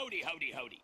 Howdy, howdy, howdy.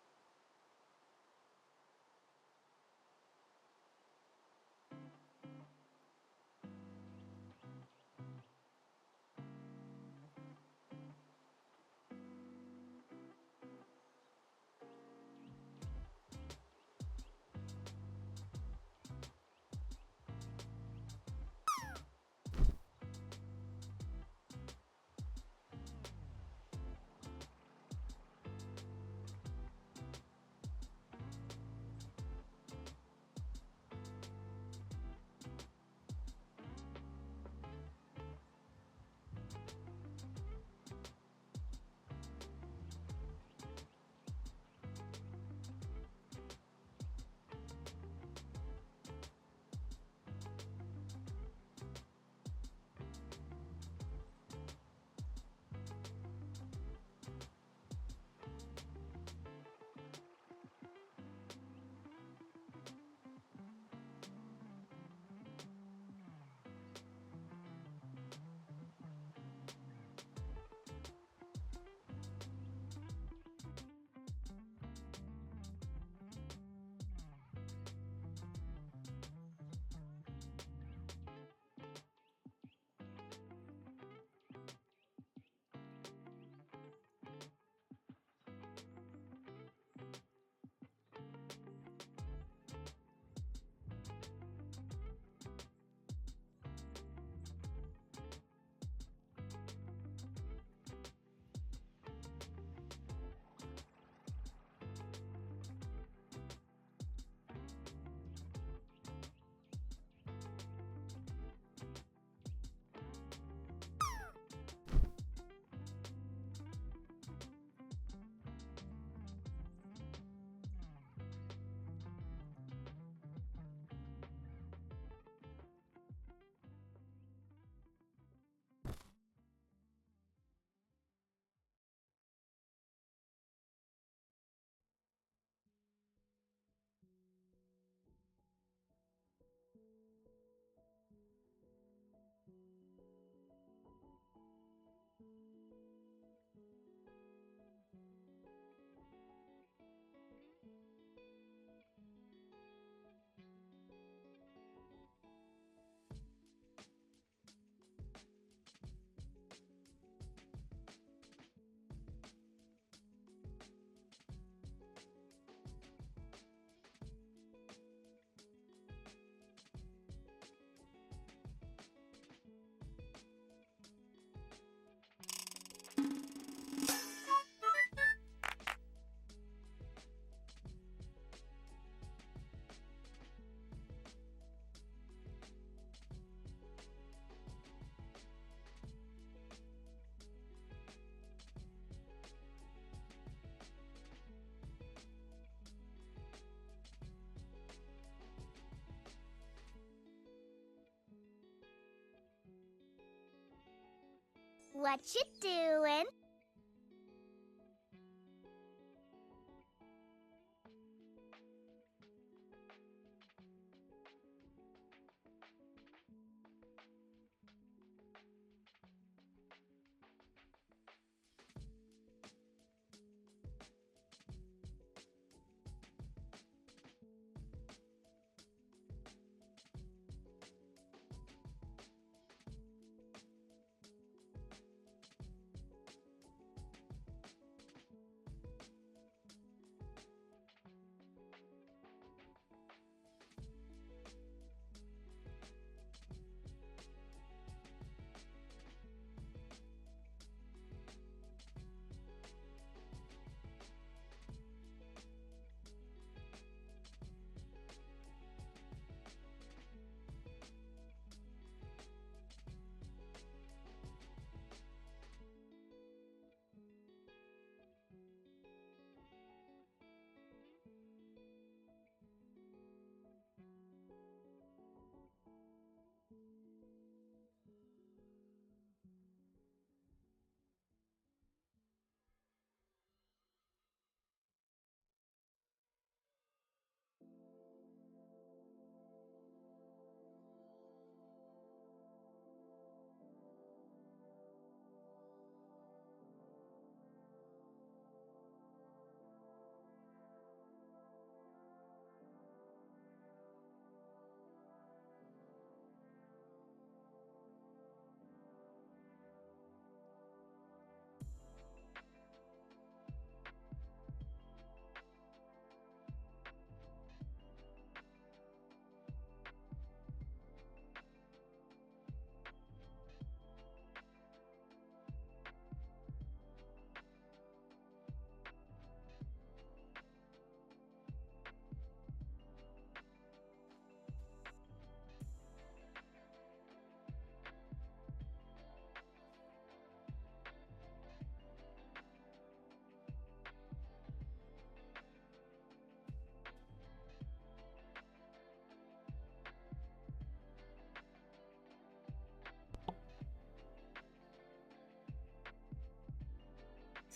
What you doing?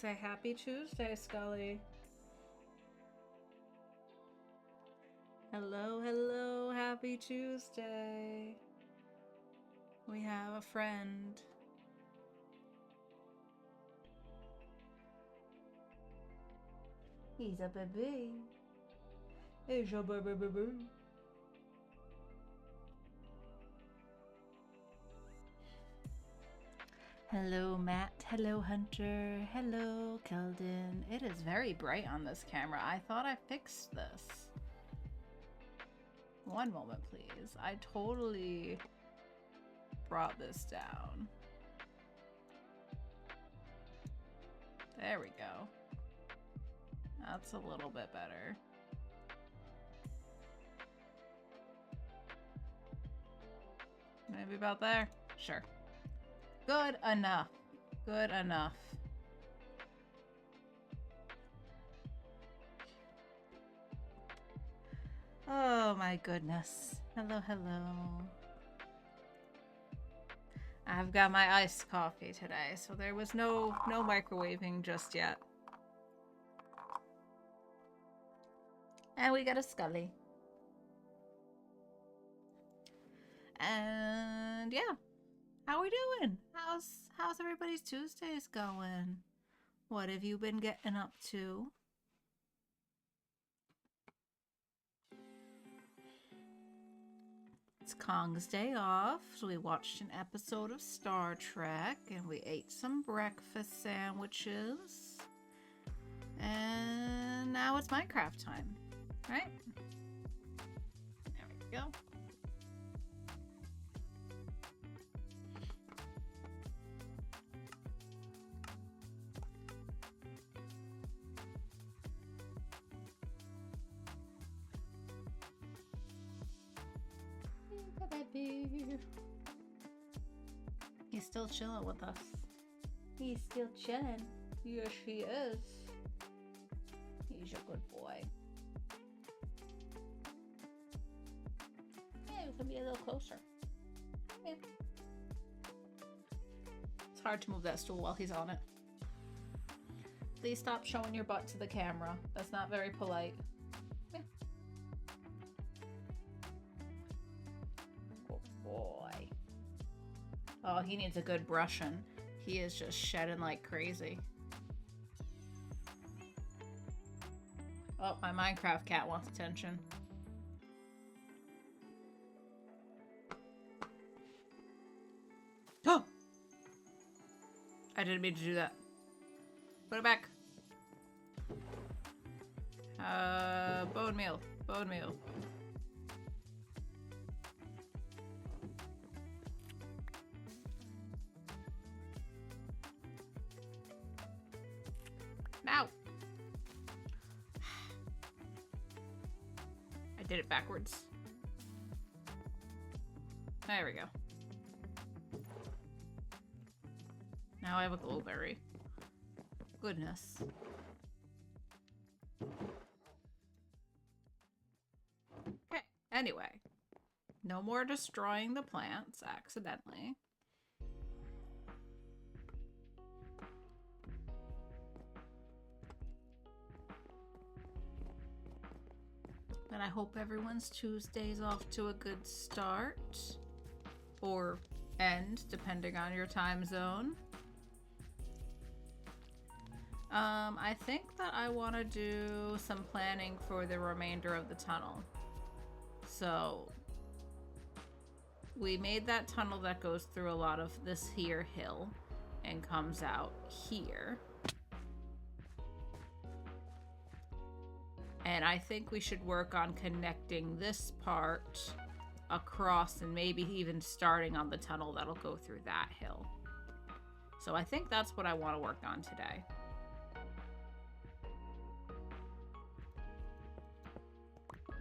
say happy Tuesday, Scully. Hello, hello, happy Tuesday. We have a friend. He's a baby. He's a baby. Hello, Matt. Hello, Hunter. Hello, Keldon. It is very bright on this camera. I thought I fixed this. One moment, please. I totally brought this down. There we go. That's a little bit better. Maybe about there? Sure. Good enough. Good enough. Oh my goodness. Hello, hello. I've got my iced coffee today, so there was no microwaving just yet. And we got a Scully. And yeah. How we doing? How's everybody's Tuesdays going? What have you been getting up to? It's Kong's day off, so we watched an episode of Star Trek and we ate some breakfast sandwiches. And now it's Minecraft time, right? There we go. He's still chilling with us. He's still chilling. Yes, he is. He's a good boy. Yeah, we can be a little closer. Yeah. It's hard to move that stool while he's on it. Please stop showing your butt to the camera. That's not very polite. Yeah. Boy. Oh, he needs a good brushing. He is just shedding like crazy. Oh, my Minecraft cat wants attention. Oh! I didn't mean to do that. Put it back. Bone meal. Bone meal. Now. I did it backwards. There we go. Now I have a glowberry. Goodness. Okay, anyway. No more destroying the plants accidentally. And I hope everyone's Tuesday's off to a good start. Or end, depending on your time zone. I think that I want to do some planning for the remainder of the tunnel. So, we made that tunnel that goes through a lot of this here hill and comes out here. And I think we should work on connecting this part across and maybe even starting on the tunnel that'll go through that hill. So I think that's what I want to work on today.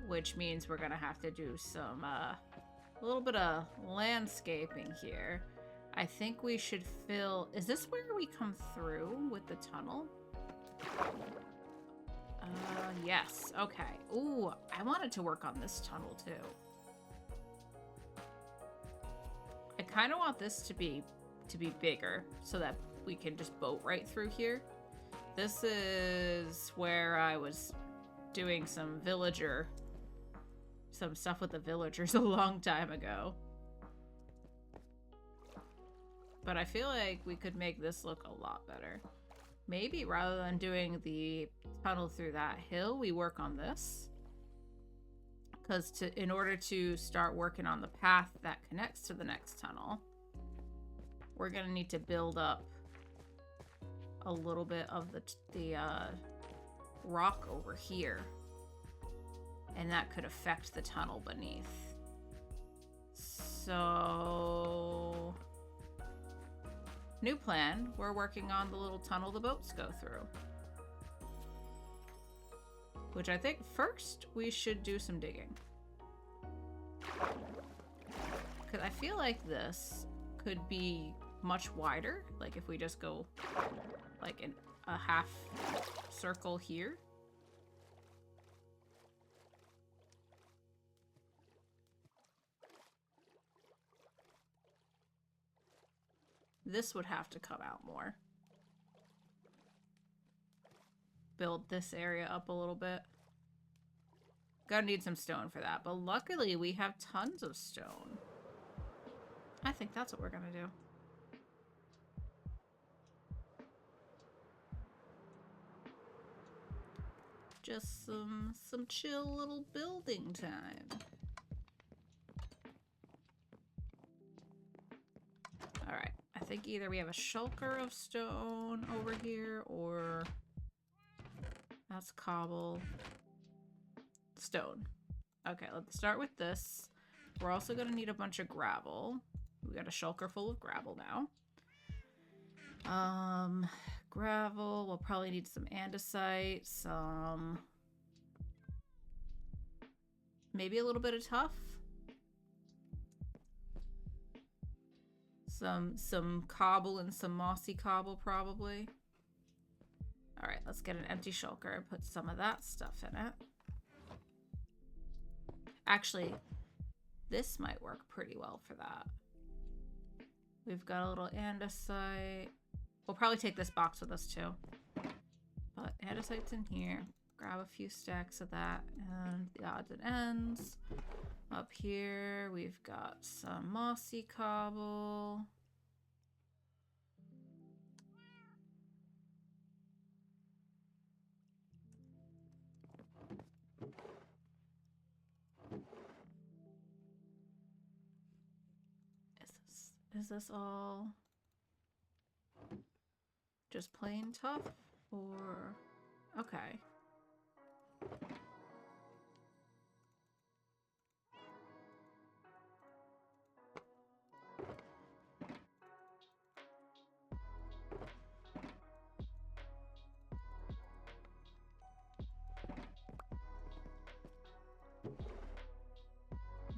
Which means we're gonna have to do some, a little bit of landscaping here. I think we should fill... Is this where we come through with the tunnel? Yes. Okay. Ooh, I wanted to work on this tunnel too. I kind of want this to be bigger so that we can just boat right through here. This is where I was doing some stuff with the villagers a long time ago. But I feel like we could make this look a lot better. Maybe rather than doing the tunnel through that hill, we work on this. Because in order to start working on the path that connects to the next tunnel, we're going to need to build up a little bit of the rock over here. And that could affect the tunnel beneath. So... new plan, we're working on the little tunnel the boats go through. Which I think first we should do some digging. Because I feel like this could be much wider. Like if we just go like in a half circle here. This would have to come out more. Build this area up a little bit. Gonna need some stone for that, but luckily we have tons of stone. I think that's what we're gonna do. Just some chill little building time. Alright, I think either we have a shulker of stone over here, or that's cobble. Stone. Okay, let's start with this. We're also gonna need a bunch of gravel. We got a shulker full of gravel now. Gravel, we'll probably need some andesite, some... maybe a little bit of tuff. Some cobble and some mossy cobble, probably. Alright, let's get an empty shulker and put some of that stuff in it. Actually, this might work pretty well for that. We've got a little andesite. We'll probably take this box with us too. But andesite's in here. Grab a few stacks of that and the odds and ends. Up here, we've got some mossy cobble. Is this all just plain tough, or okay?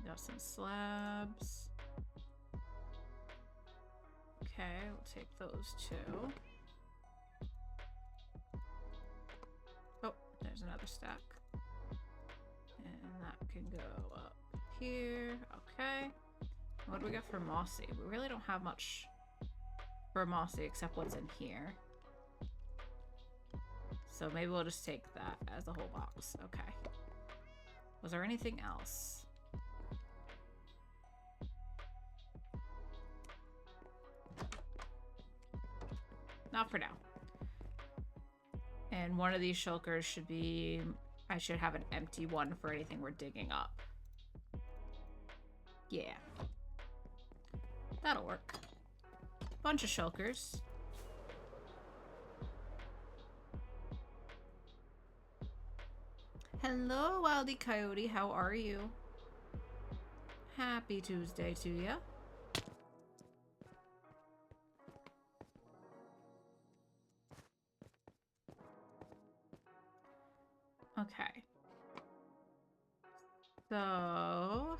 Got some slabs. Okay, we'll take those two. Oh, there's another stack. And that can go up here. Okay. What do we got for mossy? We really don't have much for mossy except what's in here. So maybe we'll just take that as a whole box. Okay. Was there anything else? Not for now. And one of these shulkers should be... I should have an empty one for anything we're digging up. Yeah. That'll work. Bunch of shulkers. Hello, Wildy Coyote. How are you? Happy Tuesday to you. Okay. So...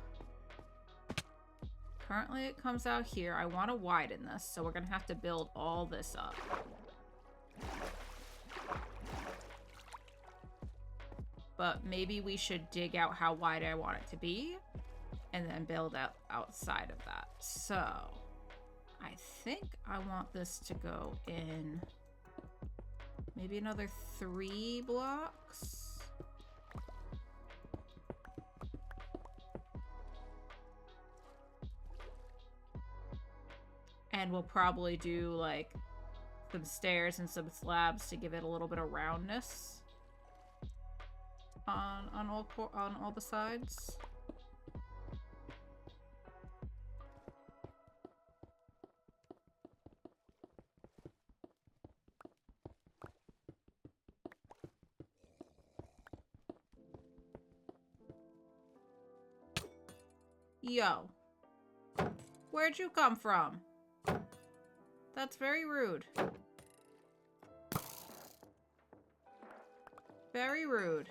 currently it comes out here. I want to widen this, so we're going to have to build all this up. But maybe we should dig out how wide I want it to be, and then build out outside of that. So, I think I want this to go in Maybe another 3 blocks? And we'll probably do, like, some stairs and some slabs to give it a little bit of roundness on all the sides. Yo. Where'd you come from? That's very rude. Very rude.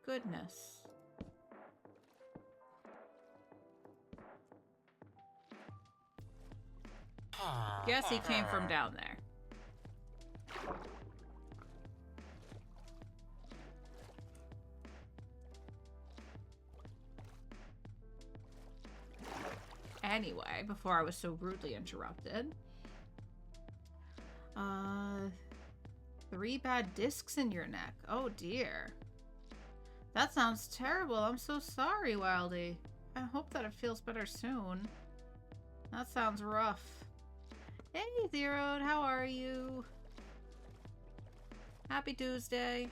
Goodness. Guess he came from down there. Anyway, before I was so rudely interrupted. 3 bad discs in your neck. Oh dear. That sounds terrible. I'm so sorry, Wildy. I hope that it feels better soon. That sounds rough. Hey, Zeroed, how are you? Happy Tuesday.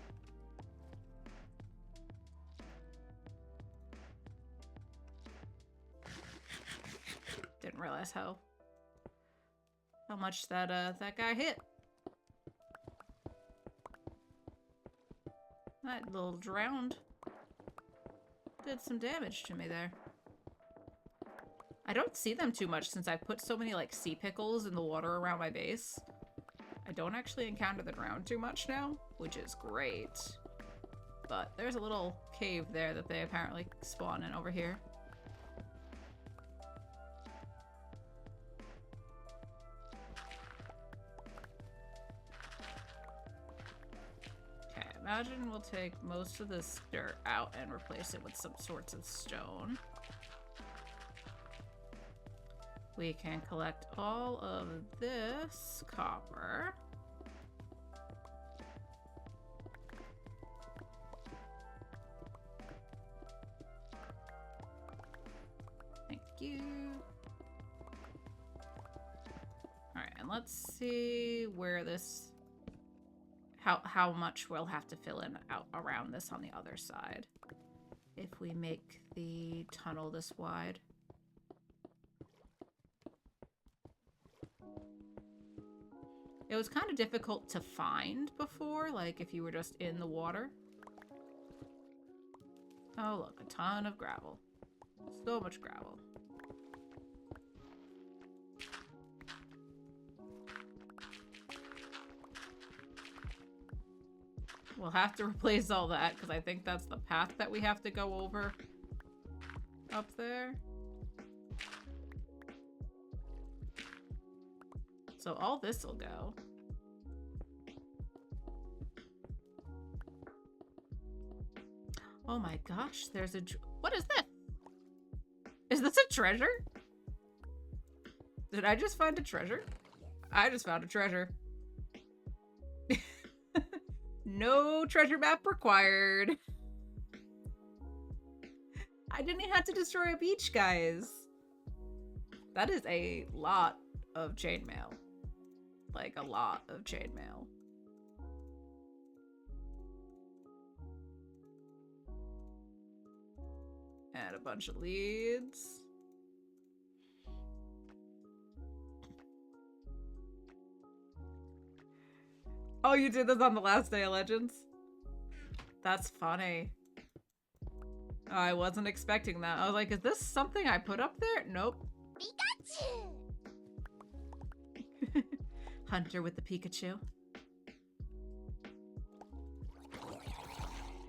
Didn't realize how much that guy hit. That little drowned did some damage to me there. I don't see them too much since I put so many like sea pickles in the water around my base. I don't actually encounter the drowned too much now, which is great. But there's a little cave there that they apparently spawn in over here. Imagine we'll take most of this dirt out and replace it with some sorts of stone. We can collect all of this copper. Thank you. Alright, and let's see where this... How much we'll have to fill in out around this on the other side if we make the tunnel this wide. It was kind of difficult to find before, like if you were just in the water. Oh look, a ton of gravel. So much gravel. We'll have to replace all that, because I think that's the path that we have to go over up there. So all this will go. Oh my gosh, there's a... What is this? Is this a treasure? Did I just find a treasure? I just found a treasure. No treasure map required. I didn't even have to destroy a beach, guys. That is a lot of chainmail. Like, a lot of chainmail. And a bunch of leads. Oh, you did this on the last day of Legends? That's funny. Oh, I wasn't expecting that. I was like, is this something I put up there? Nope. Pikachu! Hunter with the Pikachu.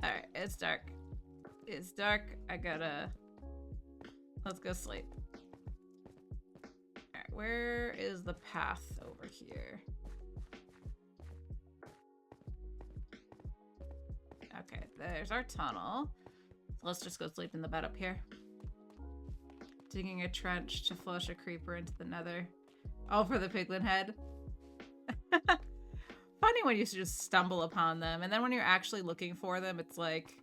Alright, it's dark. It's dark. I gotta... Let's go sleep. Alright, where is the path over here? Okay, there's our tunnel. Let's just go sleep in the bed up here. Digging a trench to flush a creeper into the nether. Oh, for the piglin head. Funny funny when you just stumble upon them, and then when you're actually looking for them, it's like,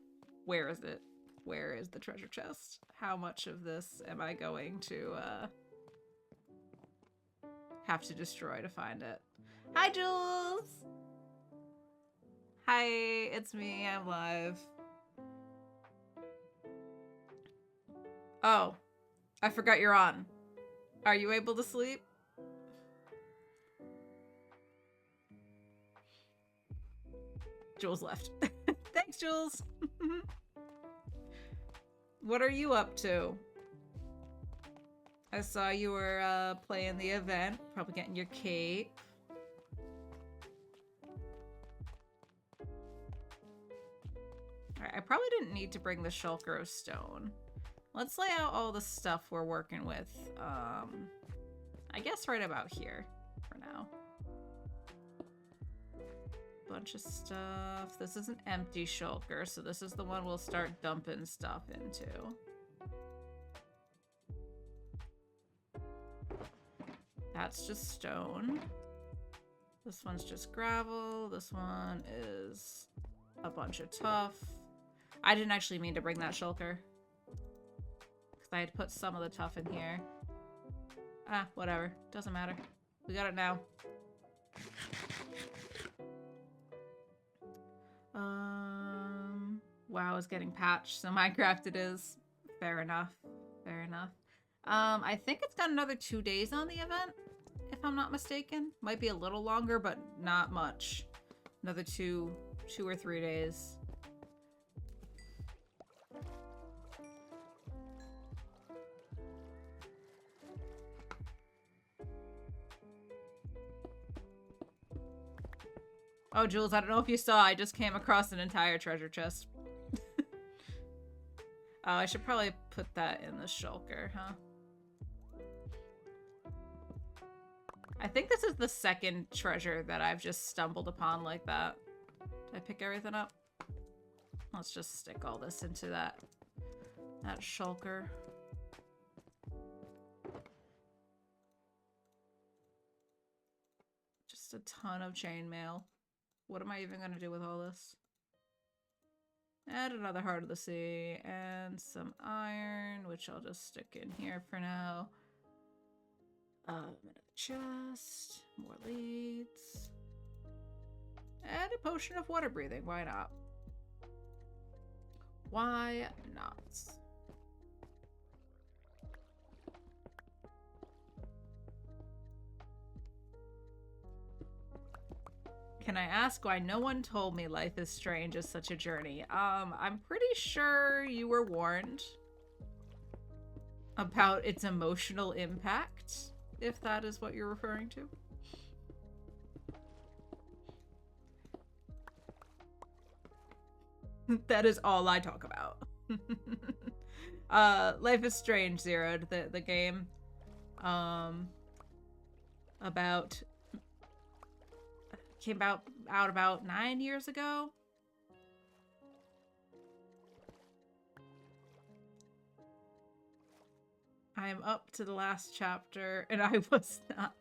where is it? Where is the treasure chest? How much of this am I going to have to destroy to find it? Hi, Jules! Hi, it's me. I'm live. Oh, I forgot you're on. Are you able to sleep? Jules left. Thanks, Jules. What are you up to? I saw you were playing the event, probably getting your cape. Alright, I probably didn't need to bring the shulker of stone. Let's lay out all the stuff we're working with. I guess right about here for now. Bunch of stuff. This is an empty shulker, so this is the one we'll start dumping stuff into. That's just stone. This one's just gravel. This one is a bunch of tuff. I didn't actually mean to bring that shulker, because I had put some of the tuff in here. Ah, whatever. Doesn't matter. We got it now. WoW is getting patched, so Minecraft it is. Fair enough. Fair enough. I think it's got another 2 days on the event, if I'm not mistaken. Might be a little longer, but not much. Another two or 3 days. Oh, Jules, I don't know if you saw, I just came across an entire treasure chest. Oh, I should probably put that in the shulker, huh? I think this is the second treasure that I've just stumbled upon like that. Did I pick everything up? Let's just stick all this into that shulker. Just a ton of chainmail. What am I even going to do with all this? Add another Heart of the Sea and some iron, which I'll just stick in here for now. Another chest, more leads. And a potion of water breathing. Why not? Why not? Can I ask why no one told me Life is Strange is such a journey? I'm pretty sure you were warned about its emotional impact, if that is what you're referring to. That is all I talk about. Life is Strange Zeroed, the game. Came out about 9 years ago. I'm up to the last chapter, and I was not.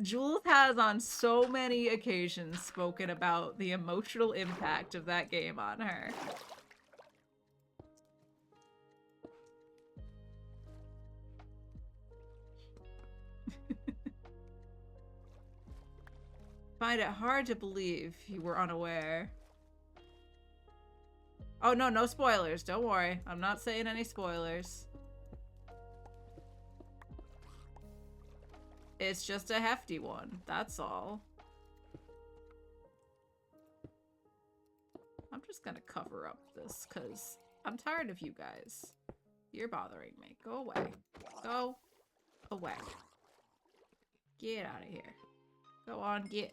Jules has on so many occasions spoken about the emotional impact of that game on her. Find it hard to believe you were unaware. Oh, no, no spoilers. Don't worry. I'm not saying any spoilers. It's just a hefty one. That's all. I'm just gonna cover up this because I'm tired of you guys. You're bothering me. Go away. Go away. Get out of here. Go on, get.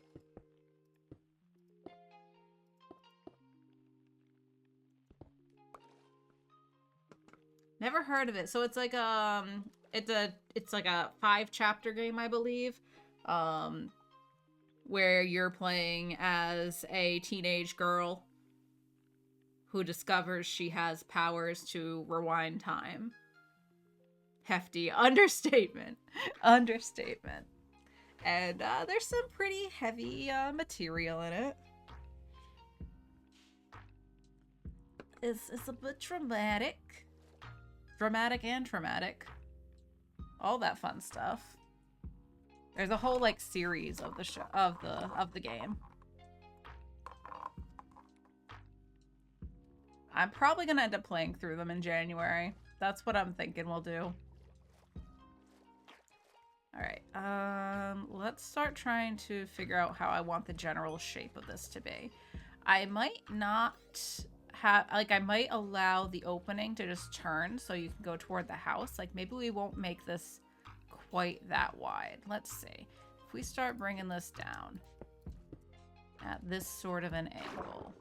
Never heard of it. So it's like it's like a 5-chapter game, I believe. Where you're playing as a teenage girl who discovers she has powers to rewind time. Hefty understatement. Understatement. And there's some pretty heavy material in it. It's a bit dramatic. Dramatic and traumatic. All that fun stuff. There's a whole like series of the show of the game. I'm probably gonna end up playing through them in January. That's what I'm thinking we'll do. Alright, let's start trying to figure out how I want the general shape of this to be. I might not have, like, I might allow the opening to just turn so you can go toward the house. Like, maybe we won't make this quite that wide. Let's see. If we start bringing this down at this sort of an angle.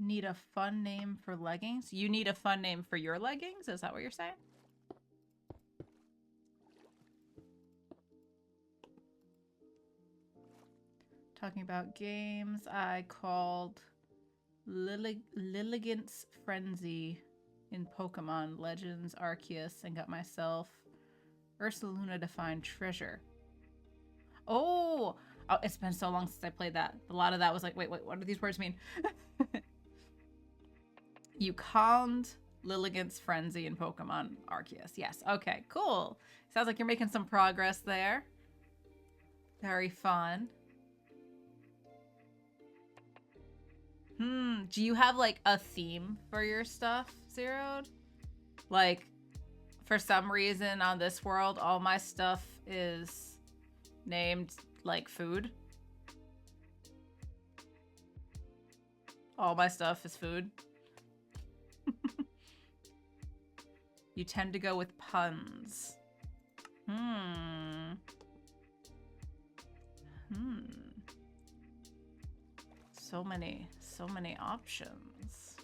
Need a fun name for leggings? You need a fun name for your leggings? Is that what you're saying? Talking about games, I called Lilligant's Frenzy in Pokemon Legends Arceus and got myself Ursaluna to find treasure. Oh, it's been so long since I played that. A lot of that was like, wait, what do these words mean? You calmed Lilligant's Frenzy in Pokemon Arceus. Yes. Okay, cool. Sounds like you're making some progress there. Very fun. Do you have like a theme for your stuff, Zeroed? Like, for some reason on this world, all my stuff is named like food. All my stuff is food. You tend to go with puns. So many options.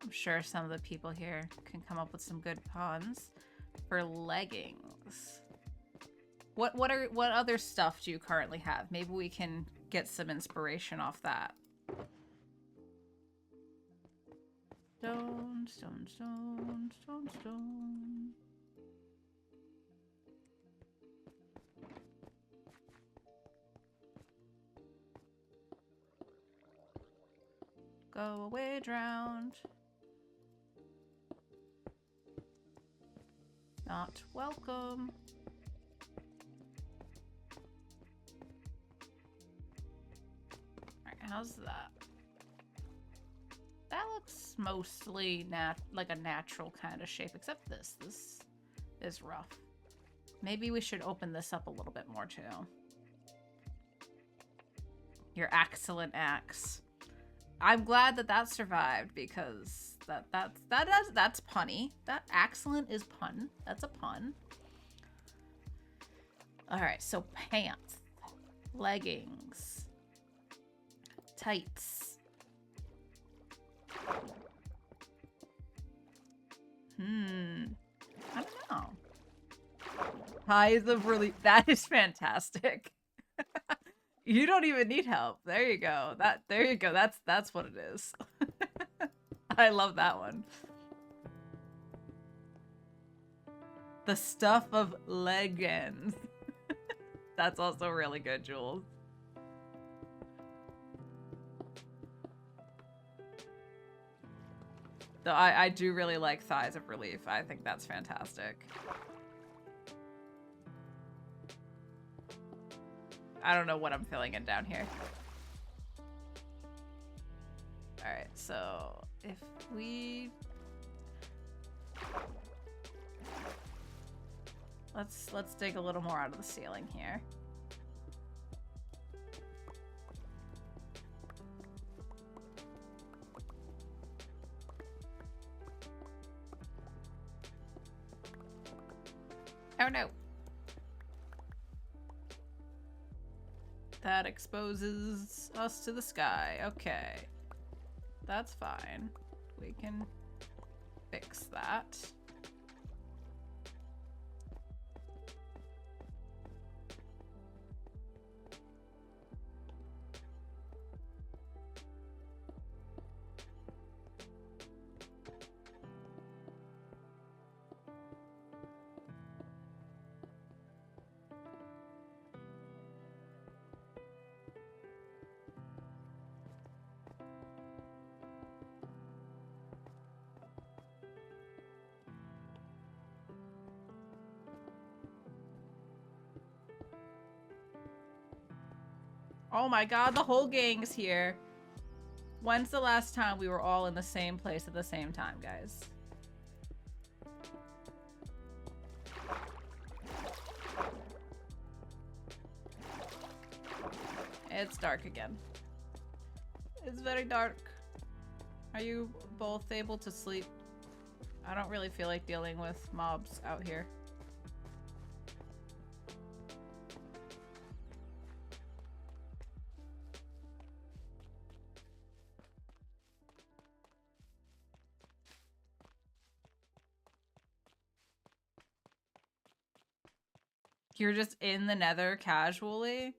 I'm sure some of the people here can come up with some good puns for leggings. What other stuff do you currently have? Maybe we can get some inspiration off that. Stone, stone, stone, stone, stone. Go away, drowned. Not welcome. Alright, how's that? That looks mostly like a natural kind of shape, except this. This is rough. Maybe we should open this up a little bit more, too. Your excellent axe. I'm glad that survived because that's punny. That excellent is pun. That's a pun. All right, so pants, leggings, tights. I don't know. Highs of relief. That is fantastic. You don't even need help. There you go. There you go. That's what it is. I love that one. The stuff of leggings. That's also really good, Jules. Though I do really like thighs of relief. I think that's fantastic. I don't know what I'm filling in down here. Alright, so if we... Let's dig a little more out of the ceiling here. Oh no. That exposes us to the sky. Okay. That's fine. We can fix that. Oh my god, the whole gang's here. When's the last time we were all in the same place at the same time, guys? It's dark again. It's very dark. Are you both able to sleep? I don't really feel like dealing with mobs out here. You're just in the nether casually?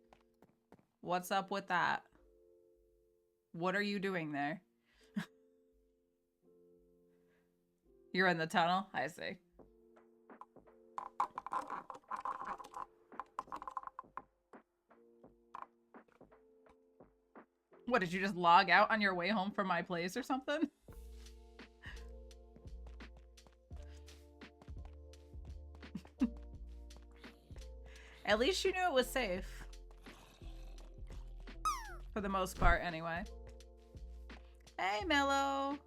What's up with that? What are you doing there? You're in the tunnel? I see. What, did you just log out on your way home from my place or something? At least you knew it was safe. For the most part, anyway. Hey, Mello.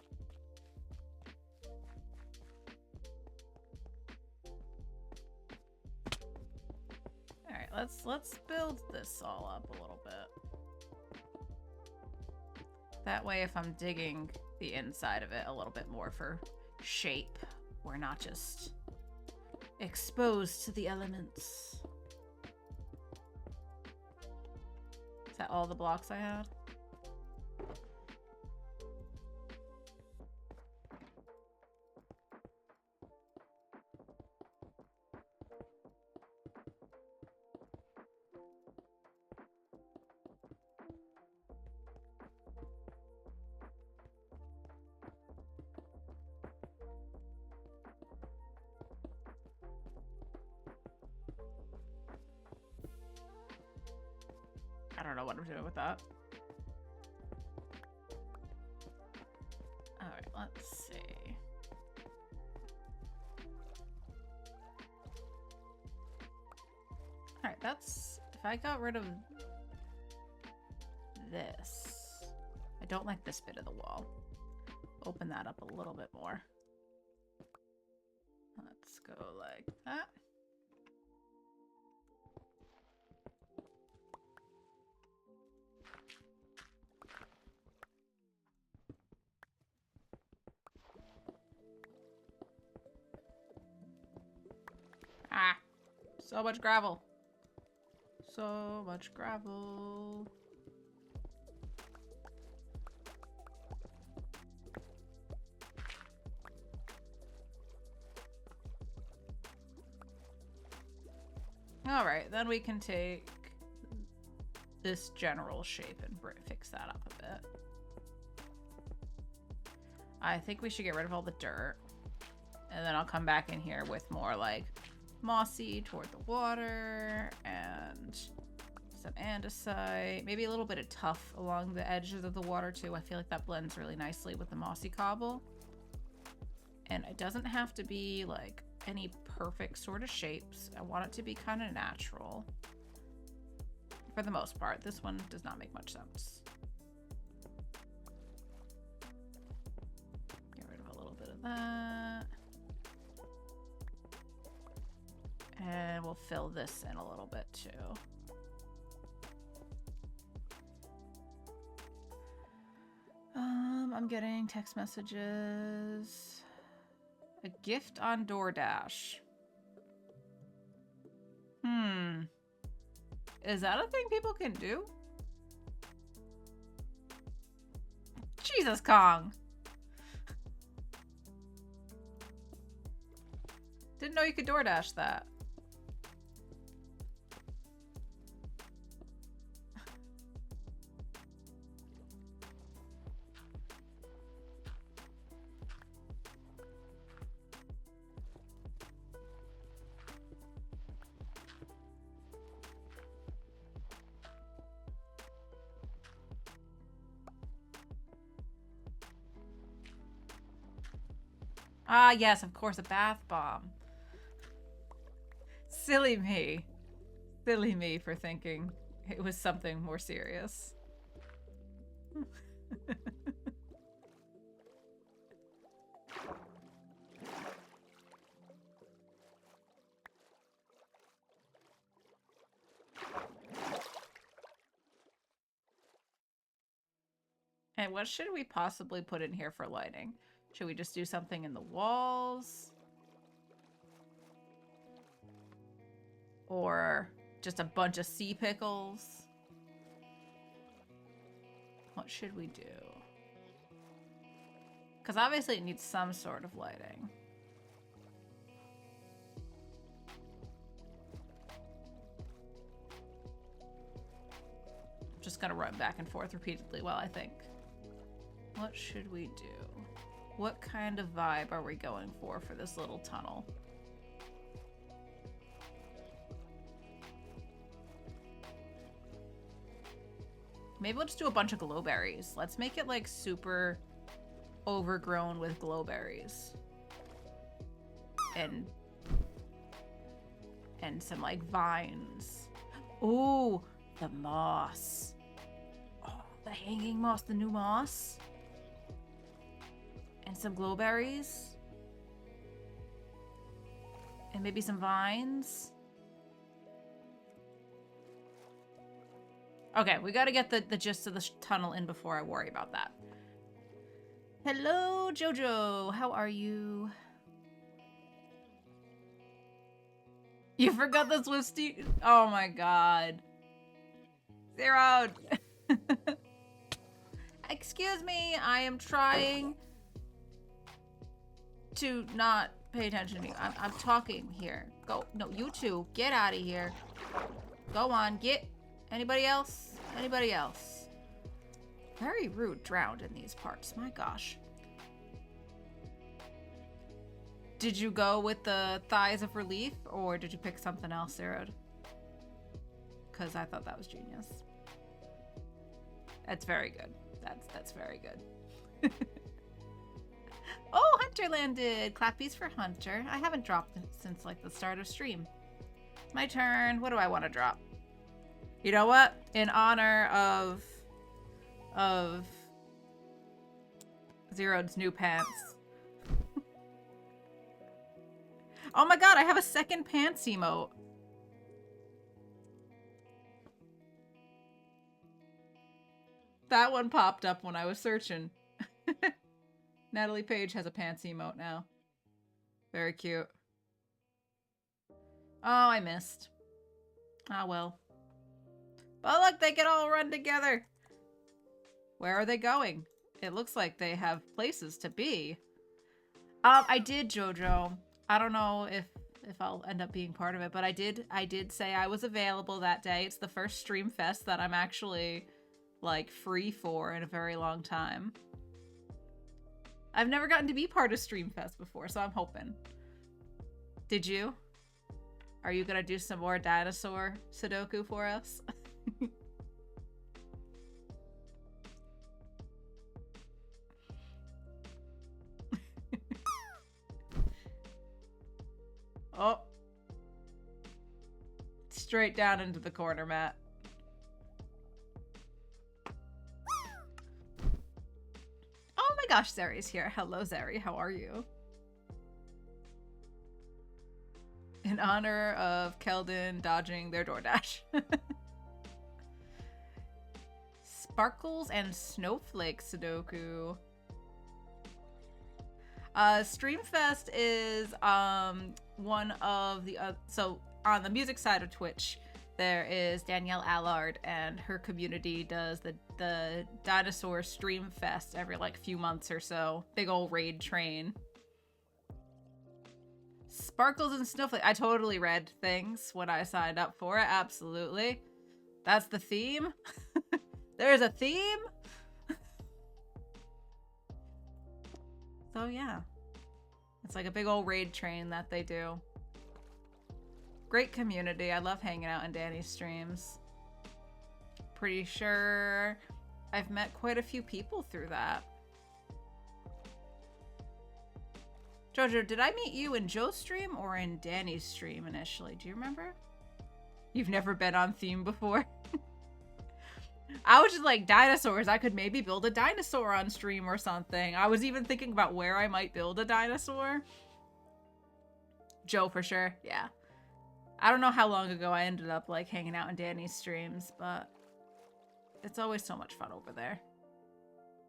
Alright, let's build this all up a little bit. That way, if I'm digging the inside of it a little bit more for shape, we're not just exposed to the elements. Is that all the blocks I had? I don't know what I'm doing with that. Alright, let's see. Alright, that's... If I got rid of this... I don't like this bit of the wall. Open that up a little bit more. Let's go like that. Ah, so much gravel. So much gravel. All right, then we can take this general shape and fix that up a bit. I think we should get rid of all the dirt. And then I'll come back in here with more like mossy toward the water and some andesite. Maybe a little bit of tuff along the edges of the water too. I feel like that blends really nicely with the mossy cobble. And it doesn't have to be like any perfect sort of shapes. I want it to be kind of natural. For the most part, this one does not make much sense. Get rid of a little bit of that. And we'll fill this in a little bit too. I'm getting text messages. A gift on DoorDash. Is that a thing people can do? Jesus, Kong. Didn't know you could DoorDash that. Ah, yes, of course, a bath bomb. Silly me. Silly me for thinking it was something more serious. And what should we possibly put in here for lighting? Should we just do something in the walls? Or just a bunch of sea pickles? What should we do? Because obviously it needs some sort of lighting. I'm just gonna run back and forth repeatedly while I think. What should we do? What kind of vibe are we going for this little tunnel? Maybe we'll just do a bunch of glowberries. Let's make it like super overgrown with glowberries. And some like vines. Ooh, the moss. Oh, the hanging moss, the new moss. And some glowberries. And maybe some vines. Okay, we gotta get the gist of the tunnel in before I worry about that. Hello, Jojo. How are you? You forgot the Swifty? Oh my god. Zero. Excuse me, I am trying to not pay attention to you. I'm talking here. Go. No, you two. Get out of here. Go on. Get. Anybody else? Anybody else? Very rude. Drowned in these parts. My gosh. Did you go with the thighs of relief, or did you pick something else, Sarah? Because I thought that was genius. That's very good. That's very good. Oh, Hunter landed. Clappies for Hunter. I haven't dropped since like the start of stream. My turn. What do I want to drop? You know what? In honor of Zero's new pants. Oh my god, I have a second pants emote. That one popped up when I was searching. Natalie Page has a pants emote now. Very cute. Oh, I missed. Ah, well. But look, they can all run together. Where are they going? It looks like they have places to be. I did, Jojo. I don't know if I'll end up being part of it, but I did say I was available that day. It's the first stream fest that I'm actually like free for in a very long time. I've never gotten to be part of stream fest before, so I'm hoping. Did you? Are you gonna do some more dinosaur Sudoku for us? Oh. Straight down into the corner, Matt. Oh my gosh, Zeri's here. Hello, Zeri. How are you? In in honor of Keldon dodging their DoorDash. Sparkles and Snowflake Sudoku. Streamfest is one of the so on the music side of Twitch, there is Danielle Allard, and her community does the Dinosaur Stream Fest every like few months or so. Big old raid train. Sparkles and Snowflake. I totally read things when I signed up for it. Absolutely. That's the theme. There's a theme. So yeah. It's like a big old raid train that they do. Great community. I love hanging out in Danny's streams. Pretty sure I've met quite a few people through that. Jojo, did I meet you in Joe's stream or in Danny's stream initially? Do you remember? You've never been on theme before? I was just like, dinosaurs. I could maybe build a dinosaur on stream or something. I was even thinking about where I might build a dinosaur. Joe for sure. Yeah. I don't know how long ago I ended up like hanging out in Danny's streams, but it's always so much fun over there.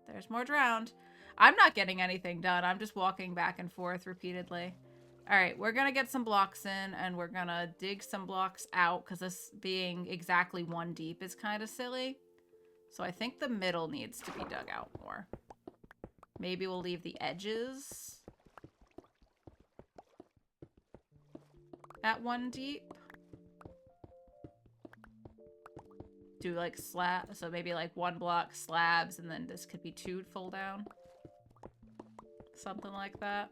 There's more drowned. I'm not getting anything done. I'm just walking back and forth repeatedly. All right, we're going to get some blocks in, and we're going to dig some blocks out, because this being exactly one deep is kind of silly. So I think the middle needs to be dug out more. Maybe we'll leave the edges at one deep. Do like slab, so maybe like one block slabs, and then this could be two full down. Something like that.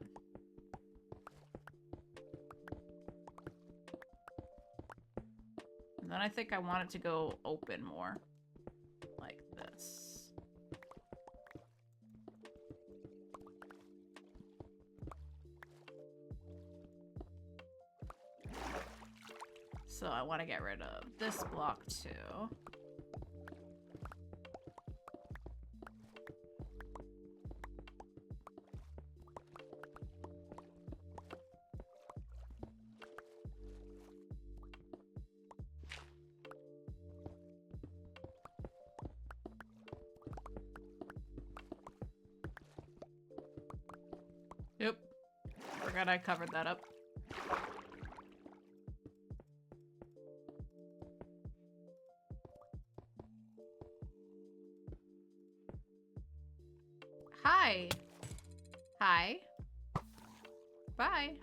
And then I think I want it to go open more. Like this. So I want to get rid of this block too. Yep. Forgot I covered that up. Hi. Hi. Bye.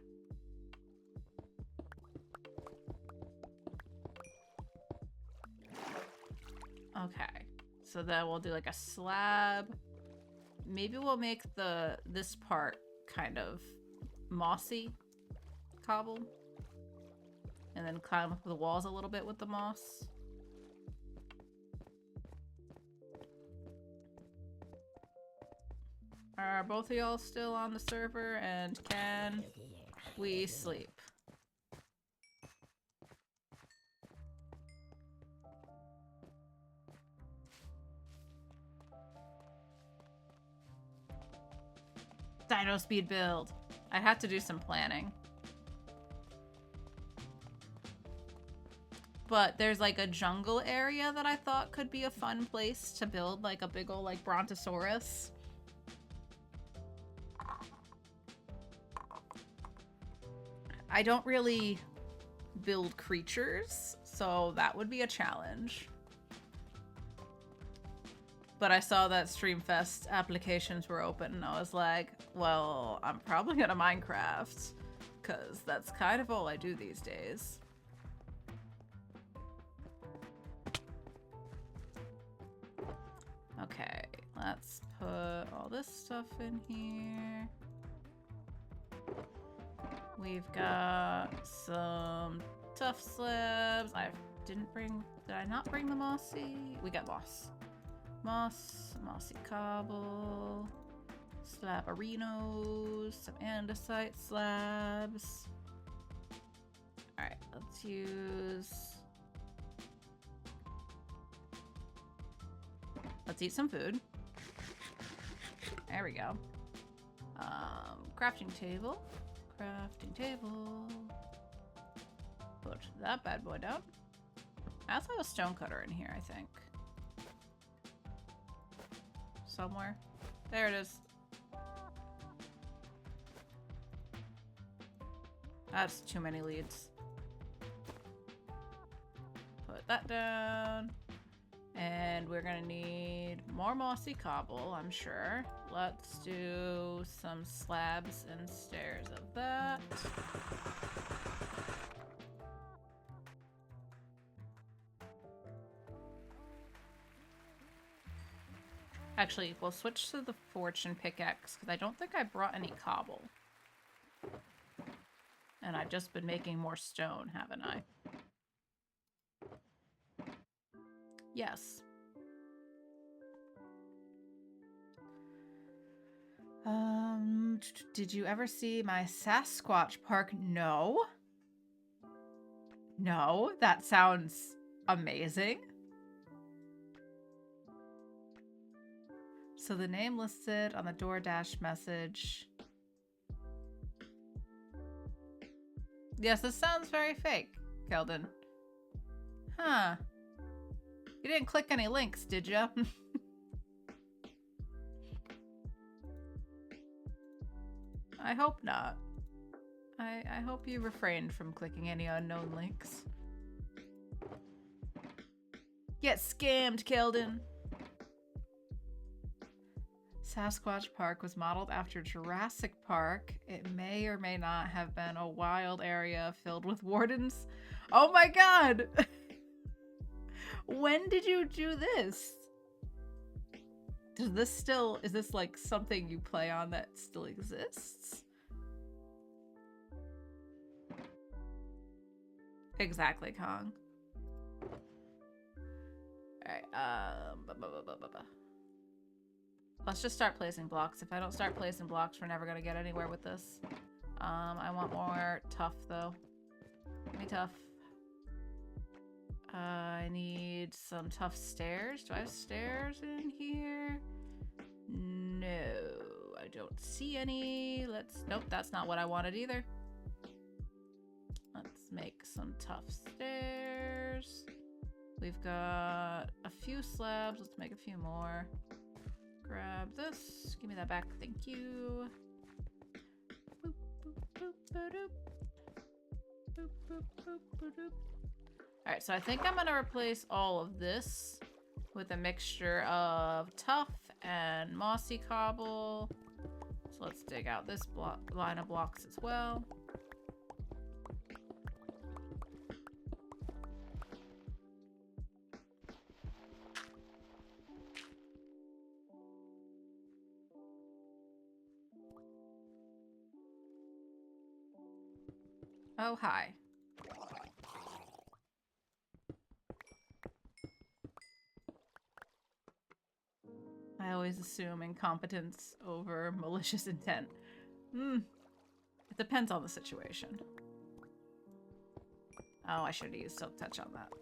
Okay. So then we'll do like a slab. Maybe we'll make this part kind of mossy cobble. And then climb up the walls a little bit with the moss. Are both of y'all still on the server, and can we sleep? Dino speed build. I have to do some planning. But there's like a jungle area that I thought could be a fun place to build like a big ol' like brontosaurus. I don't really build creatures, so that would be a challenge. But I saw that Streamfest applications were open, and I was like, well, I'm probably gonna Minecraft, because that's kind of all I do these days. Okay, let's put all this stuff in here. We've got some tough slabs. Did I not bring the mossy? We got moss. Moss, mossy cobble, slabarinos, some andesite slabs. Alright, let's eat some food. There we go. Crafting table. Crafting table. that bad boy down. I also have a stonecutter in here, I think. Somewhere. There it is. That's too many leads. Put that down. And we're gonna need more mossy cobble, I'm sure. Let's do some slabs and stairs of that. Actually, we'll switch to the fortune pickaxe because I don't think I brought any cobble. And I've just been making more stone, haven't I? Yes. Did you ever see my Sasquatch park? No. No, that sounds amazing. So the name listed on the DoorDash message. Yes, this sounds very fake, Keldon. Huh. You didn't click any links, did you? I hope not. I hope you refrained from clicking any unknown links. Get scammed, Keldon. Sasquatch Park was modeled after Jurassic Park. It may or may not have been a wild area filled with wardens. Oh my god! When did you do this? Does this still, is this like something you play on that still exists? Exactly, Kong. Alright, let's just start placing blocks. If I don't start placing blocks, we're never gonna get anywhere with this. I want more tough, though. Give me tough. I need some tough stairs. Do I have stairs in here? No, I don't see any. Nope, that's not what I wanted either. Let's make some tough stairs. We've got a few slabs. Let's make a few more. Grab this. Give me that back. Thank you. Boop, boop, boop, ba-doop. Boop, boop, boop, ba-doop. Alright, so I think I'm going to replace all of this with a mixture of tough and mossy cobble. So let's dig out this line of blocks as well. Oh, hi. I always assume incompetence over malicious intent. It depends on the situation. Oh, I should have used silk touch on that.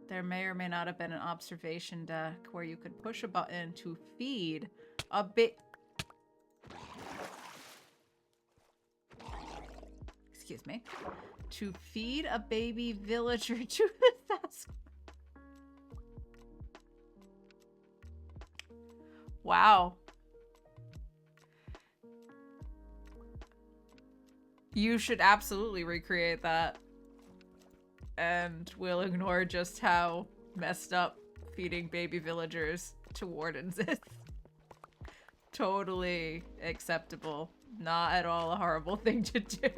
There may or may not have been an observation deck where you could push a button to feed a excuse me. To feed a baby villager to the Sasquatch. Wow. You should absolutely recreate that. And we'll ignore just how messed up feeding baby villagers to wardens is. Totally acceptable. Not at all a horrible thing to do.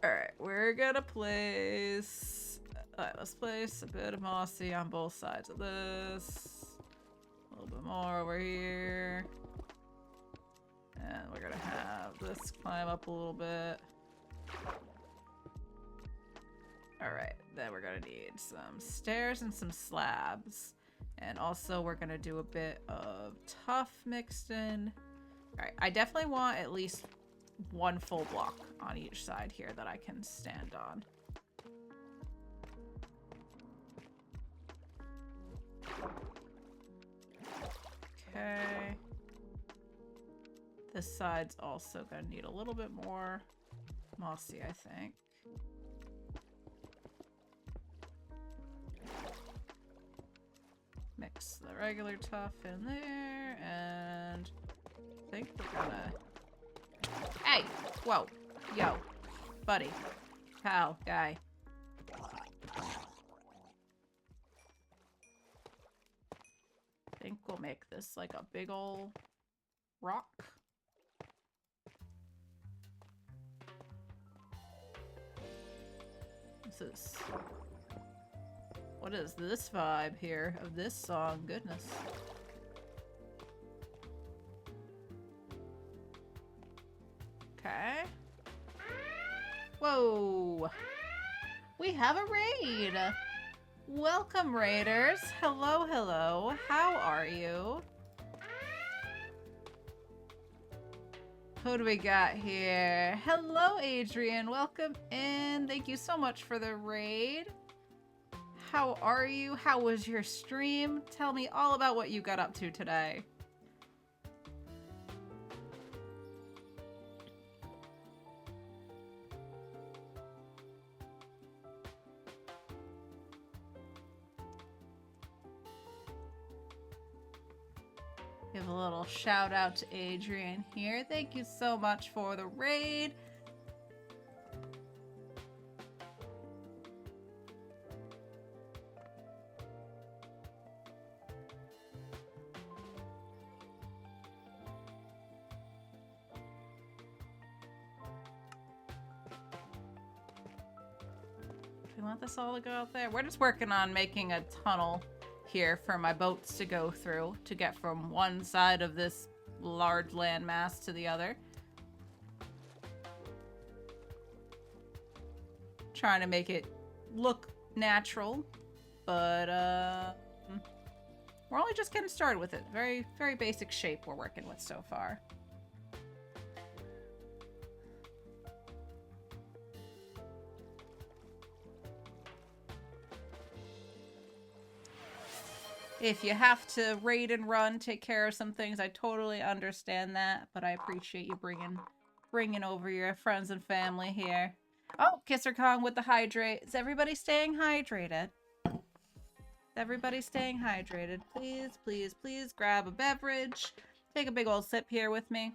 Alright, we're gonna place... Alright, let's place a bit of mossy on both sides of this. A little bit more over here. And we're gonna have this climb up a little bit. Alright, then we're gonna need some stairs and some slabs. And also we're gonna do a bit of tough mixed in. Alright, I definitely want at least one full block on each side here that I can stand on. This side's also gonna need a little bit more mossy, I think. Mix the regular tuff in there, and I think we're gonna... Hey! Whoa! Yo! Buddy. Pal. Guy. I think we'll make this like a big ol' rock. This is... What is this vibe here of this song? Goodness. Okay. Whoa! We have a raid! Welcome, raiders! Hello, hello. How are you? Who do we got here? Hello, Adrian. Welcome in. Thank you so much for the raid. How are you? How was your stream? Tell me all about what you got up to today. Give a little shout out to Adrian here. Thank you so much for the raid. Do we want this all to go out there? We're just working on making a tunnel here for my boats to go through to get from one side of this large landmass to the other. Trying to make it look natural, but we're only just getting started with it. Very, very basic shape we're working with so far. If you have to raid and run, take care of some things, I totally understand that, but I appreciate you bringing over your friends and family here. Oh, Kisser Kong with the hydrate. Is everybody staying hydrated? Is everybody staying hydrated? Please, please, please grab a beverage. Take a big old sip here with me.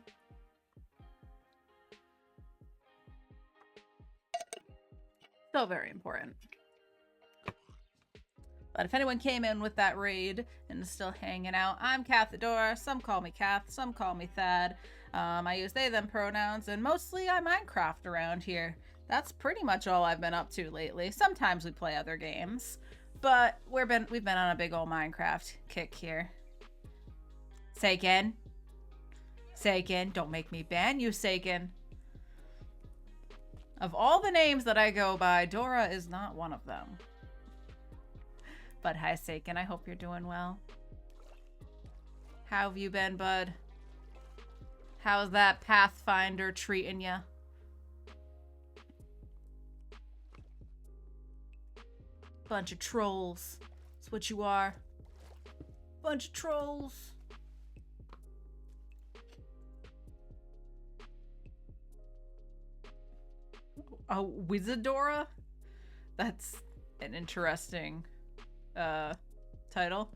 So very important. But if anyone came in with that raid and is still hanging out, I'm Cathadora. Some call me Cath, some call me Thad. I use they, them pronouns, and mostly I Minecraft around here. That's pretty much all I've been up to lately. Sometimes we play other games, but we've been on a big old Minecraft kick here. Seiken. Seiken, don't make me ban you, Seiken. Of all the names that I go by, Dora is not one of them. But hi, Seiken. I hope you're doing well. How have you been, bud? How's that Pathfinder treating ya? Bunch of trolls. That's what you are. Bunch of trolls. Oh, Wizardora? That's an interesting title.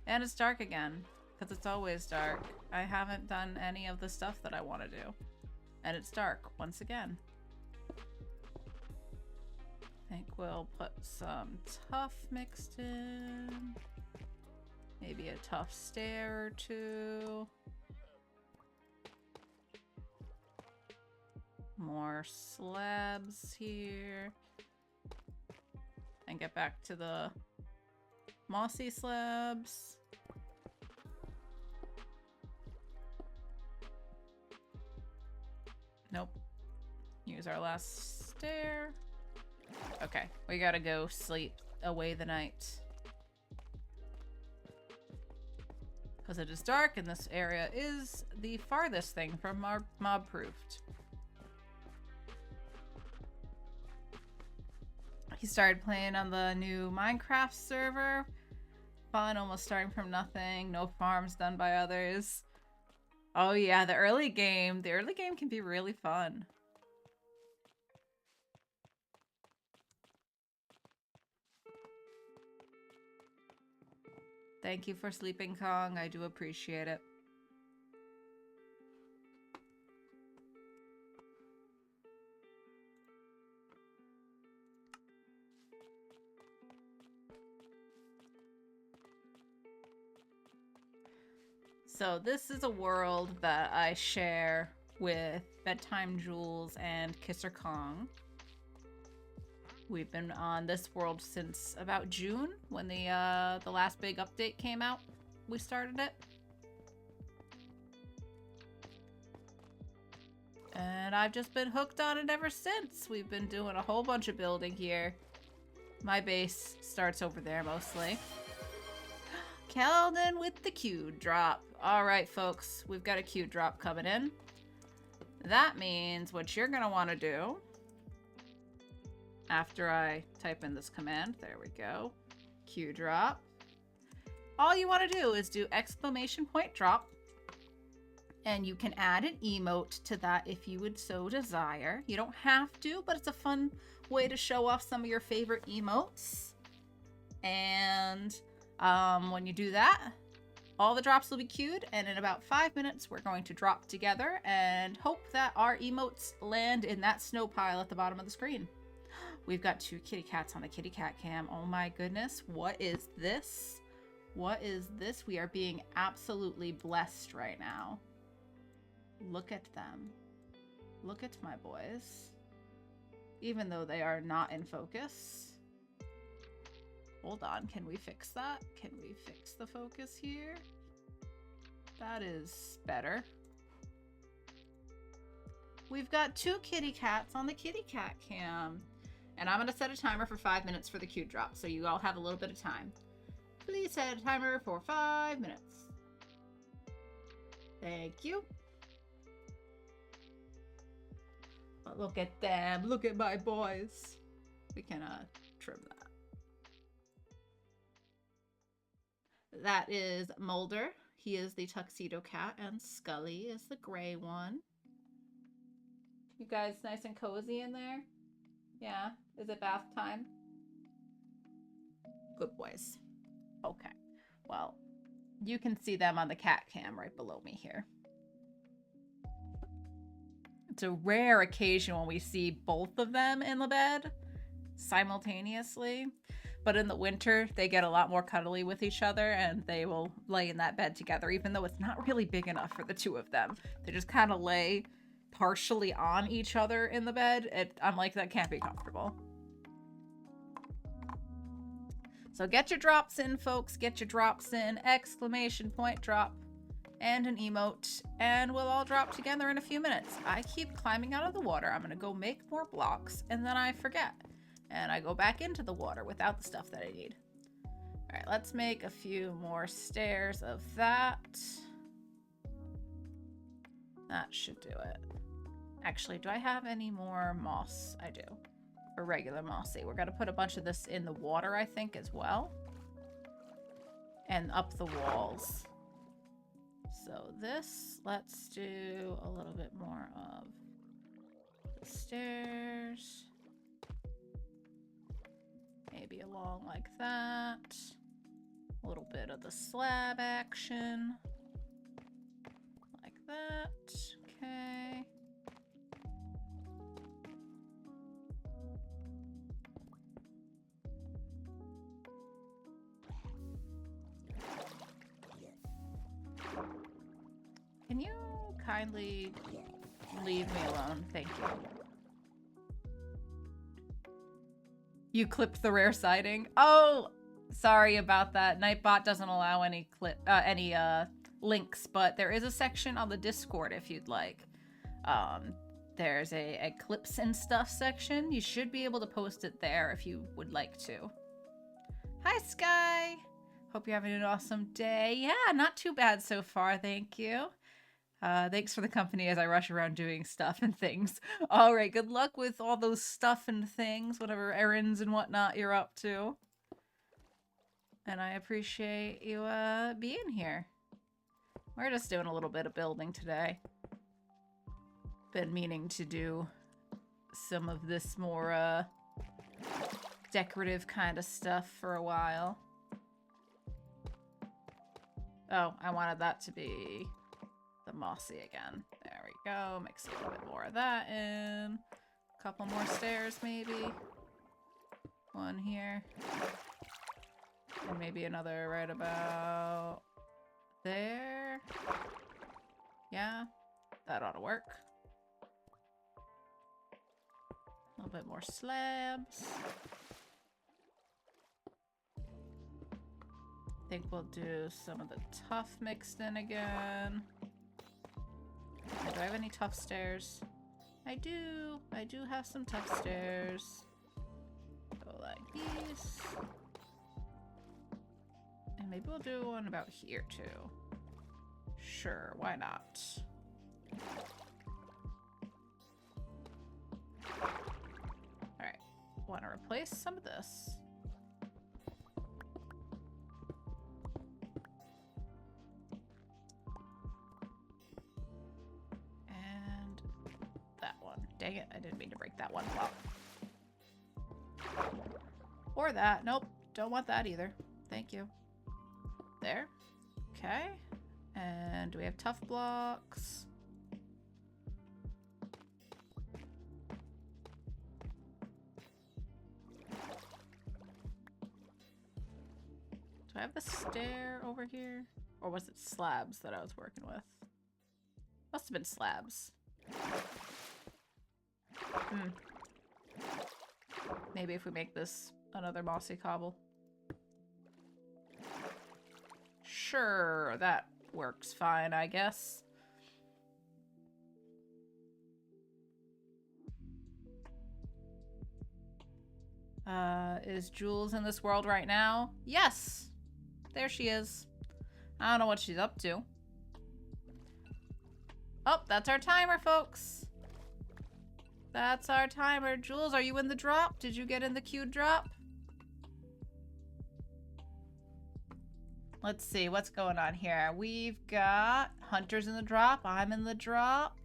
And it's dark again, because it's always dark. I haven't done any of the stuff that I want to do. And it's dark once again. I think we'll put some tuff mixed in. Maybe a tough stair or two. More slabs here. And get back to the mossy slabs. Nope. Use our last stair. Okay, we gotta go sleep away the night. Because it is dark and this area is the farthest thing from our mob-proofed. He started playing on the new Minecraft server. Fun, almost starting from nothing. No farms done by others. Oh yeah, the early game can be really fun. Thank you for sleeping, Kong. I do appreciate it. So this is a world that I share with Bedtime Jules and Kisser Kong. We've been on this world since about June, when the last big update came out. We started it. And I've just been hooked on it ever since. We've been doing a whole bunch of building here. My base starts over there mostly. Keldon with the Q drop. Alright, folks, we've got a Q drop coming in. That means what you're gonna want to do, after I type in this command, there we go, Q drop. All you want to do is do exclamation point drop, and you can add an emote to that if you would so desire. You don't have to, but it's a fun way to show off some of your favorite emotes. And when you do that, all the drops will be queued, and in about 5 minutes, we're going to drop together and hope that our emotes land in that snow pile at the bottom of the screen. We've got 2 kitty cats on the kitty cat cam. Oh my goodness, what is this? What is this? We are being absolutely blessed right now. Look at them. Look at my boys. Even though they are not in focus. Hold on, can we fix that? Can we fix the focus here? That is better. We've got 2 kitty cats on the kitty cat cam. And I'm going to set a timer for 5 minutes for the Q drop, so you all have a little bit of time. Please set a timer for 5 minutes. Thank you. But look at them. Look at my boys. We can trim that. That is Mulder. He is the tuxedo cat, and Scully is the gray one. You guys nice and cozy in there? Yeah? Is it bath time? Good boys. Okay. Well, you can see them on the cat cam right below me here. It's a rare occasion when we see both of them in the bed simultaneously. But in the winter, they get a lot more cuddly with each other, and they will lay in that bed together, even though it's not really big enough for the 2 of them. They just kind of lay partially on each other in the bed. I'm like, that can't be comfortable. So get your drops in, folks. Get your drops in. Exclamation point drop and an emote, and we'll all drop together in a few minutes. I keep climbing out of the water. I'm going to go make more blocks, and then I forget. And I go back into the water without the stuff that I need. All right, let's make a few more stairs of that. That should do it. Actually, do I have any more moss? I do. Or regular mossy. We're going to put a bunch of this in the water, I think, as well. And up the walls. So this, let's do a little bit more of the stairs. Maybe along like that. A little bit of the slab action. Like that. Okay. Can you kindly leave me alone? Thank you. You clipped the rare sighting. Oh, sorry about that. Nightbot doesn't allow any links, but there is a section on the Discord if you'd like. There's a clips and stuff section. You should be able to post it there if you would like to. Hi, Sky. Hope you're having an awesome day. Yeah, not too bad so far. Thank you. Thanks for the company as I rush around doing stuff and things. All right, good luck with all those stuff and things, whatever errands and whatnot you're up to. And I appreciate you being here. We're just doing a little bit of building today. Been meaning to do some of this more decorative kind of stuff for a while. Oh, I wanted that to be the mossy again. There we go. Mix a little bit more of that in. A couple more stairs maybe. One here. And maybe another right about there. Yeah, that ought to work. A little bit more slabs. I think we'll do some of the tuff mixed in again. Okay, do I have any tuff stairs? I do. I do have some tuff stairs. Go like these. And maybe we'll do one about here too. Sure, why not? Alright, want to replace some of this. And that one. Dang it, I didn't mean to break that one block. Or that. Nope, don't want that either. Thank you. There. Okay. And do we have tough blocks? Do I have the stair over here? Or was it slabs that I was working with? Must have been slabs. Maybe if we make this another mossy cobble. Sure, that works fine, I guess. Is Jules in this world right now? Yes! There she is. I don't know what she's up to. Oh, that's our timer, folks. That's our timer. Jules, are you in the drop? Did you get in the queued drop? Let's see what's going on here. We've got Hunter's in the drop. I'm in the drop.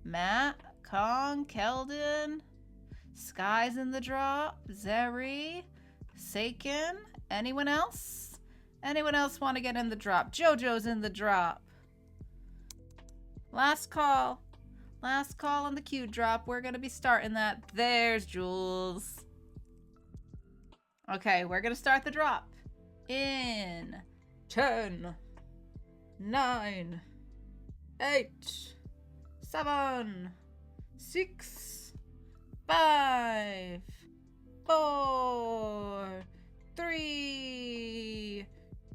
Matt, Kong, Keldon, Sky's in the drop. Zeri, Sakin. Anyone else? Anyone else want to get in the drop? JoJo's in the drop. Last call. Last call on the queue drop. We're going to be starting that. There's Jules. Okay, we're going to start the drop in 10, 9, 8, 7, 6, 5, 4, 3,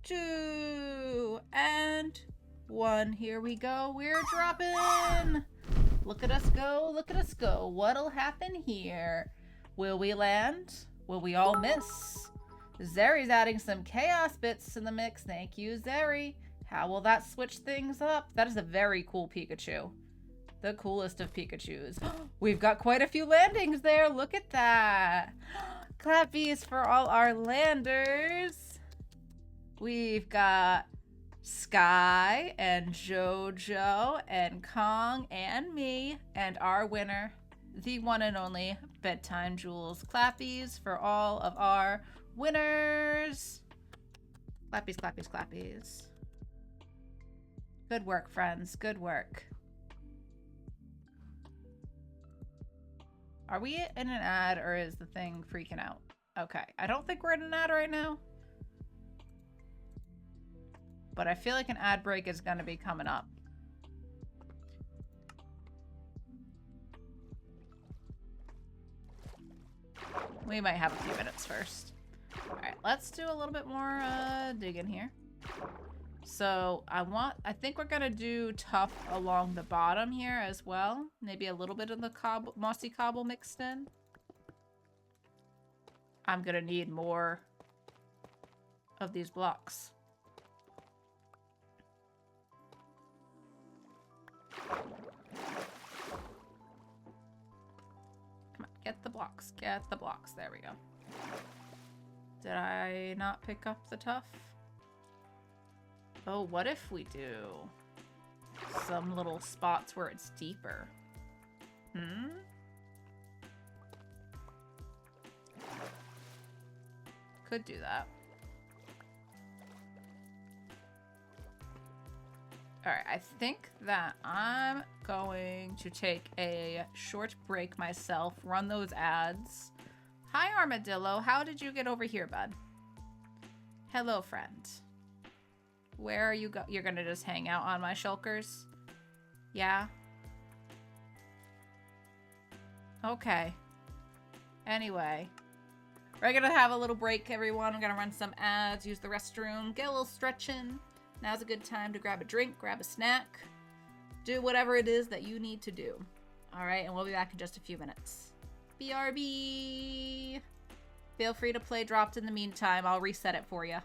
2, and 1. Here we go. We're dropping. Look at us go. Look at us go. What'll happen here? Will we land? Will we all miss? Zeri's adding some chaos bits to the mix. Thank you, Zeri. How will that switch things up? That is a very cool Pikachu. The coolest of Pikachus. We've got quite a few landings there. Look at that. Clappies for all our landers. We've got Sky and JoJo and Kong and me and our winner, the one and only Bedtime Jules. Clappies for all of our winners. Clappies, clappies, clappies. Good work, friends. Good work. Are we in an ad or is the thing freaking out? Okay. I don't think we're in an ad right now. But I feel like an ad break is going to be coming up. We might have a few minutes first. All right, let's do a little bit more digging here. So I think we're gonna do tough along the bottom here as well. Maybe a little bit of the mossy cobble mixed in. I'm gonna need more of these blocks. Come on, get the blocks. Get the blocks. There we go. Did I not pick up the tuff? Oh, what if we do some little spots where it's deeper? Hmm? Could do that. Alright, I think that I'm going to take a short break myself, run those ads. Hi, Armadillo. How did you get over here, bud? Hello, friend. Where are you go? You're gonna just hang out on my shulkers? Yeah? Okay. Anyway. We're gonna have a little break, everyone. I'm gonna run some ads, use the restroom, get a little stretching. Now's a good time to grab a drink, grab a snack, do whatever it is that you need to do. Alright, and we'll be back in just a few minutes. BRB! Feel free to play dropped in the meantime. I'll reset it for you.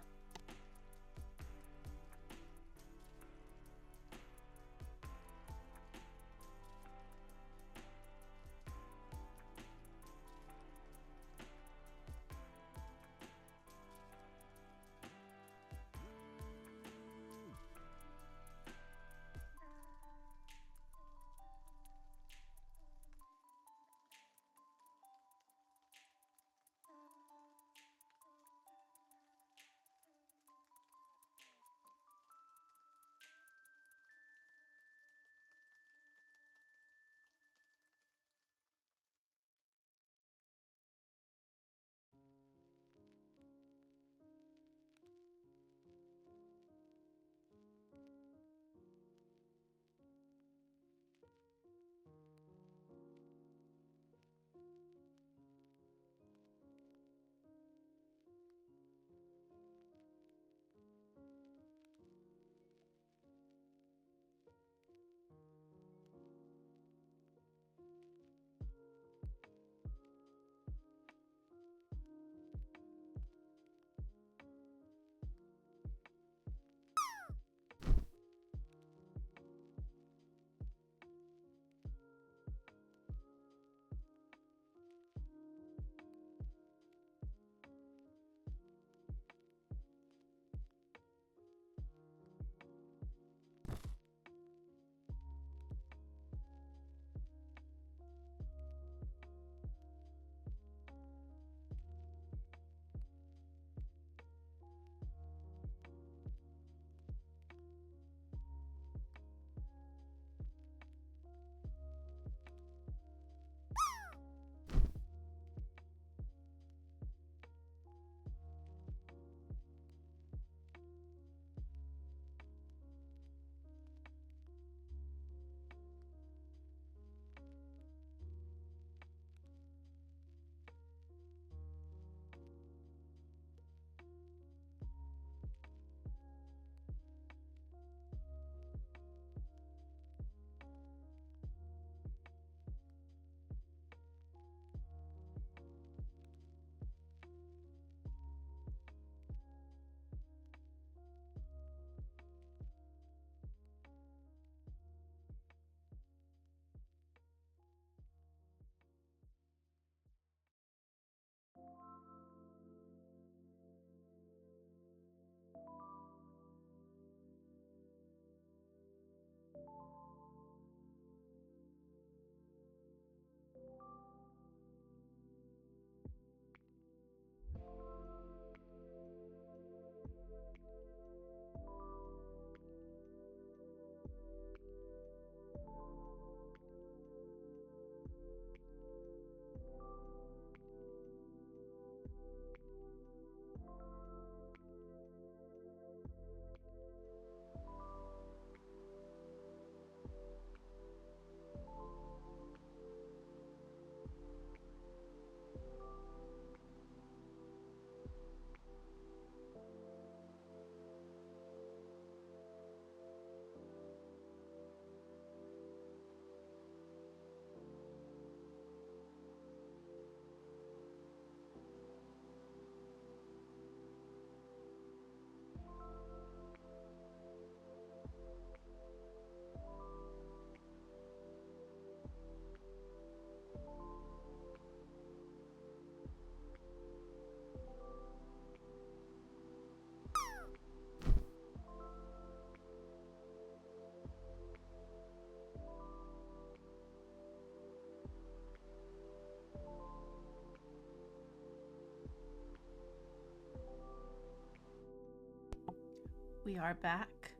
We are back,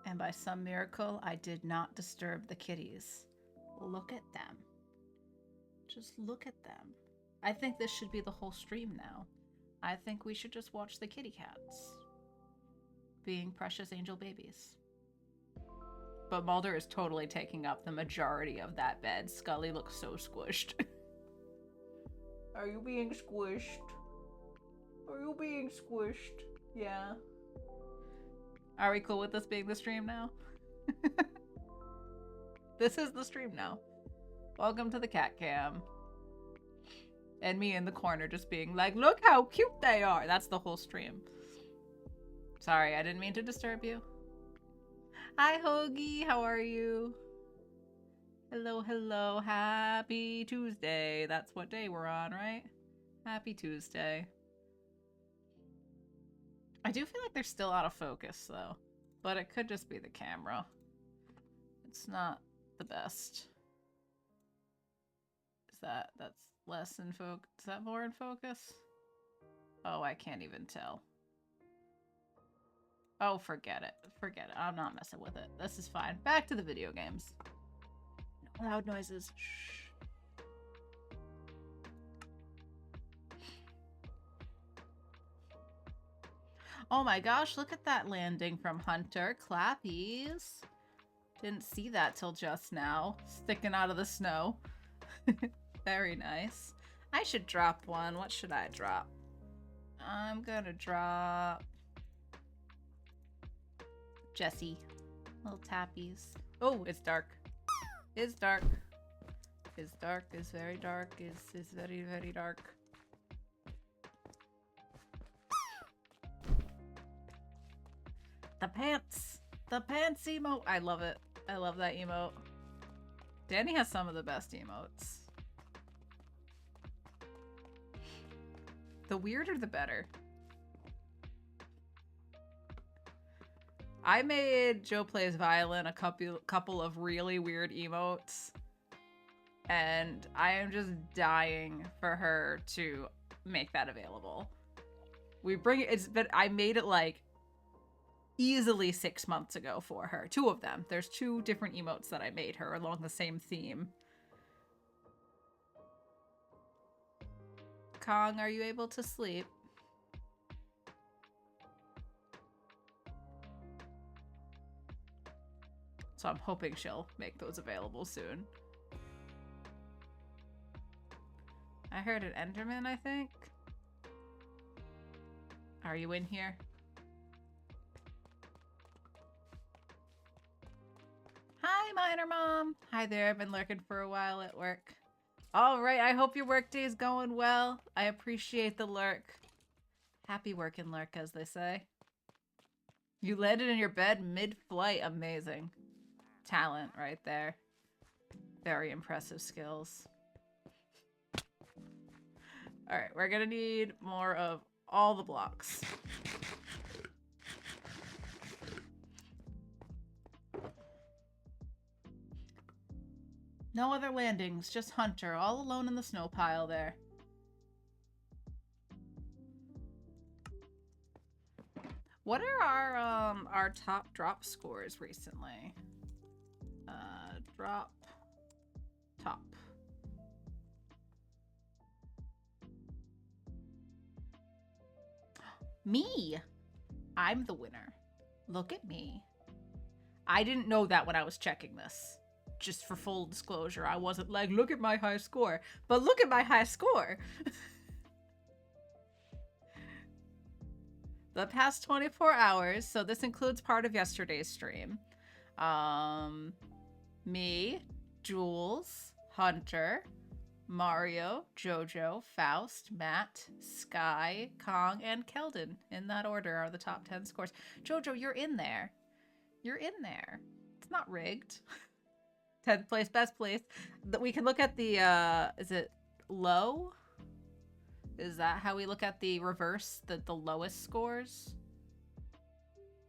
and by some miracle, I did not disturb the kitties. Look at them. Just look at them. I think this should be the whole stream now. I think we should just watch the kitty cats being precious angel babies. But Mulder is totally taking up the majority of that bed. Scully looks so squished. Are you being squished? Are you being squished? Yeah. Are we cool with this being the stream now? This is the stream now. Welcome to the cat cam. And me in the corner just being like, look how cute they are. That's the whole stream. Sorry, I didn't mean to disturb you. Hi, Hoagie. How are you? Hello, hello. Happy Tuesday. That's what day we're on, right? Happy Tuesday. I do feel like they're still out of focus, though. But it could just be the camera. It's not the best. That's less in focus? Is that more in focus? Oh, I can't even tell. Oh, forget it. Forget it. I'm not messing with it. This is fine. Back to the video games. No loud noises. Shh. Oh my gosh, look at that landing from Hunter. Clappies. Didn't see that till just now. Sticking out of the snow. Very nice. I should drop one. What should I drop? I'm gonna drop Jessie. Little tappies. Oh, it's dark. It's dark. It's dark. It's very dark. It's very, very dark. The pants. The pants emote. I love it. I love that emote. Danny has some of the best emotes. The weirder, the better. I made Joe Plays Violin a couple of really weird emotes. And I am just dying for her to make that available. We bring it, but I made it like easily 6 months ago for her. 2 of them. There's 2 different emotes that I made her along the same theme. Kong, are you able to sleep? So I'm hoping she'll make those available soon. I heard an Enderman, I think. Are you in here? Hi, Miner Mom. Hi there. I've been lurking for a while at work. All right. I hope your work day is going well. I appreciate the lurk. Happy working lurk, as they say. You landed in your bed mid-flight. Amazing. Talent right there. Very impressive skills. All right. We're going to need more of all the blocks. No other landings, just Hunter, all alone in the snow pile there. What are our top drop scores recently? Drop top. Me! I'm the winner. Look at me. I didn't know that when I was checking this. Just for full disclosure, I wasn't like, look at my high score. But look at my high score. The past 24 hours, so this includes part of yesterday's stream. Me, Jules, Hunter, Mario, Jojo, Faust, Matt, Sky, Kong, and Keldon. In that order are the top 10 scores. Jojo, you're in there. You're in there. It's not rigged. 10th place, best place. We can look at the, is it low? Is that how we look at the reverse, the lowest scores?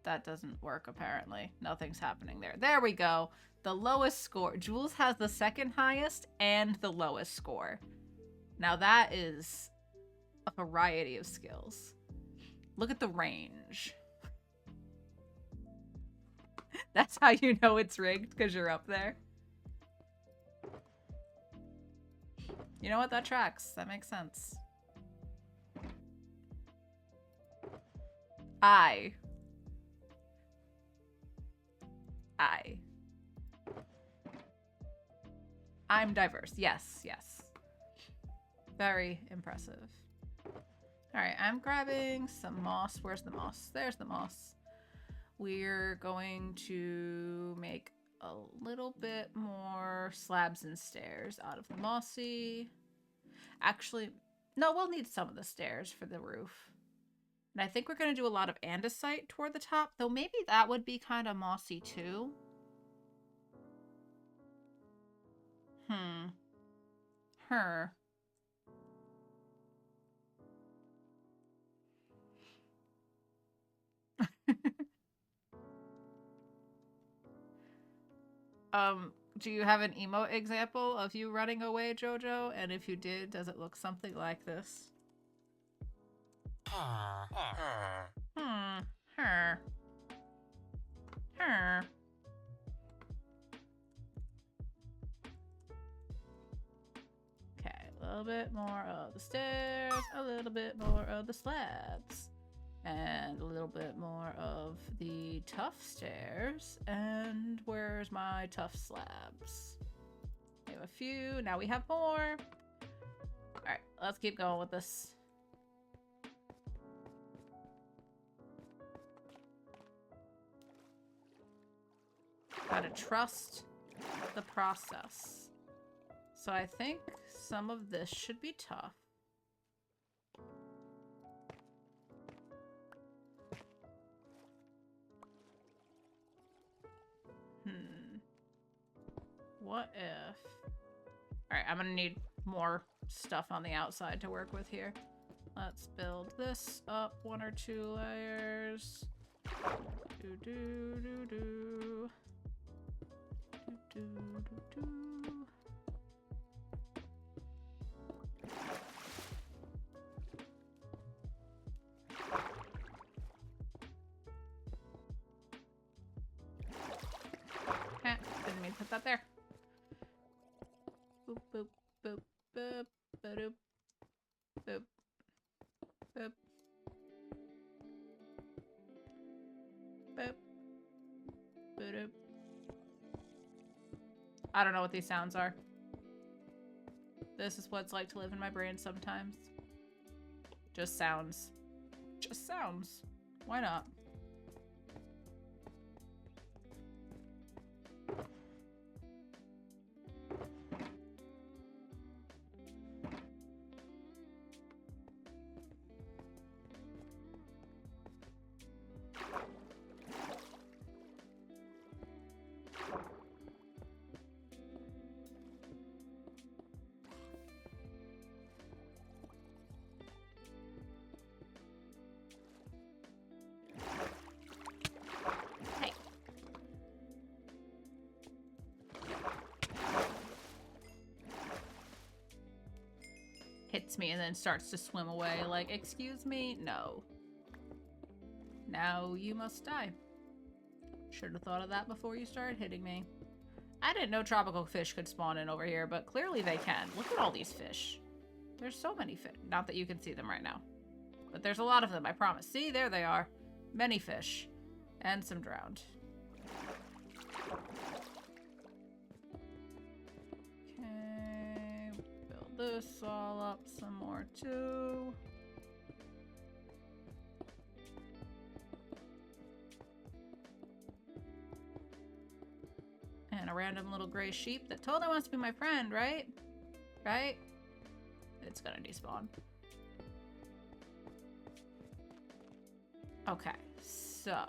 That doesn't work, apparently. Nothing's happening there. There we go. The lowest score. Jules has the second highest and the lowest score. Now that is a variety of skills. Look at the range. That's how you know it's rigged, because you're up there. You know what? That tracks. That makes sense. I'm diverse. Yes, yes. Very impressive. Alright, I'm grabbing some moss. Where's the moss? There's the moss. We're going to make a little bit more slabs and stairs out of the mossy. Actually, no, we'll need some of the stairs for the roof. And I think we're going to do a lot of andesite toward the top, though maybe that would be kind of mossy too. Her. Do you have an emote example of you running away, Jojo? And if you did, does it look something like this? Her. Okay, a little bit more of the stairs, a little bit more of the slabs, and a little bit more of the tough stairs. And where's my tough slabs? We have a few, now we have more. Alright, let's keep going with this. Gotta trust the process. So I think some of this should be tough. What if... Alright, I'm gonna need more stuff on the outside to work with here. Let's build this up 1 or 2 layers. Do-do-do-do. Do-do-do-do. Didn't mean to put that there. Boop, boop, boop, boop, ba-doop, boop, boop, boop, ba-doop. I don't know what these sounds are. This is what it's like to live in my brain sometimes. Just sounds. Just sounds. Why not? Hits me and then starts to swim away like, excuse me? No. Now you must die. Should have thought of that before you started hitting me. I didn't know tropical fish could spawn in over here, but clearly they can. Look at all these fish. There's so many fish. Not that you can see them right now. But there's a lot of them, I promise. See, there they are. Many fish. And some drowned. Okay, build this all up some more too. And a random little gray sheep that totally wants to be my friend, right? Right? It's gonna despawn. Okay, so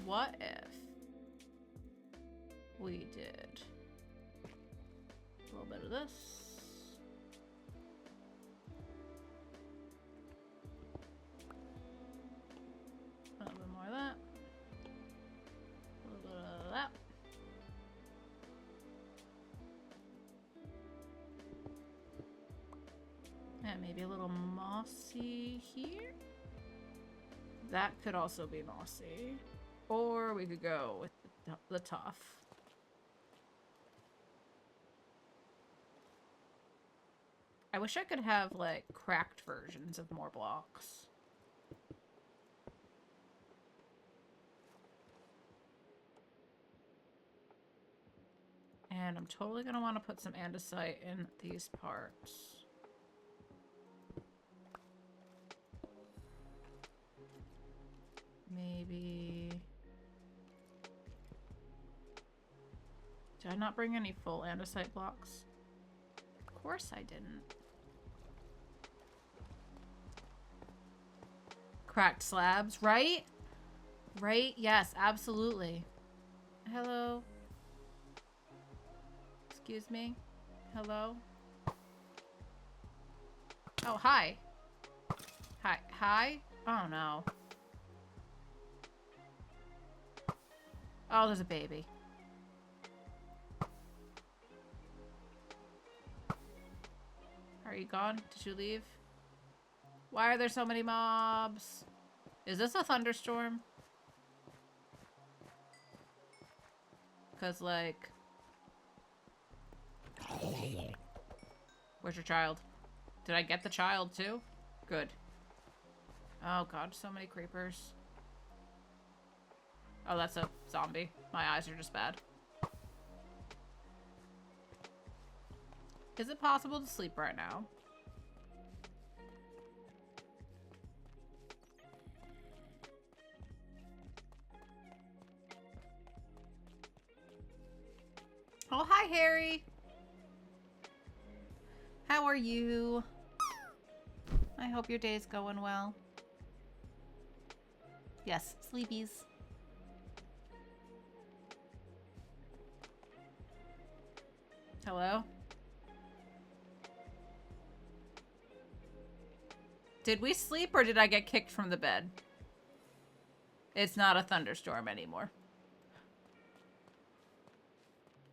what if we did a little bit of this? A little bit more of that. A little bit of that. And maybe a little mossy here. That could also be mossy. Or we could go with the tough. I wish I could have, like, cracked versions of more blocks. And I'm totally gonna want to put some andesite in these parts. Maybe... Did I not bring any full andesite blocks? Of course I didn't. Cracked slabs, right? Right? Yes, absolutely. Hello? Excuse me? Hello? Oh, hi. Hi. Hi? Oh, no. Oh, there's a baby. Are you gone? Did you leave? Why are there so many mobs? Is this a thunderstorm? Because, like... Where's your child? Did I get the child, too? Good. Oh, God, so many creepers. Oh, that's a zombie. My eyes are just bad. Is it possible to sleep right now? Oh, hi, Harry. How are you? I hope your day's going well. Yes, sleepies. Hello? Did we sleep or did I get kicked from the bed? It's not a thunderstorm anymore.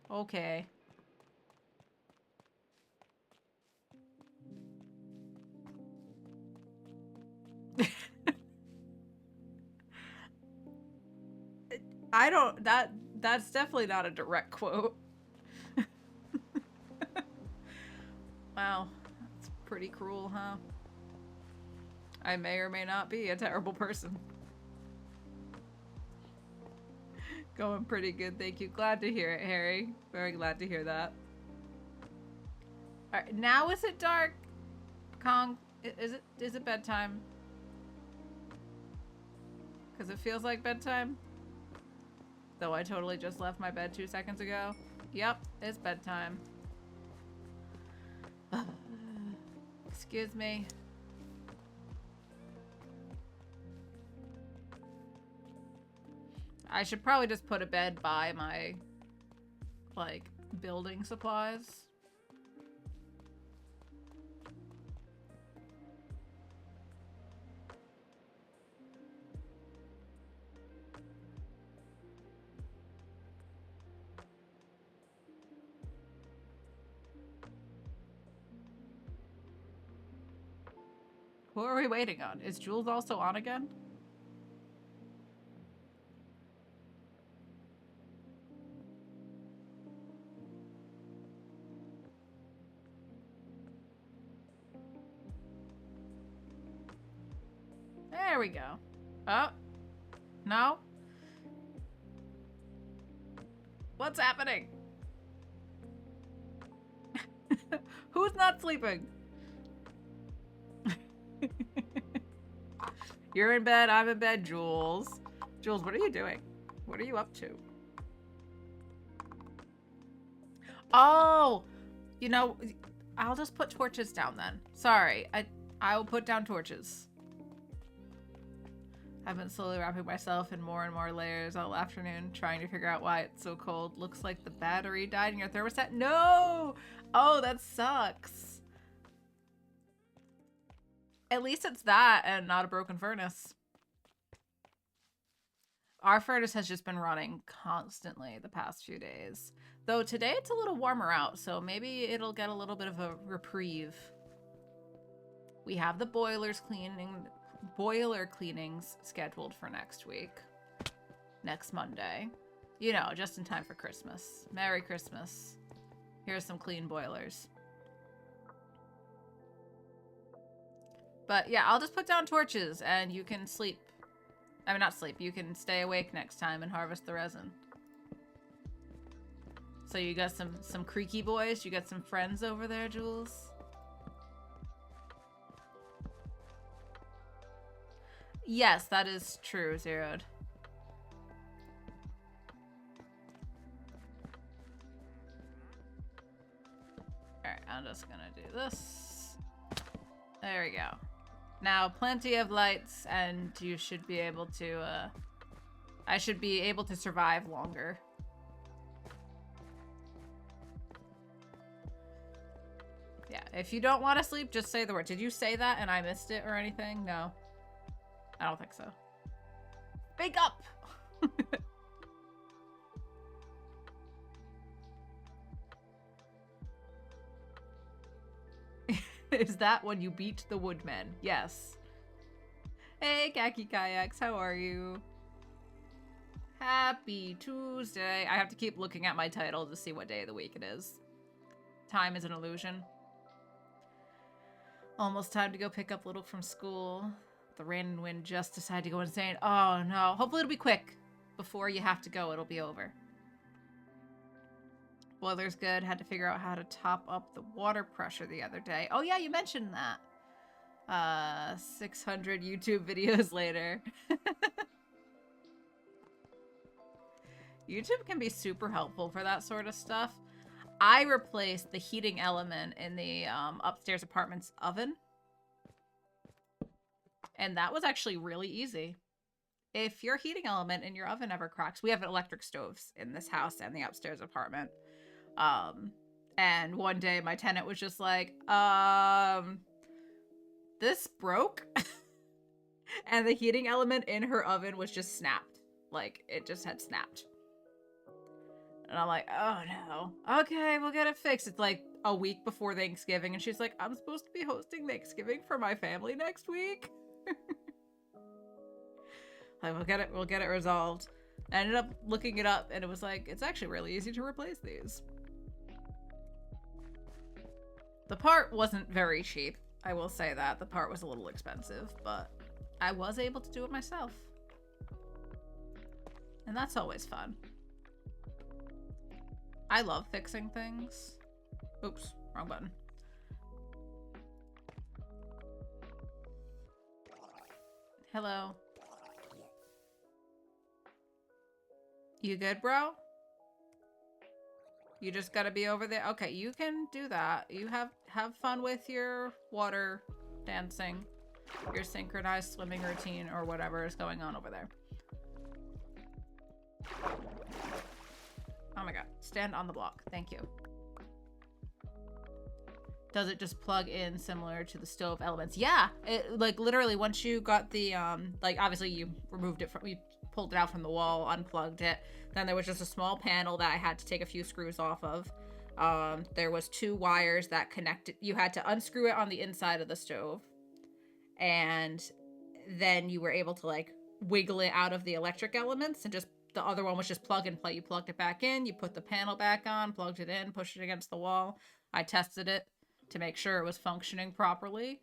Okay. I don't... That's definitely not a direct quote. Wow. That's pretty cruel, huh? I may or may not be a terrible person. Going pretty good, thank you. Glad to hear it, Harry. Very glad to hear that. Alright, now is it dark? Kong, is it bedtime? Because it feels like bedtime. Though I totally just left my bed 2 seconds ago. Yep, it's bedtime. Excuse me. I should probably just put a bed by my, like, building supplies. Who are we waiting on? Is Jules also on again? There we go. Oh. No? What's happening? Who's not sleeping? You're in bed, I'm in bed, Jules. Jules, what are you doing? What are you up to? Oh! You know, I'll just put torches down then. Sorry, I will put down torches. I've been slowly wrapping myself in more and more layers all afternoon, trying to figure out why it's so cold. Looks like the battery died in your thermostat. No! Oh, that sucks. At least it's that and not a broken furnace. Our furnace has just been running constantly the past few days. Though today it's a little warmer out, so maybe it'll get a little bit of a reprieve. We have the boiler cleanings scheduled for next week. next Monday. You know, just in time for Christmas. Merry Christmas. Here's some clean boilers. But yeah, I'll just put down torches and you can sleep. I mean, not sleep. You can stay awake next time and harvest the resin. So you got some creaky boys? You got some friends over there, Jules? Yes, that is true, Zeroed. Alright, I'm just gonna do this. There we go. Now, plenty of lights, and you should be able to, I should be able to survive longer. Yeah, if you don't want to sleep, just say the word. Did you say that and I missed it or anything? No. I don't think so. Wake up! Is that when you beat the woodmen? Yes. Hey, Khaki Kayaks, how are you? Happy Tuesday. I have to keep looking at my title to see what day of the week it is. Time is an illusion. Almost time to go pick up Little from school. The rain and wind just decided to go insane. Oh no. Hopefully it'll be quick. Before you have to go, it'll be over. Boiler's good. Had to figure out how to top up the water pressure the other day. Oh yeah, you mentioned that. 600 YouTube videos later. YouTube can be super helpful for that sort of stuff. I replaced the heating element in the upstairs apartment's oven. And that was actually really easy. If your heating element in your oven ever cracks, we have electric stoves in this house and the upstairs apartment. And one day my tenant was just like, this broke. And the heating element in her oven was just snapped. Like, it just had snapped. And I'm like, oh no. Okay, we'll get it fixed. It's like a week before Thanksgiving. And she's like, I'm supposed to be hosting Thanksgiving for my family next week. Like, we'll get it resolved. I ended up looking it up and it was like, it's actually really easy to replace these. The part wasn't very cheap. I will say that. The part was a little expensive, but I was able to do it myself. And that's always fun. I love fixing things. Oops, wrong button. Hello. You good, bro? You just gotta be over there. Okay, you can do that. You have fun with your water dancing, your synchronized swimming routine, or whatever is going on over there. Oh my god. Stand on the block. Thank you. Does it just plug in similar to the stove elements? Yeah. It, like, literally, once you got the, like, obviously you removed it from, you pulled it out from the wall, unplugged it. Then there was just a small panel that I had to take a few screws off of. There was 2 wires that connected. You had to unscrew it on the inside of the stove. And then you were able to, like, wiggle it out of the electric elements and just, the other one was just plug and play. You plugged it back in, you put the panel back on, plugged it in, pushed it against the wall. I tested it to make sure it was functioning properly.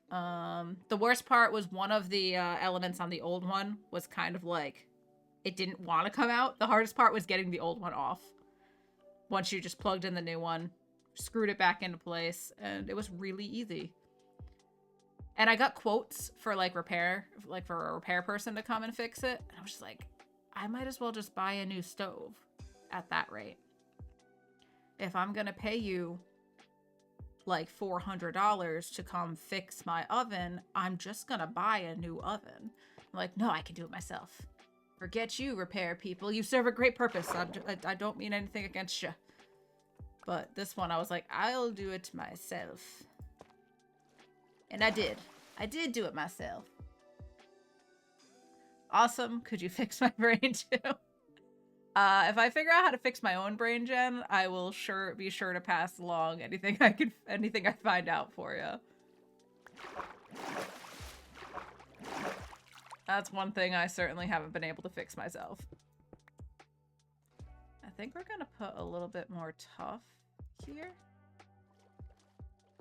The worst part was one of the elements on the old one was kind of like, it didn't want to come out. The hardest part was getting the old one off. Once you just plugged in the new one, screwed it back into place, and it was really easy. And I got quotes for like repair, like for a repair person to come and fix it. And I was just like, I might as well just buy a new stove at that rate. If I'm gonna pay you like $400 to come fix my oven, I'm just gonna buy a new oven. I'm like, no, I can do it myself. Forget you, repair people. You serve a great purpose. I don't mean anything against you. But this one, I was like, I'll do it myself. And I did. I did do it myself. Awesome. Could you fix my brain too? If I figure out how to fix my own brain gen, I will be sure to pass along anything I find out for you. That's one thing I certainly haven't been able to fix myself. I think we're gonna put a little bit more tough here.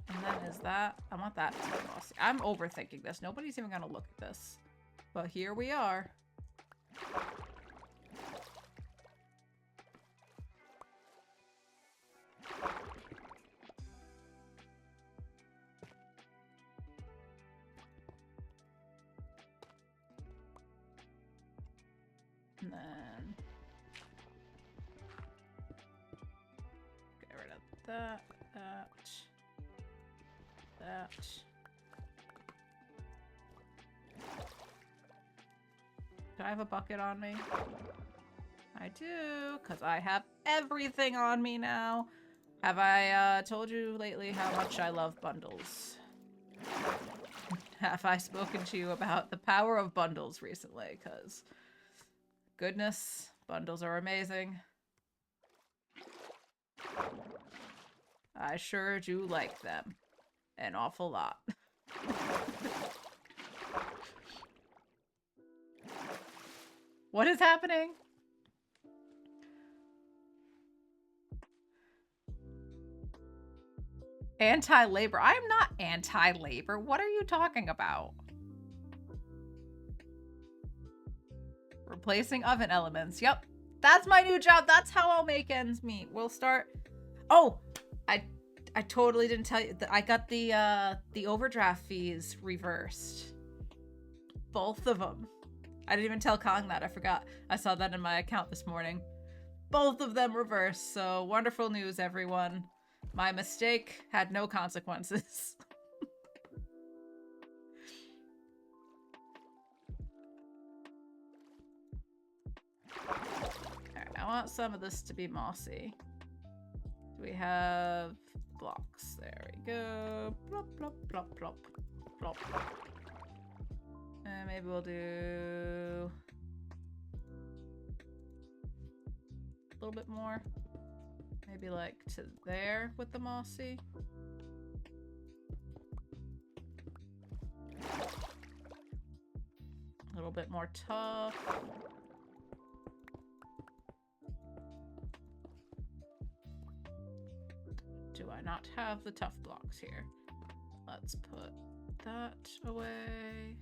And then is that... I want that to be mossy. I'm overthinking this. Nobody's even gonna look at this. But here we are. And then get rid of that, that. Do I have a bucket on me? I do, because I have everything on me now. Have I told you lately how much I love bundles? Have I spoken to you about the power of bundles recently? Because, goodness, bundles are amazing. I sure do like them. An awful lot. What is happening? Anti-labor. I am not anti-labor. What are you talking about? Replacing oven elements. Yep. That's my new job. That's how I'll make ends meet. We'll start... Oh! I totally didn't tell you that I got the overdraft fees reversed. Both of them. I didn't even tell Kong that. I forgot. I saw that in my account this morning. Both of them reversed. So wonderful news, everyone. My mistake had no consequences. Alright, I want some of this to be mossy. Do we have blocks? There we go. Plop, plop, plop, plop, plop. And maybe we'll do a little bit more. Maybe like to there with the mossy. A little bit more tough. Do I not have the tough blocks here? Let's put that away.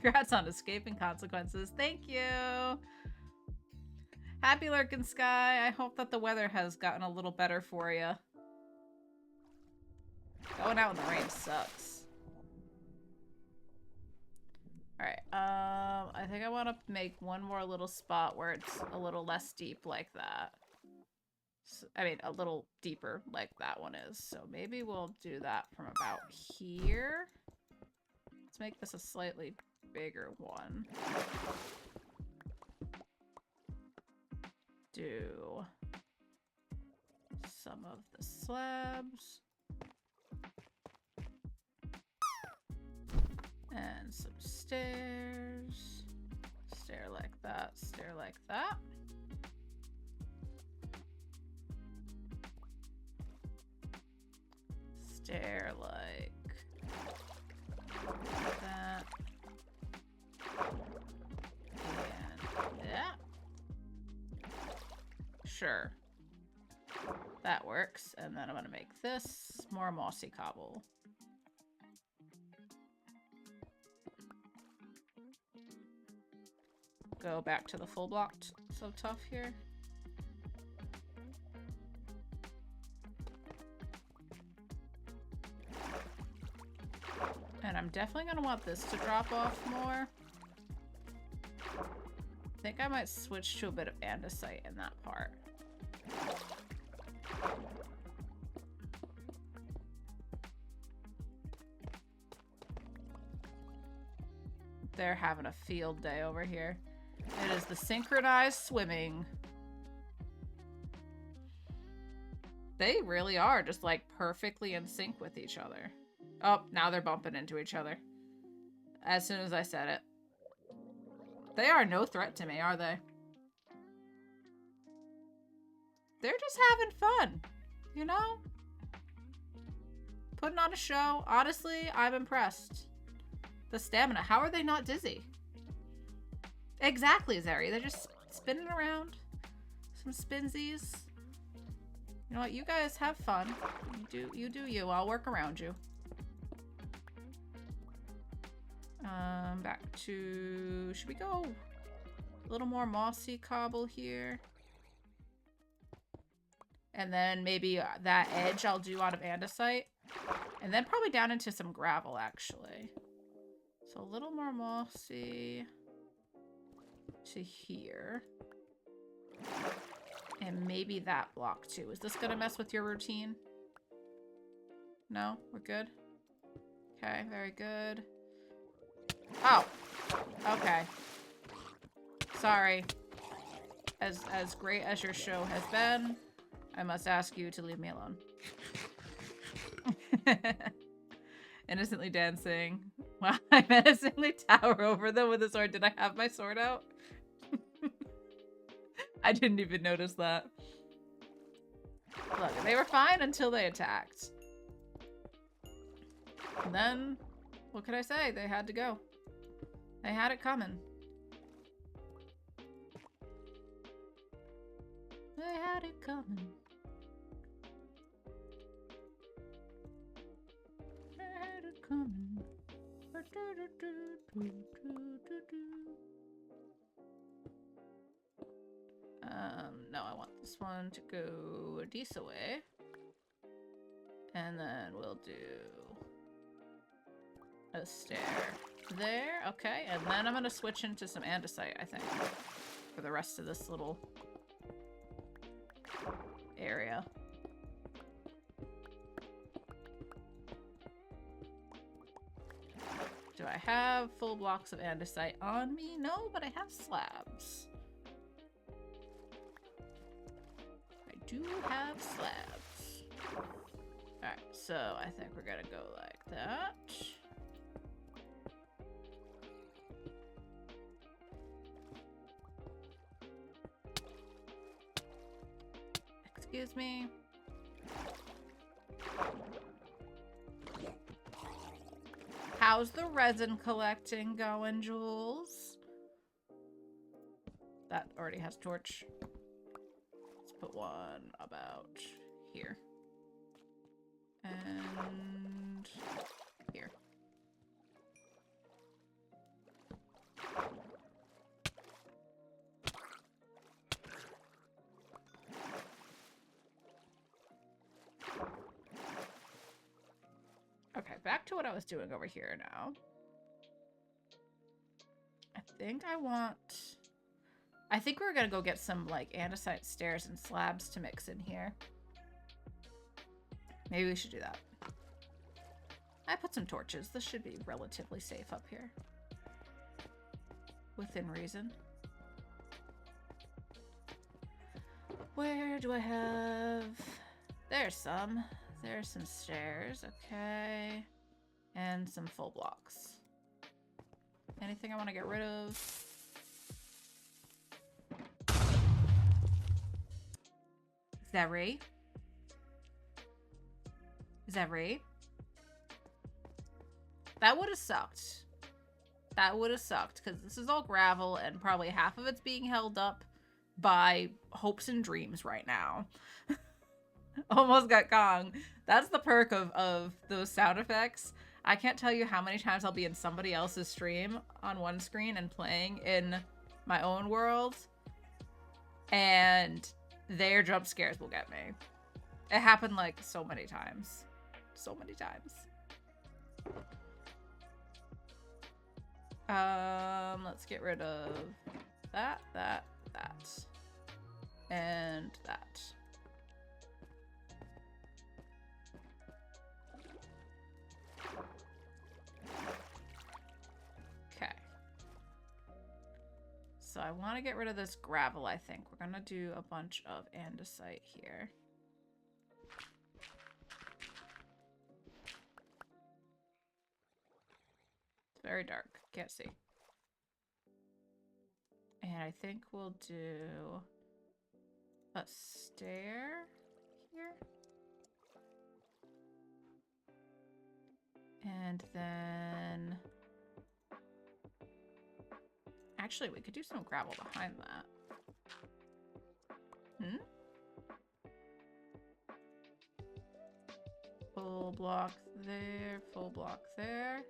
Congrats on escaping consequences. Thank you. Happy Lurkin Sky. I hope that the weather has gotten a little better for you. Going out in the rain sucks. Alright, I think I want to make one more little spot where it's a little less deep like that. So, I mean, a little deeper like that one is. So maybe we'll do that from about here. Let's make this a slightly bigger one. Do some of the slabs. And some stairs. Stair like that, stair like that. Stair like that. And that. Sure. That works. And then I'm gonna make this more mossy cobble. Go back to the full block so tough here. And I'm definitely gonna want this to drop off more. I think I might switch to a bit of andesite in that part. They're having a field day over here. It is the synchronized swimming. They really are just like perfectly in sync with each other. Oh, now they're bumping into each other. As soon as I said it. They are no threat to me, are they? They're just having fun, you know? Putting on a show. Honestly, I'm impressed. The stamina. How are they not dizzy? Exactly, Zeri. They're just spinning around. Some spinsies. You know what? You guys have fun. You do you. I'll work around you. Back to... Should we go a little more mossy cobble here? And then maybe that edge I'll do out of andesite. And then probably down into some gravel, actually. So a little more mossy to here. And maybe that block too. Is this gonna mess with your routine? No? We're good? Okay, very good. Oh! Okay. Sorry. As great as your show has been, I must ask you to leave me alone. Innocently dancing while I menacingly tower over them with a sword. Did I have my sword out? I didn't even notice that. Look, they were fine until they attacked. And then, what could I say? They had to go. They had it coming. They had it coming. They had it coming. No, I want this one to go a decent way. And then we'll do a stair there. Okay, and then I'm gonna switch into some andesite, I think, for the rest of this little area. Do I have full blocks of andesite on me? No, but I have slabs. I do have slabs. Alright, so I think we're gonna go like that. Excuse me. How's the resin collecting going, Jules? That already has torch. Let's put one about here. And here. Okay, back to what I was doing over here now. I think we're gonna go get some, like, andesite stairs and slabs to mix in here. Maybe we should do that. I put some torches. This should be relatively safe up here. Within reason. Where do I have... There's some. There's some stairs. Okay. And some full blocks. Anything I want to get rid of? Zeri? Zeri? That would have sucked. That would have sucked, because this is all gravel, and probably half of it's being held up by hopes and dreams right now. Almost got Kong. That's the perk of those sound effects. I can't tell you how many times I'll be in somebody else's stream on one screen and playing in my own world, and their jump scares will get me. It happened like so many times. So many times. Let's get rid of that, and that. Okay. So I want to get rid of this gravel, I think. We're gonna do a bunch of andesite here. It's very dark. Can't see. And I think we'll do a stair here. And then... Actually, we could do some gravel behind that. Hmm? Full block there, full block there.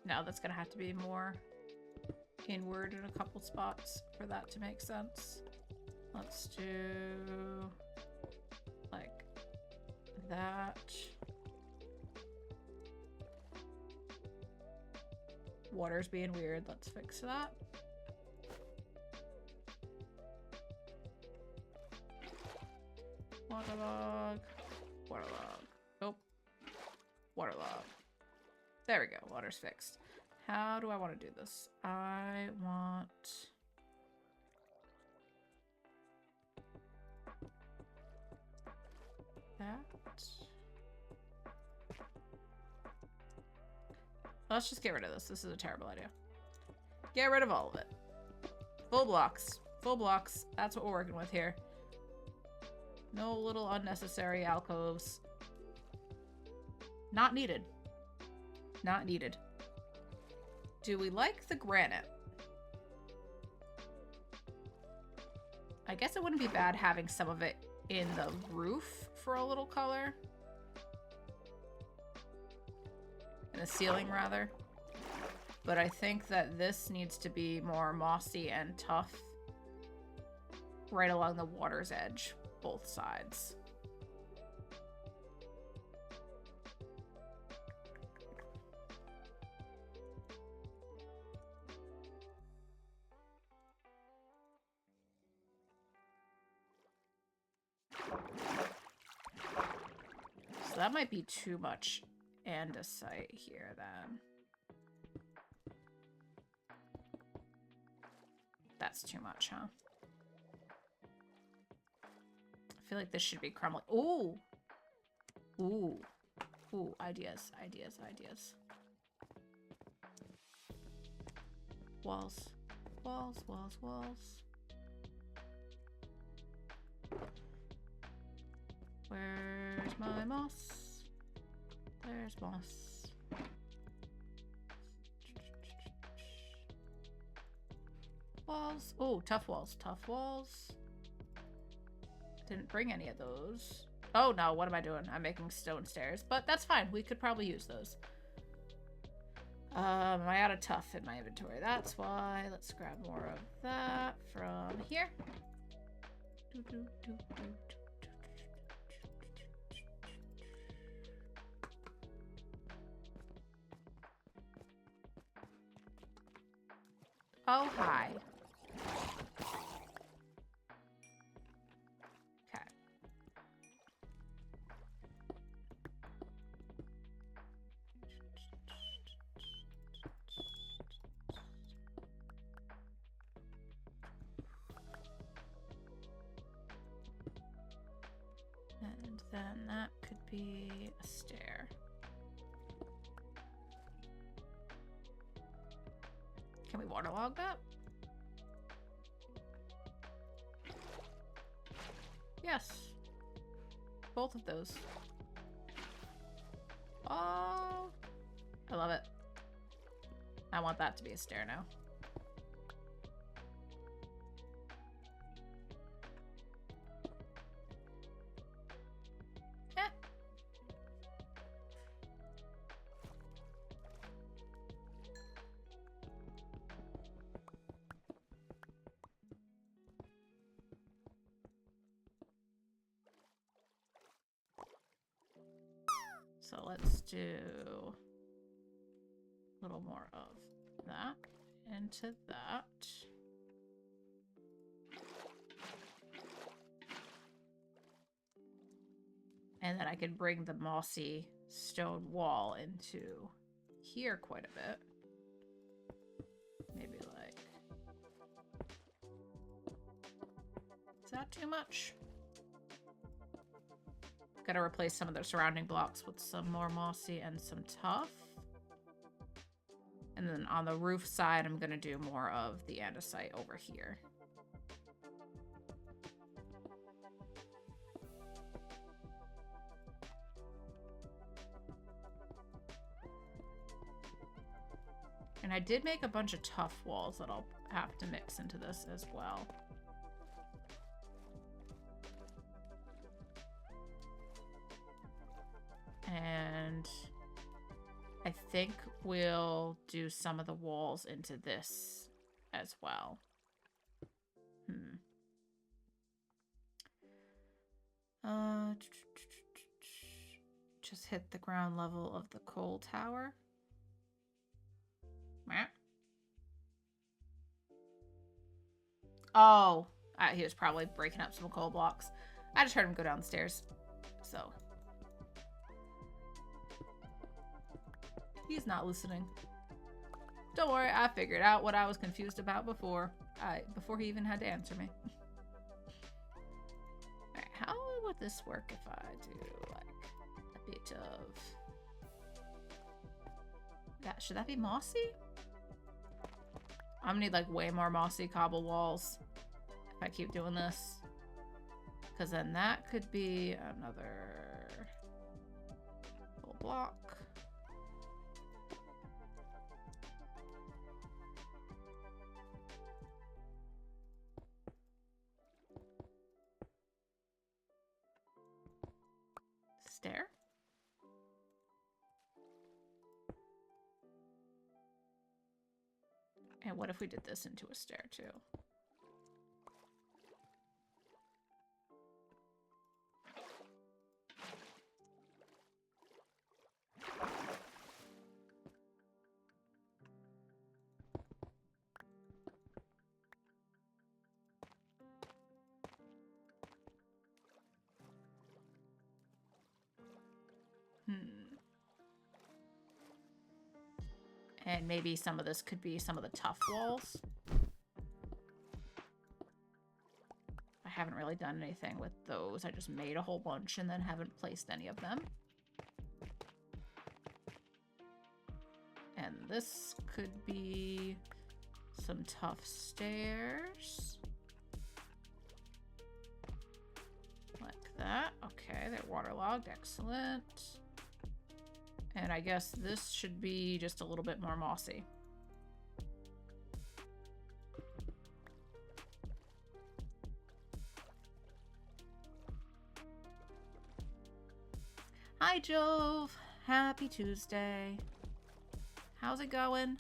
No, that's gonna have to be more inward in a couple spots for that to make sense. Let's do like that. Water's being weird. Let's fix that. Waterlog. Waterlog. Oh. Waterlog. There we go. Water's fixed. How do I want to do this? I want... that. Let's just get rid of this. This is a terrible idea. Get rid of all of it. Full blocks. Full blocks. That's what we're working with here. No little unnecessary alcoves. Not needed. Not needed. Do we like the granite? I guess it wouldn't be bad having some of it in the roof for a little color. In the ceiling, rather. But I think that this needs to be more mossy and tough right along the water's edge, both sides. So that might be too much andesite here then. That's too much, huh? I feel like this should be crumbling. Ooh! Ooh. Ooh, ideas, ideas, ideas. Walls. Walls, walls, walls. Where's my moss? There's moss. Walls. Oh, tough walls. Tough walls. Didn't bring any of those. Oh no, what am I doing? I'm making stone stairs, but that's fine. We could probably use those. Am I out of tough in my inventory? That's why. Let's grab more of that from here. Oh, hi. Okay. And then that could be a stair. Can we waterlog that? Yes. Both of those. Oh, I love it. I want that to be a stair now. Eh. So let's do a little more of that into that. And then I can bring the mossy stone wall into here quite a bit. Maybe like... Is that too much? Gotta replace some of the surrounding blocks with some more mossy and some tough. And then on the roof side, I'm gonna do more of the andesite over here. And I did make a bunch of tough walls that I'll have to mix into this as well. And I think we'll do some of the walls into this as well. Just hit the ground level of the coal tower. Oh, he was probably breaking up some coal blocks. I just heard him go down the stairs. So he's not listening. Don't worry, I figured out what I was confused about before he even had to answer me. Alright, how would this work if I do like a bit of that? Should that be mossy? I'm gonna need like way more mossy cobble walls if I keep doing this. Because then that could be another full block. Stair. And what if we did this into a stair too? And maybe some of this could be some of the tough walls. I haven't really done anything with those. I just made a whole bunch and then haven't placed any of them. And this could be some tough stairs. Like that. Okay, they're waterlogged. Excellent. And I guess this should be just a little bit more mossy. Hi, Jove. Happy Tuesday. How's it going?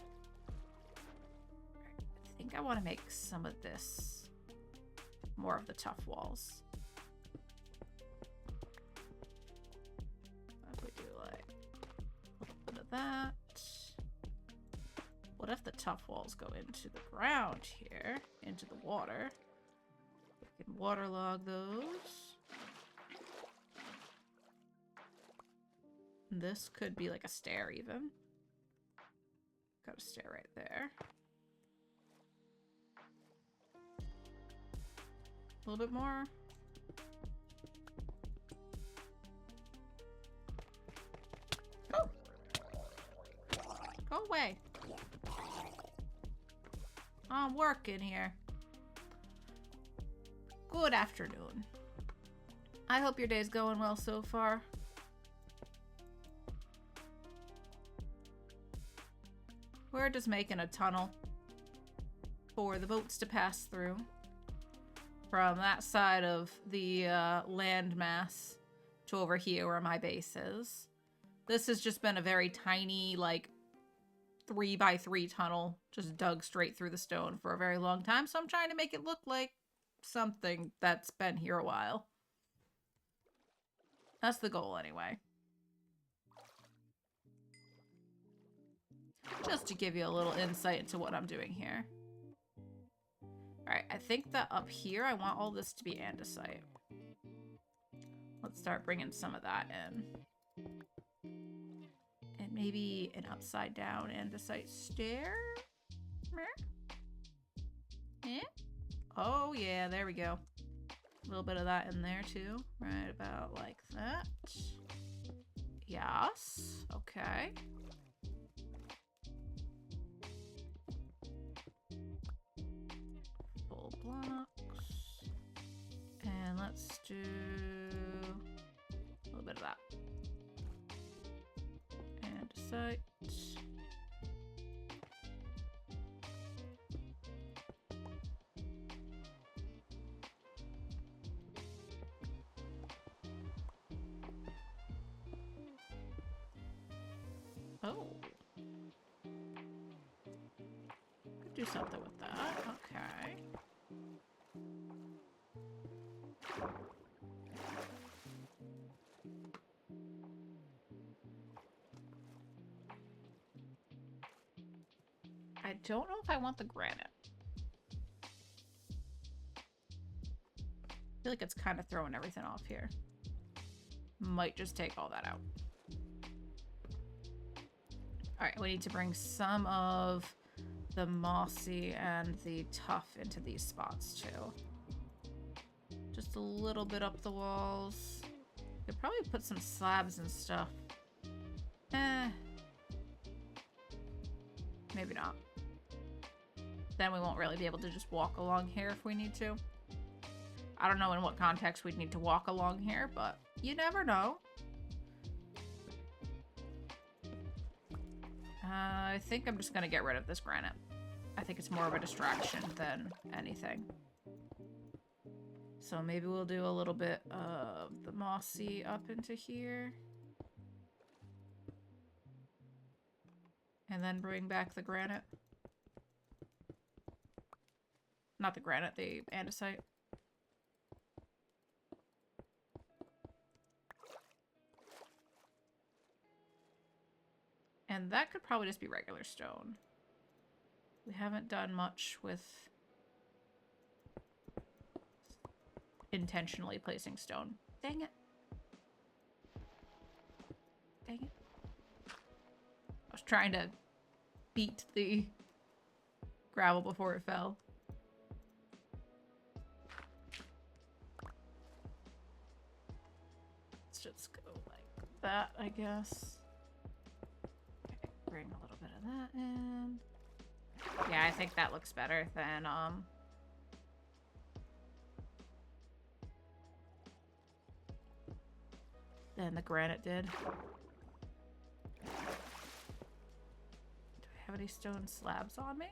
I think I want to make some of this more of the tough walls. If we do like a little bit of that. What if the tough walls go into the ground here, into the water? We can waterlog those. This could be like a stair even. Got a stair right there. A little bit more. Oh! Go away. I'm working here. Good afternoon. I hope your day's going well so far. We're just making a tunnel for the boats to pass through from that side of the landmass to over here where my base is. This has just been a very tiny, like, 3x3 tunnel, just dug straight through the stone for a very long time, so I'm trying to make it look like something that's been here a while. That's the goal, anyway. Just to give you a little insight into what I'm doing here. Alright, I think that up here, I want all this to be andesite. Let's start bringing some of that in. And maybe an upside down andesite stair? Eh? Oh yeah, there we go. little bit of that in there too. Right about like that. Yes. Okay. Full blocks. And let's do a little bit of that. Andesite. Oh. Could do something with that. Okay. I don't know if I want the granite. I feel like it's kind of throwing everything off here. Might just take all that out. Alright, we need to bring some of the mossy and the tough into these spots too. Just a little bit up the walls. Could probably put some slabs and stuff. Maybe not. Then we won't really be able to just walk along here if we need to. I don't know in what context we'd need to walk along here, but you never know. I think I'm just gonna get rid of this granite. I think it's more of a distraction than anything. So maybe we'll do a little bit of the mossy up into here. And then bring back the granite. Not the granite, the andesite. And that could probably just be regular stone. We haven't done much with intentionally placing stone. Dang it. Dang it. I was trying to beat the gravel before it fell. Let's just go like that, I guess. Bring a little bit of that in. Yeah, I think that looks better than the granite did. Do I have any stone slabs on me?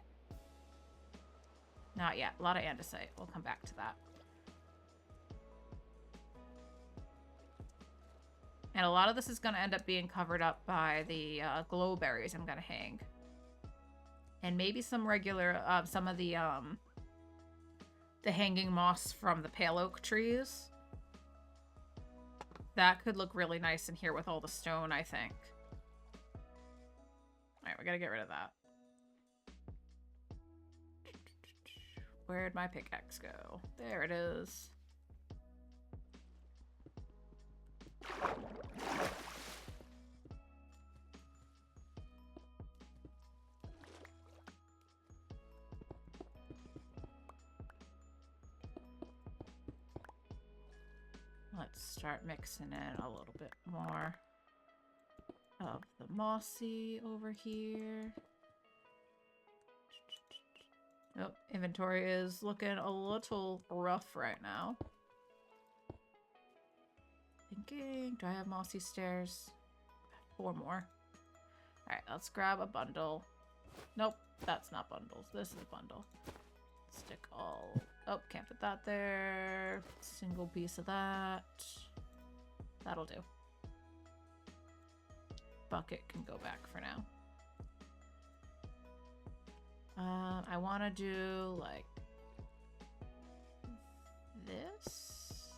Not yet. A lot of andesite. We'll come back to that. And a lot of this is going to end up being covered up by the glow berries I'm going to hang. And maybe some regular, some of the hanging moss from the pale oak trees. That could look really nice in here with all the stone, I think. Alright, we gotta get rid of that. Where'd my pickaxe go? There it is. Let's start mixing in a little bit more of the mossy over here. Oh, inventory is looking a little rough right now. Thinking, do I have mossy stairs? 4 more. Alright, let's grab a bundle. Nope, that's not bundles. This is a bundle. Stick all... Oh, can't put that there. Single piece of that. That'll do. Bucket can go back for now. I want to do, like, this.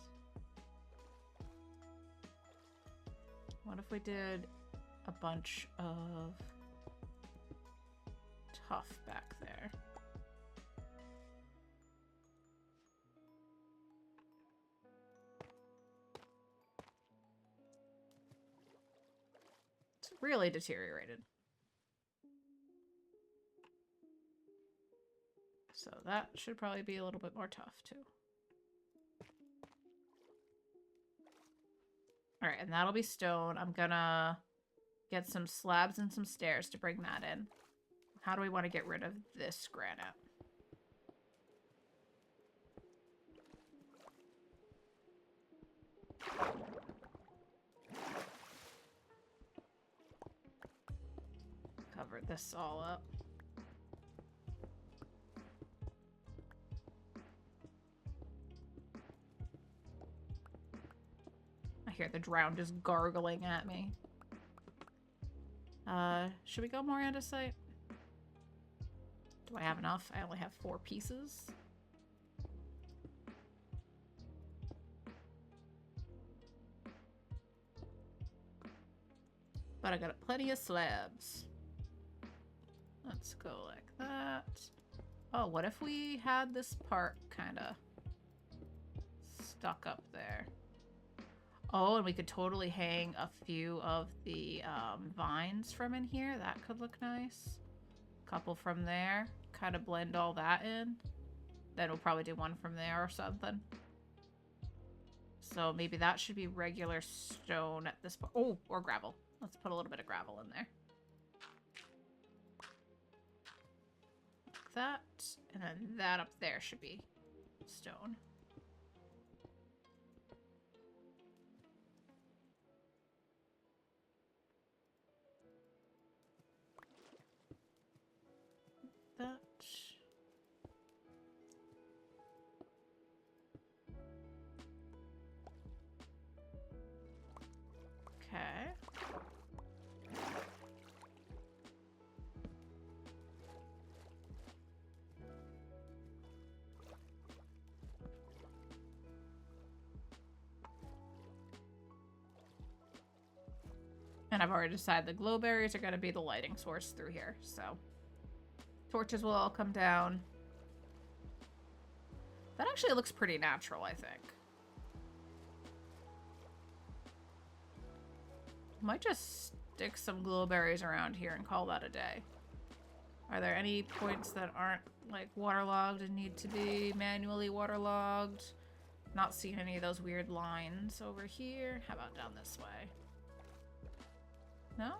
What if we did a bunch of tuff back there? It's really deteriorated. So that should probably be a little bit more tough too. All right, and that'll be stone. I'm gonna get some slabs and some stairs to bring that in. How do we want to get rid of this granite? Cover this all up. I hear the drown just gargling at me. Should we go more andesite? Do I have enough? I only have 4 pieces. But I got plenty of slabs. Let's go like that. Oh, what if we had this part kind of stuck up there? Oh, and we could totally hang a few of the vines from in here. That could look nice. Couple from there. Kind of blend all that in. Then we'll probably do one from there or something. So maybe that should be regular stone at this point. Oh, or gravel. Let's put a little bit of gravel in there. Like that. And then that up there should be stone. That. Okay. And I've already decided the glowberries are going to be the lighting source through here, so torches will all come down. That actually looks pretty natural, I think. Might just stick some glowberries around here and call that a day. Are there any points that aren't like waterlogged and need to be manually waterlogged? Not seeing any of those weird lines over here. How about down this way? No?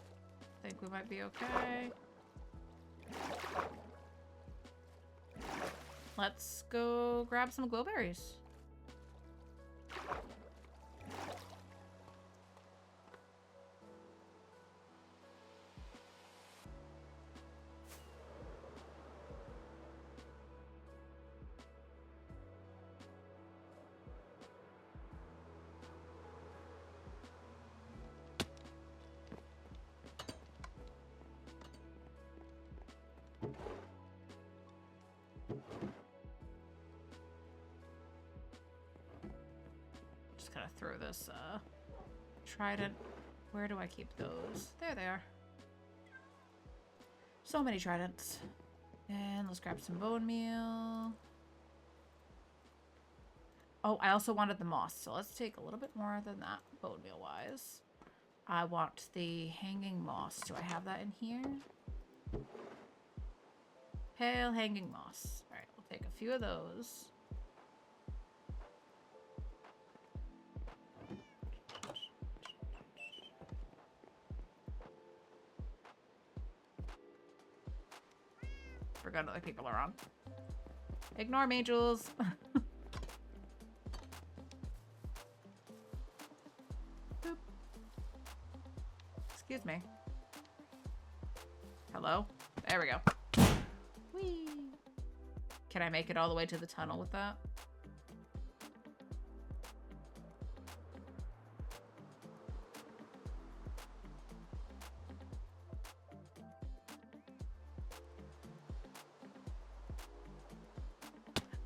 Think we might be okay. Let's go grab some glowberries. Just gotta throw this trident. Where do I keep those? There they are. So many tridents. And let's grab some bone meal. Oh, I also wanted the moss, so let's take a little bit more than that bone meal wise. I want the hanging moss. Do I have that in here? Pale hanging moss. All right, we'll take a few of those. Forgot other people are on. Ignore me, Jules. Boop. Excuse me. Hello? There we go. Whee! Can I make it all the way to the tunnel with that?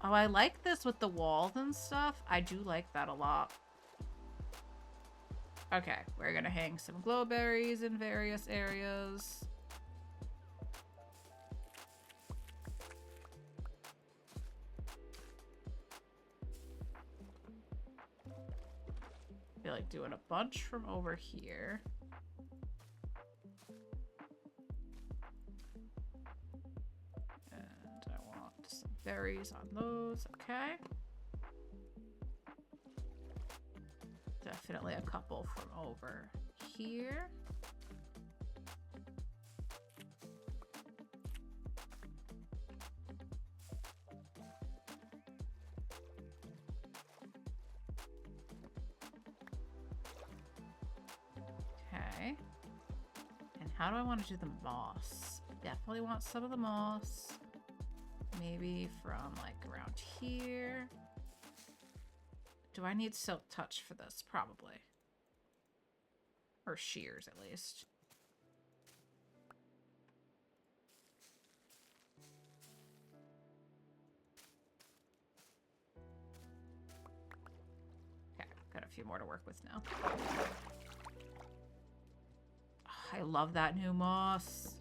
Oh, I like this with the walls and stuff. I do like that a lot. Okay, we're gonna hang some glowberries in various areas. I feel like doing a bunch from over here. Some berries on those, okay. A definitely a couple from over here. Okay. And how do I want to do the moss? Definitely want some of the moss. Maybe from like around here. Do I need silk touch for this? Probably. Or shears, at least. Okay, got a few more to work with now. Oh, I love that new moss.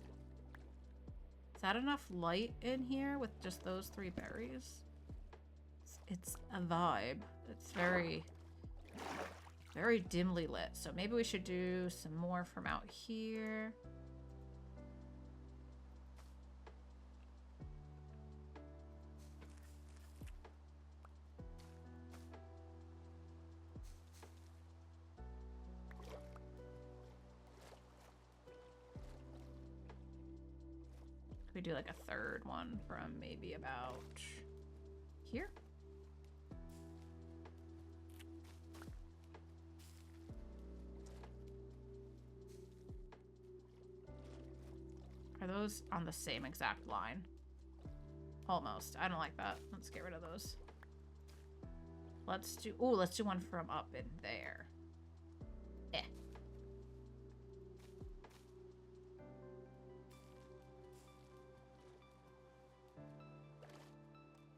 Is that enough light in here with just those 3 berries? It's a vibe. It's very, very dimly lit. So maybe we should do some more from out here. Could we do like a 3rd one from maybe about here? Are those on the same exact line? Almost. I don't like that. Let's get rid of those. Let's do... Ooh, let's do one from up in there. Eh.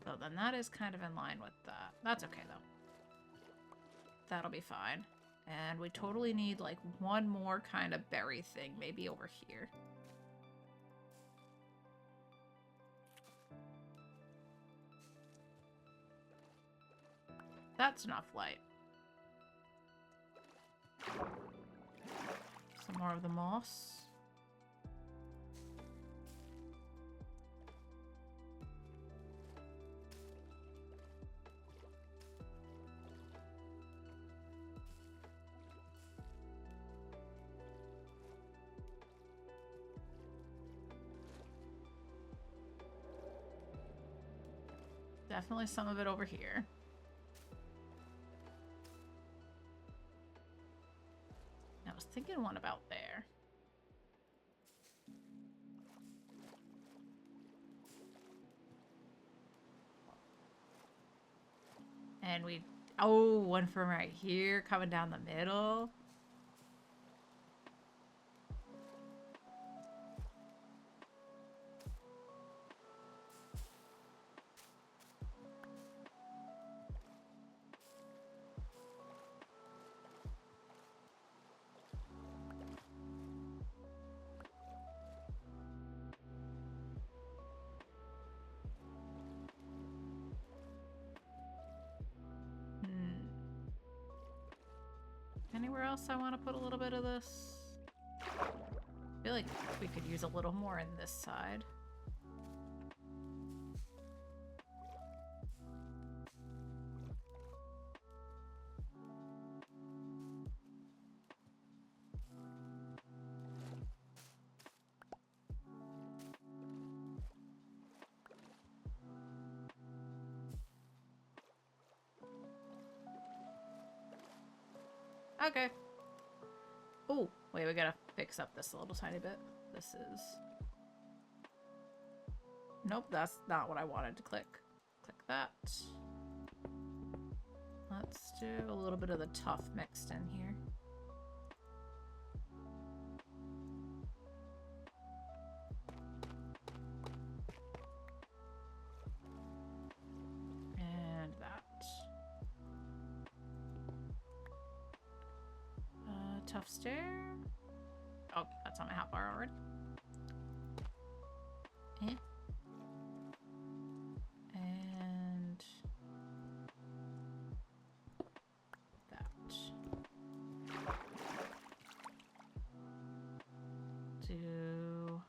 So then that is kind of in line with that. That's okay, though. That'll be fine. And we totally need, like, one more kind of berry thing, maybe over here. That's enough light. Some more of the moss. Definitely some of it over here. I was thinking one about there. And we... Oh, one from right here coming down the middle. Anywhere else I want to put a little bit of this? I feel like we could use a little more in this side. Okay. Oh, wait, we gotta fix up this a little tiny bit. This is... Nope, that's not what I wanted to click. Click that. Let's do a little bit of the tough mixed in here. And that. Tough stair. Oh, that's on my hotbar already. Eh. And that. Do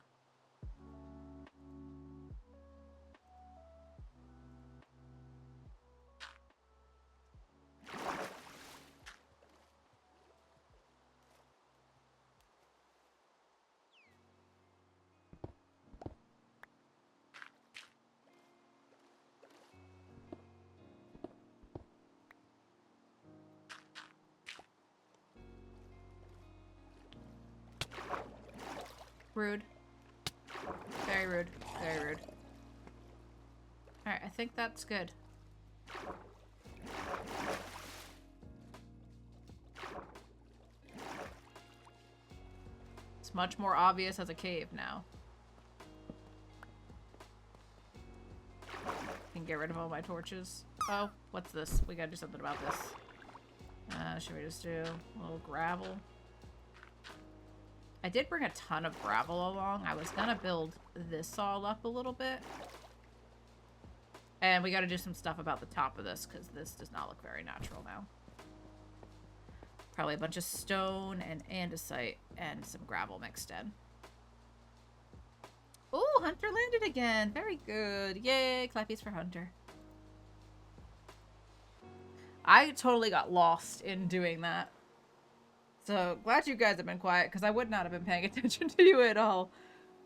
Rude. Very rude. Very rude. Alright, I think that's good. It's much more obvious as a cave now. Can get rid of all my torches. Oh, what's this? We gotta do something about this. Should we just do a little gravel? I did bring a ton of gravel along. I was gonna build this all up a little bit. And we gotta do some stuff about the top of this, because this does not look very natural now. Probably a bunch of stone and andesite and some gravel mixed in. Ooh, Hunter landed again. Very good. Yay, clappies for Hunter. I totally got lost in doing that. So, glad you guys have been quiet, because I would not have been paying attention to you at all.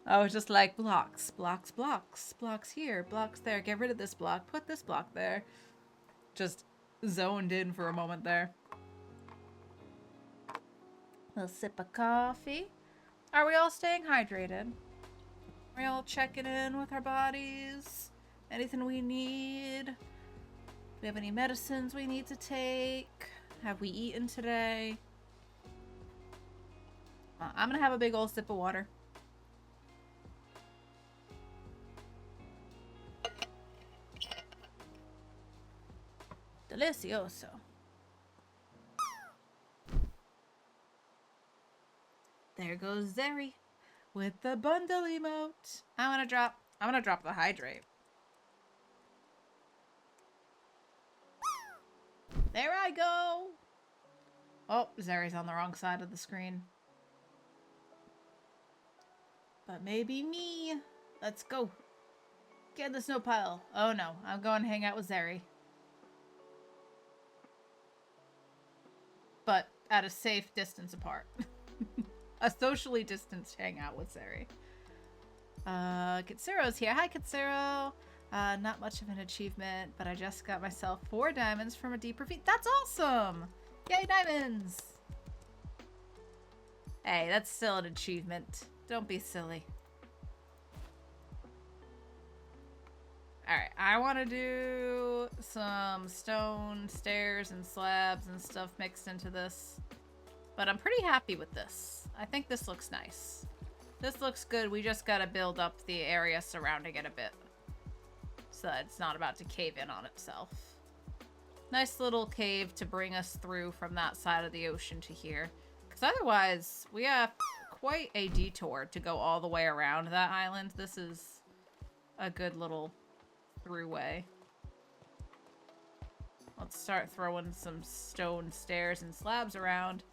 I was just like, blocks, blocks, blocks, blocks here, blocks there. Get rid of this block, put this block there. Just zoned in for a moment there. Little sip of coffee. Are we all staying hydrated? Are we all checking in with our bodies? Anything we need? Do we have any medicines we need to take? Have we eaten today? I'm gonna have a big old sip of water. Delicioso. There goes Zeri with the bundle emote. I'm gonna drop the hydrate. There I go. Oh, Zeri's on the wrong side of the screen. But maybe me. Let's go. Get in the snow pile. Oh no, I'm going to hang out with Zeri. But at a safe distance apart. A socially distanced hangout with Zeri. Kitsuro's here. Hi, Kitsuro. Not much of an achievement, but I just got myself 4 diamonds from a deep ravine. That's awesome! Yay, diamonds! Hey, that's still an achievement. Don't be silly. Alright, I want to do some stone stairs and slabs and stuff mixed into this. But I'm pretty happy with this. I think this looks nice. This looks good. We just gotta build up the area surrounding it a bit. So that it's not about to cave in on itself. Nice little cave to bring us through from that side of the ocean to here. Because otherwise, we have quite a detour to go all the way around that island. This is a good little throughway. Let's start throwing some stone stairs and slabs around.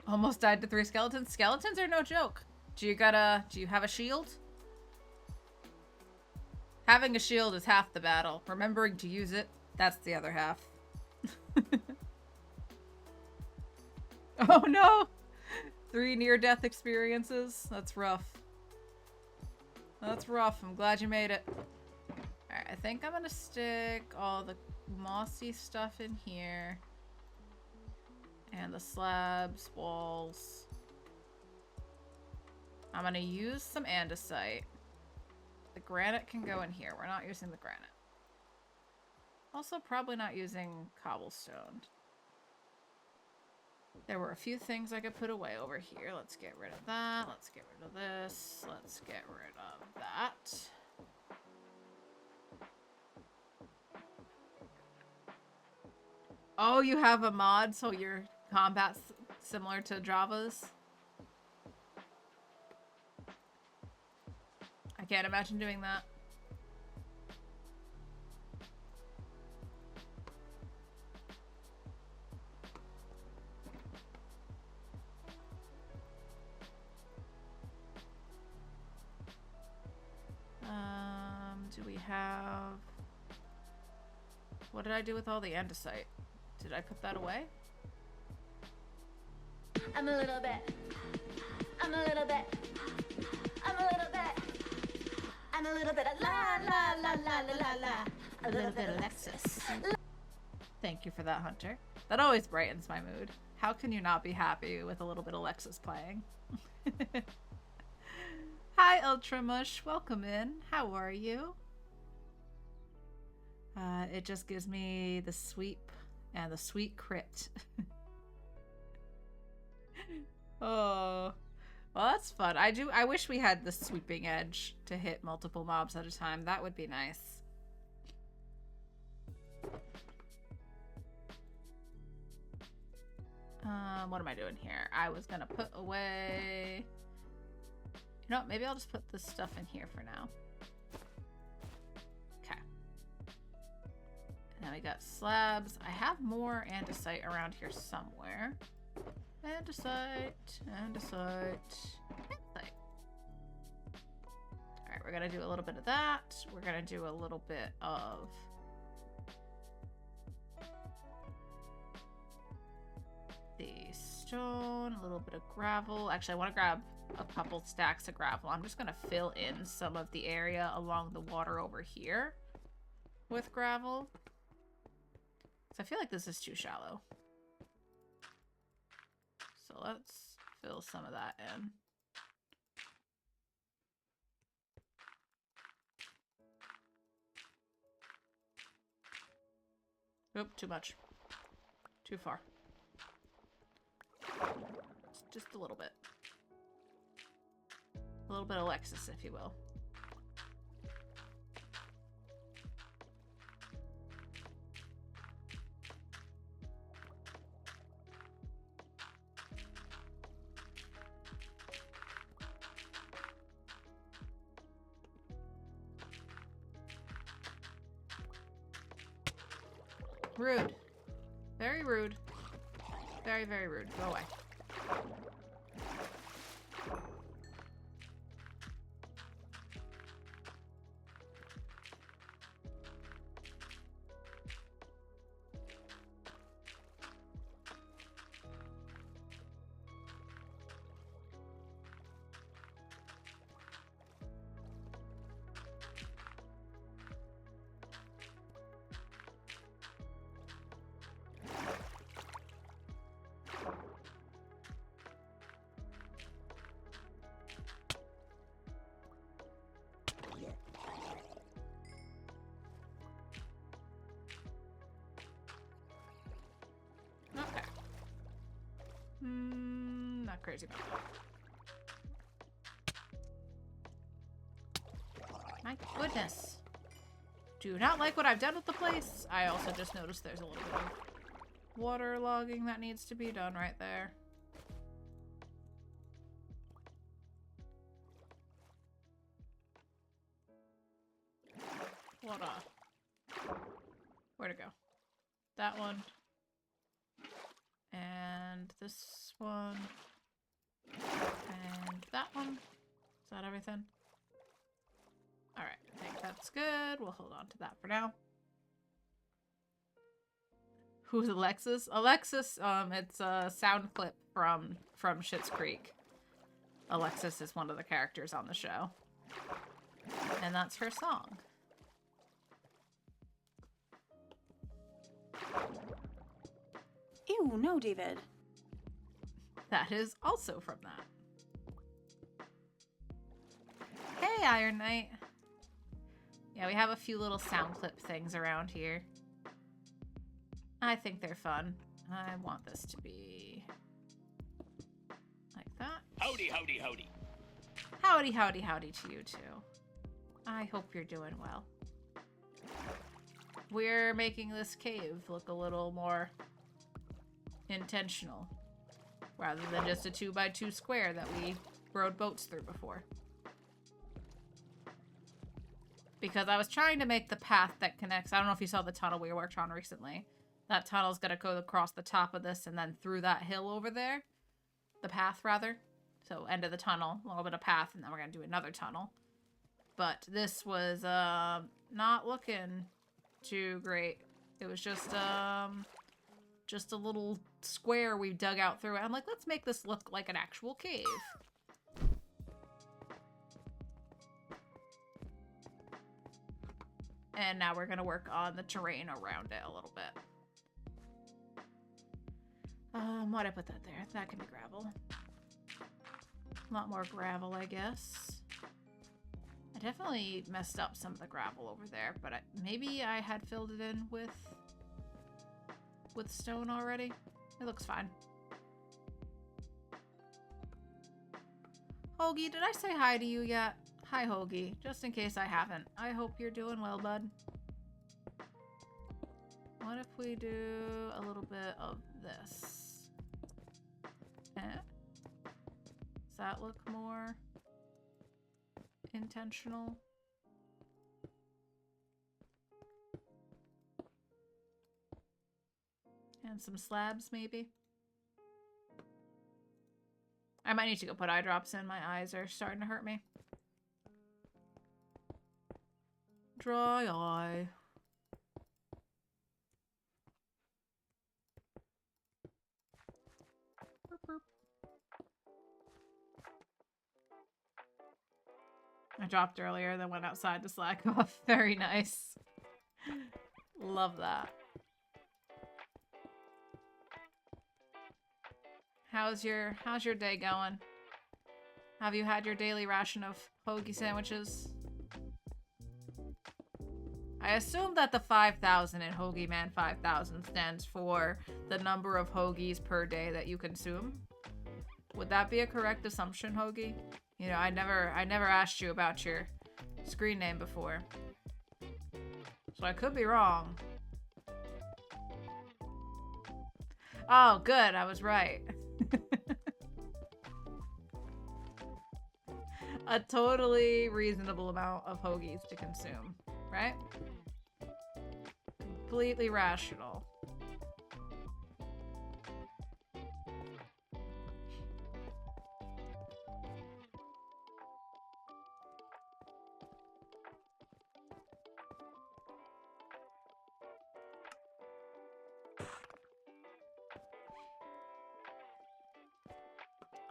Almost died to 3 skeletons. Skeletons are no joke. Do you have a shield? Having a shield is half the battle. Remembering to use it, that's the other half. Oh no! 3 near-death experiences. That's rough. That's rough. I'm glad you made it. Alright, I think I'm gonna stick all the mossy stuff in here. And the slabs, walls. I'm gonna use some andesite. The granite can go in here. We're not using the granite. Also, probably not using cobblestone. There were a few things I could put away over here. Let's get rid of that. Let's get rid of this. Let's get rid of that. Oh, you have a mod, so your combat's similar to Java's? I can't imagine doing that. Do we have... What did I do with all the andesite? Did I put that away? I'm a little bit. I'm a little bit. I'm a little bit. I'm a little bit of la la la la la la la. A little bit of Alexis. Thank you for that, Hunter. That always brightens my mood. How can you not be happy with a little bit of Alexis playing? Hi, Ultramush. Welcome in. How are you? It just gives me the sweep and the sweet crit. Oh, well, that's fun. I wish we had the sweeping edge to hit multiple mobs at a time. That would be nice. What am I doing here? I was gonna put away... You know what? Maybe I'll just put this stuff in here for now. Okay. And then we got slabs. I have more andesite around here somewhere. Andesite, andesite, andesite. Alright, we're gonna do a little bit of that. We're gonna do a little bit of... the stone, a little bit of gravel. Actually, I want to grab a couple stacks of gravel. I'm just going to fill in some of the area along the water over here with gravel. Because I feel like this is too shallow. So let's fill some of that in. Oop, too much. Too far. Just a little bit. A little bit of Alexis, if you will. Rude. Very rude. Very, very rude. Go away. Okay. Not crazy about that. My goodness. Do not like what I've done with the place. I also just noticed there's a little bit of water logging that needs to be done right there. What where'd it go? That one. And this one. And that one. Is that everything? Alright, I think that's good. We'll hold on to that for now. Who's Alexis? Alexis, it's a sound clip from Schitt's Creek. Alexis is one of the characters on the show. And that's her song. Ew, no, David. That is also from that. Hey, Iron Knight. Yeah, we have a few little sound clip things around here. I think they're fun. I want this to be like that. Howdy, howdy, howdy. Howdy, howdy, howdy to you too. I hope you're doing well. We're making this cave look a little more intentional, rather than just a 2x2 square that we rode boats through before. Because I was trying to make the path that connects, I don't know if you saw the tunnel we worked on recently. That tunnel's gonna go across the top of this and then through that hill over there. The path, rather. So end of the tunnel, a little bit of path, and then we're gonna do another tunnel. But this was not looking too great. It was just a little square we dug out through it. I'm like, let's make this look like an actual cave. And now we're gonna work on the terrain around it a little bit. Why'd I put that there? That can be gravel. A lot more gravel, I guess. I definitely messed up some of the gravel over there, but maybe I had filled it in with stone already. It looks fine. Hoagie, did I say hi to you yet? Hi, Hoagie. Just in case I haven't. I hope you're doing well, bud. What if we do a little bit of this? Does that look more intentional? And some slabs, maybe? I might need to go put eye drops in. My eyes are starting to hurt me. Dry eye. I dropped earlier, then went outside to slack off. Very nice. Love that. How's your day going? Have you had your daily ration of hoagie sandwiches? I assume that the 5,000 in Hoagie Man 5000 stands for the number of hoagies per day that you consume. Would that be a correct assumption, Hoagie? You know, I never asked you about your screen name before. So I could be wrong. Oh, good. I was right. A totally reasonable amount of hoagies to consume, right? Completely rational.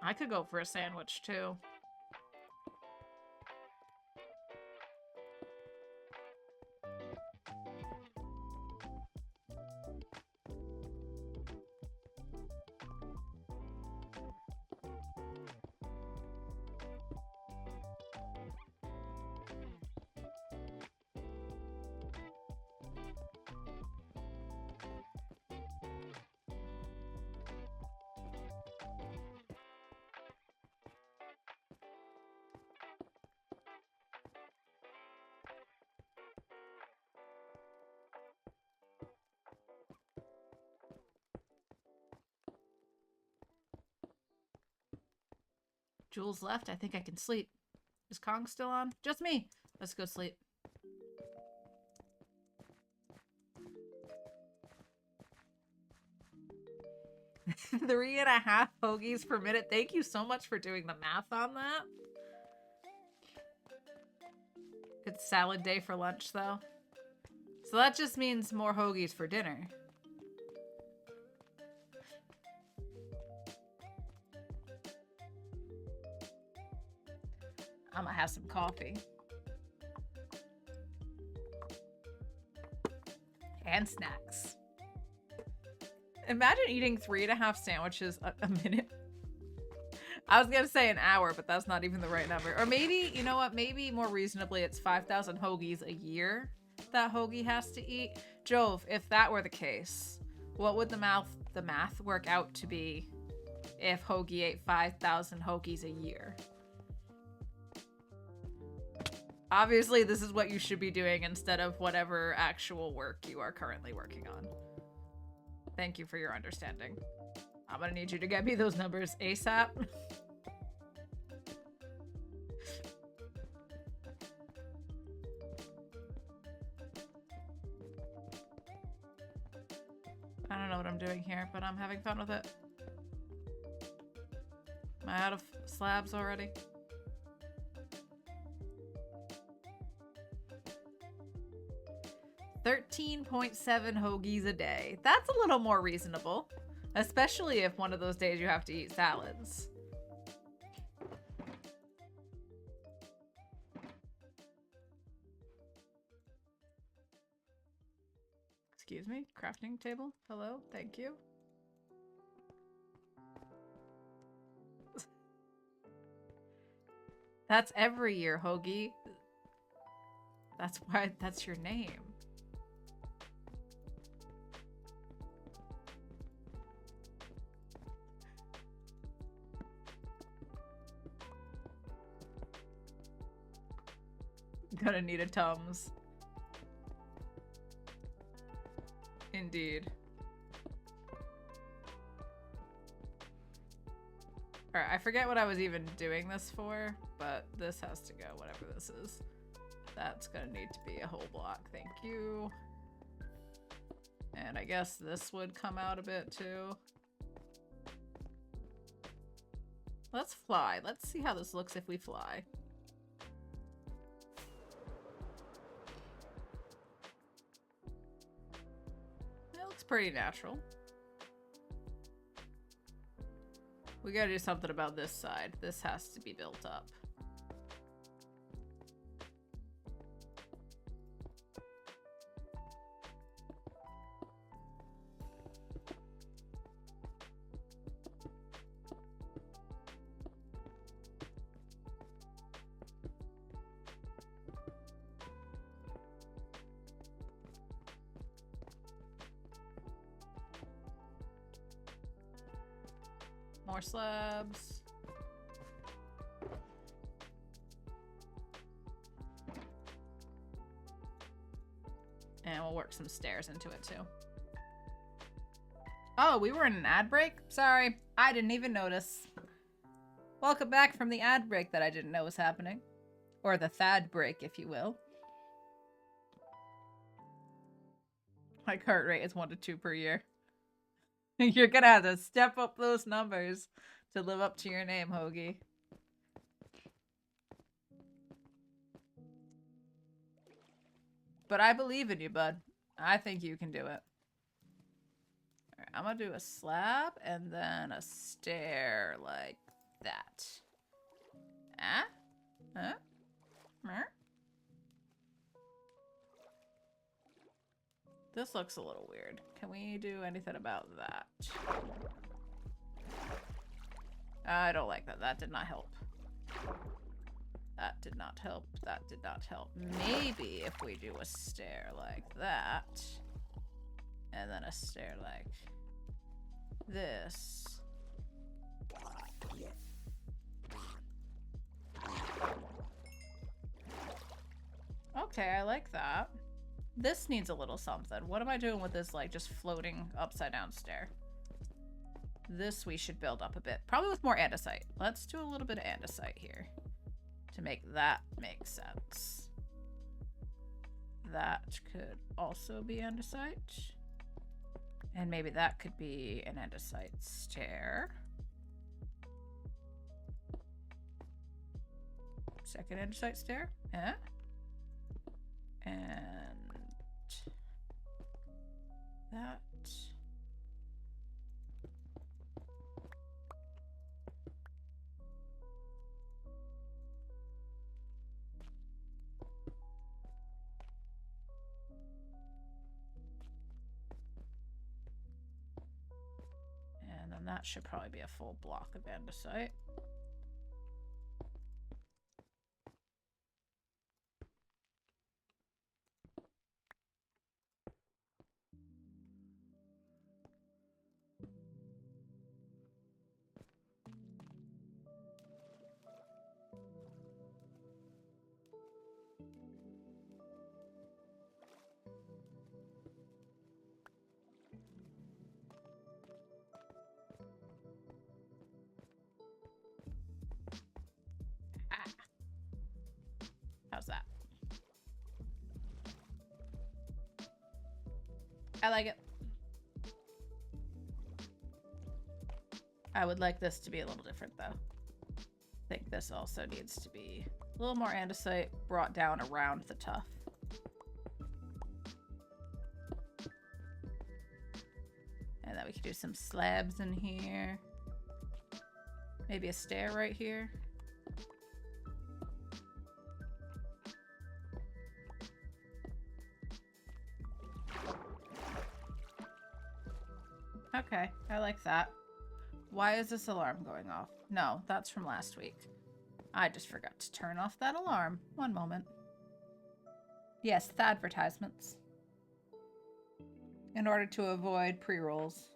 I could go for a sandwich too. Jules left. I think I can sleep. Is Kong still on? Just me. Let's go sleep. Three and a half hoagies per minute. Thank you so much for doing the math on that. It's salad day for lunch, though. So that just means more hoagies for dinner. I'm gonna have some coffee. And snacks. Imagine eating 3.5 sandwiches a minute. I was gonna say an hour, but that's not even the right number. Or maybe, you know what? Maybe more reasonably, it's 5,000 hoagies a year that Hoagie has to eat. Jove, if that were the case, what would the math work out to be if Hoagie ate 5,000 hoagies a year? Obviously, this is what you should be doing instead of whatever actual work you are currently working on. Thank you for your understanding. I'm gonna need you to get me those numbers ASAP. I don't know what I'm doing here, but I'm having fun with it. Am I out of slabs already? $13.7 hoagies a day. That's a little more reasonable, especially if one of those days you have to eat salads. Excuse me, crafting table. Hello, thank you. That's every year, Hoagie. That's why that's your name. Gonna need a Tums. Indeed. Alright, I forget what I was even doing this for, but this has to go, whatever this is. That's gonna need to be a whole block, thank you. And I guess this would come out a bit too. Let's fly. Let's see how this looks if we fly. It looks pretty natural. We gotta do something about this side. This has to be built up. More slabs. And we'll work some stairs into it too. Oh, we were in an ad break? Sorry, I didn't even notice. Welcome back from the ad break that I didn't know was happening. Or the Thad break, if you will. My cart rate is 1 to 2 per year. You're gonna have to step up those numbers to live up to your name, Hoagie. But I believe in you, bud. I think you can do it. Alright, I'm gonna do a slab and then a stair like that. Ah? Huh? Huh? This looks a little weird. Can we do anything about that? I don't like that. That did not help. That did not help. That did not help. Maybe if we do a stair like that, and then a stair like this. Okay, I like that. This needs a little something. What am I doing with this, like, just floating upside down stair? This we should build up a bit. Probably with more andesite. Let's do a little bit of andesite here to make that make sense. That could also be andesite. And maybe that could be an andesite stair. Second andesite stair. Eh? And that. And then that should probably be a full block of andesite. How's that? I like it. I would like this to be a little different though. I think this also needs to be a little more andesite brought down around the tuff. And then we could do some slabs in here. Maybe a stair right here. Okay, I like that. Why is this alarm going off? No, that's from last week. I just forgot to turn off that alarm. One moment. Yes, the advertisements. In order to avoid pre-rolls.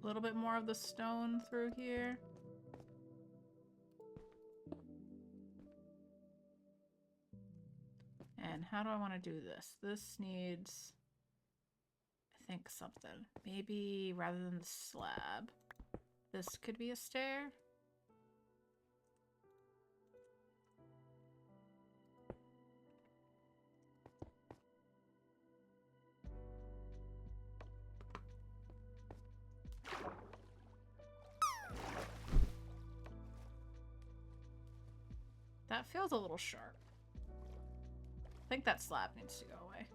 A little bit more of the stone through here. And how do I want to do this? This needs, I think, something. Maybe rather than the slab, this could be a stair. That feels a little sharp. I think that slab needs to go away.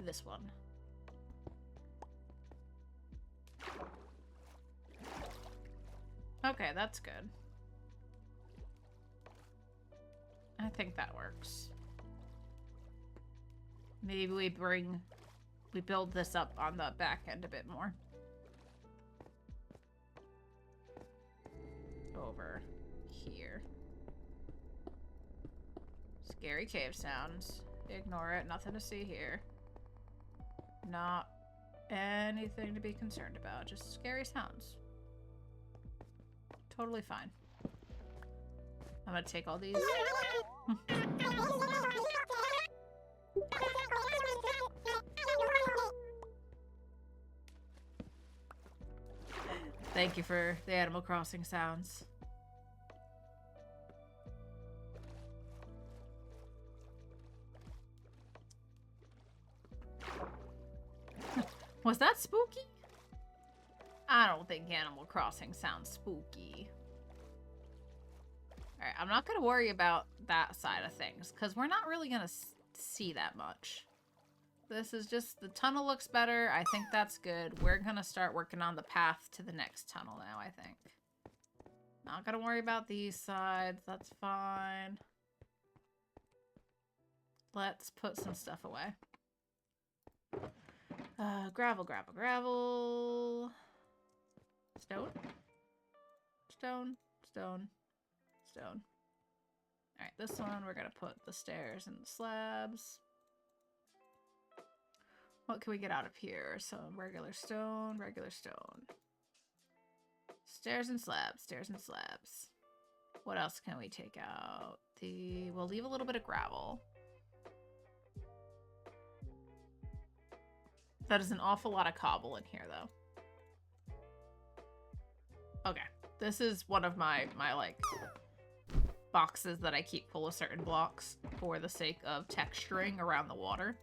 This one. Okay, that's good. I think that works. Maybe we build this up on the back end a bit more. Over here. Scary cave sounds. Ignore it. Nothing to see here. Not anything to be concerned about. Just scary sounds. Totally fine. I'm gonna take all these. Thank you for the Animal Crossing sounds. Was that spooky? I don't think Animal Crossing sounds spooky. Alright, I'm not going to worry about that side of things, because we're not really going to see that much. This is just, the tunnel looks better. I think that's good. We're going to start working on the path to the next tunnel now, I think. Not going to worry about these sides. That's fine. Let's put some stuff away. Gravel, gravel, gravel. Stone? Stone, stone, stone. Alright, this one we're gonna put the stairs and the slabs. What can we get out of here? Some regular stone, regular stone. Stairs and slabs, stairs and slabs. What else can we take out? We'll leave a little bit of gravel. That is an awful lot of cobble in here, though. Okay, this is one of my like boxes that I keep full of certain blocks for the sake of texturing around the water.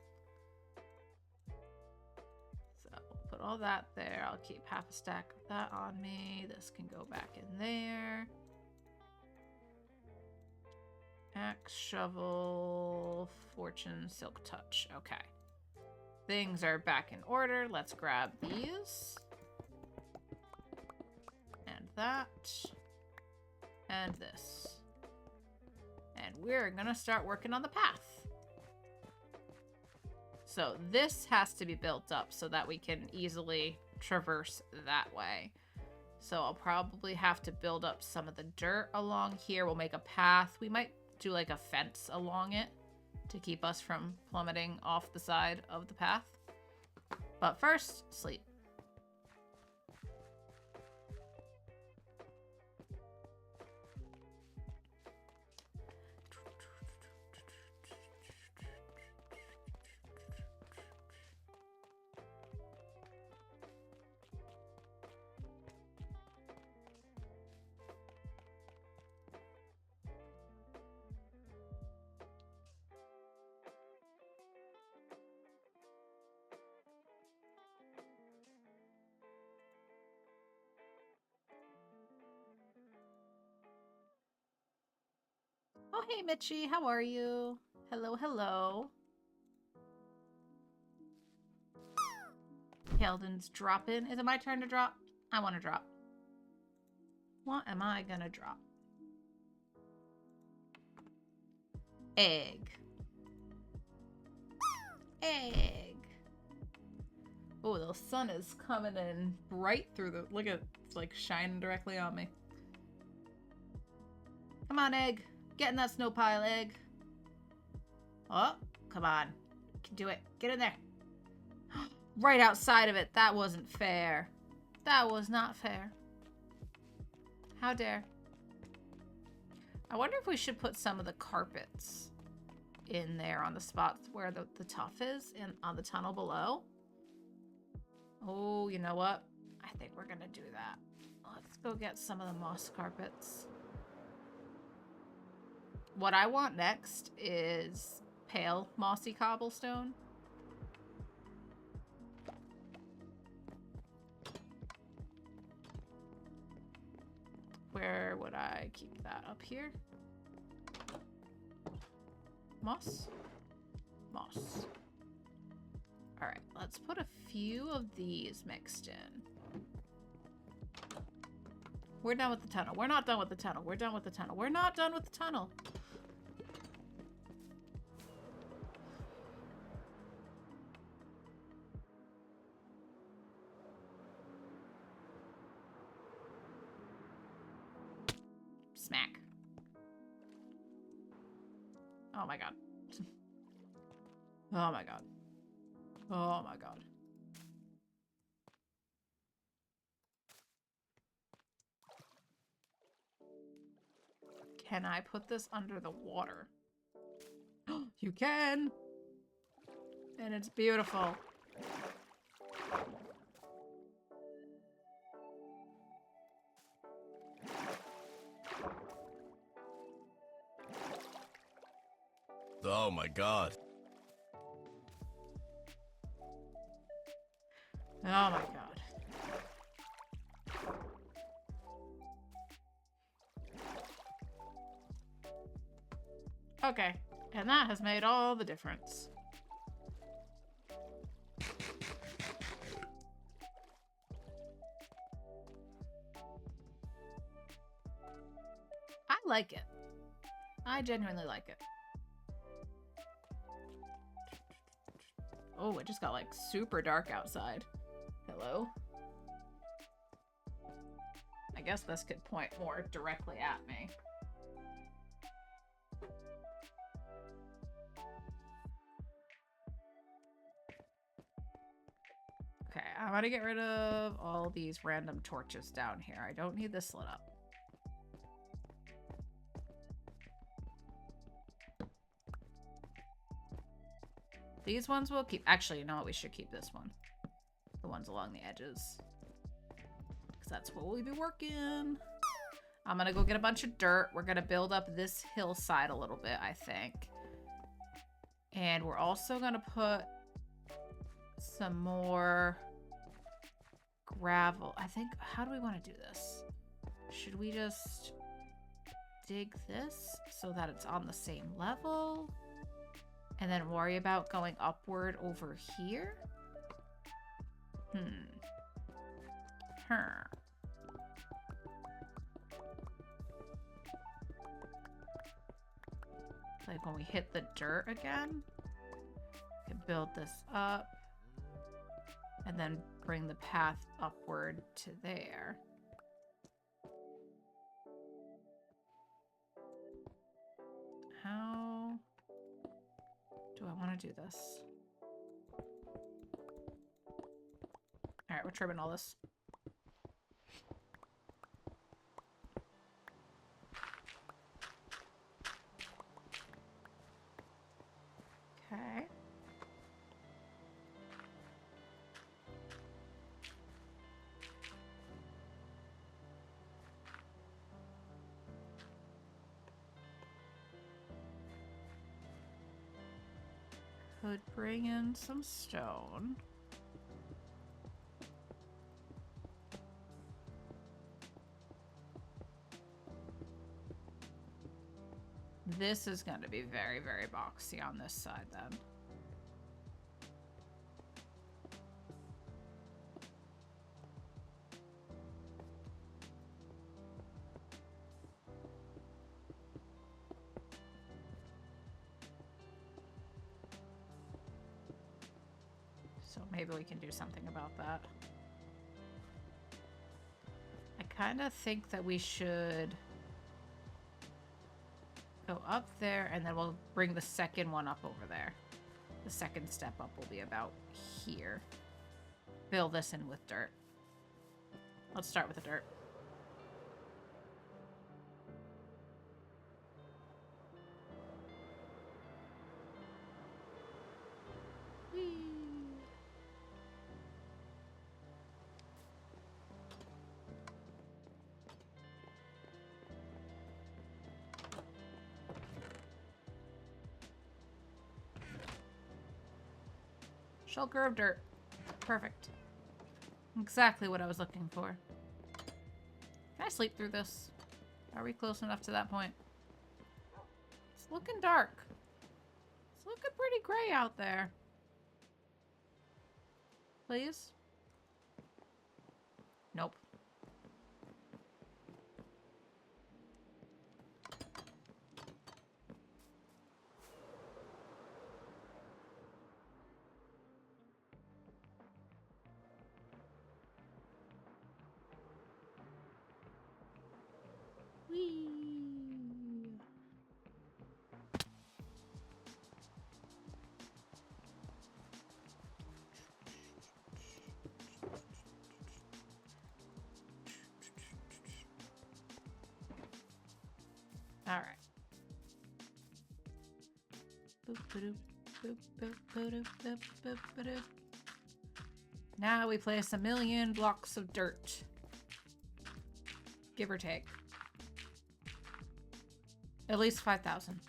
So we'll put all that there. I'll keep half a stack of that on me. This can go back in there. Axe, shovel, fortune, silk touch. Okay. Things are back in order. Let's grab these. And that. And this. And we're gonna start working on the path. So this has to be built up so that we can easily traverse that way. So I'll probably have to build up some of the dirt along here. We'll make a path. We might do like a fence along it to keep us from plummeting off the side of the path. But first, sleep. hey Mitchie, how are you? Hello, hello. Keldon's dropping. Is it my turn to drop? I want to drop. What am I gonna drop? Egg. Egg. Oh, the sun is coming in bright through the... Look at it's like shining directly on me. Come on, egg. Get in that snow pile, egg. Oh, come on. You can do it. Get in there. Right outside of it. That wasn't fair. That was not fair. How dare. I wonder if we should put some of the carpets in there on the spots where the tuff is on the tunnel below. Oh, you know what? I think we're gonna do that. Let's go get some of the moss carpets. What I want next is pale mossy cobblestone. Where would I keep that? Up here? Moss? Moss. Alright, let's put a few of these mixed in. We're done with the tunnel. We're not done with the tunnel. We're done with the tunnel. We're not done with the tunnel. Smack. Oh my god. Oh my god. Oh my god. Can I put this under the water? You can! And it's beautiful. Oh my god. Oh my god. Okay, and that has made all the difference. I like it. I genuinely like it. Oh, it just got like super dark outside. Hello? I guess this could point more directly at me. Okay, I'm gonna get rid of all these random torches down here. I don't need this lit up. These ones we'll keep. Actually, you know what? We should keep this one. The ones along the edges. Because that's what we'll be working. I'm gonna go get a bunch of dirt. We're gonna build up this hillside a little bit, I think. And we're also gonna put some more gravel. I think, how do we want to do this? Should we just dig this so that it's on the same level? And then worry about going upward over here? Like when we hit the dirt again, we can build this up and then bring the path upward to there. How do I want to do this? All right, we're trimming all this. Okay. Could bring in some stone. This is going to be very, very boxy on this side then. So maybe we can do something about that. I kind of think that we should go up there, and then we'll bring the second one up over there. The second step up will be about here. Fill this in with dirt. Let's start with the dirt. Whee! Shulker of dirt. Perfect. Exactly what I was looking for. Can I sleep through this? Are we close enough to that point? It's looking dark. It's looking pretty gray out there. Please? Nope. Whee! All right. Now we place 1,000,000 blocks of dirt. Give or take. At least 5,000.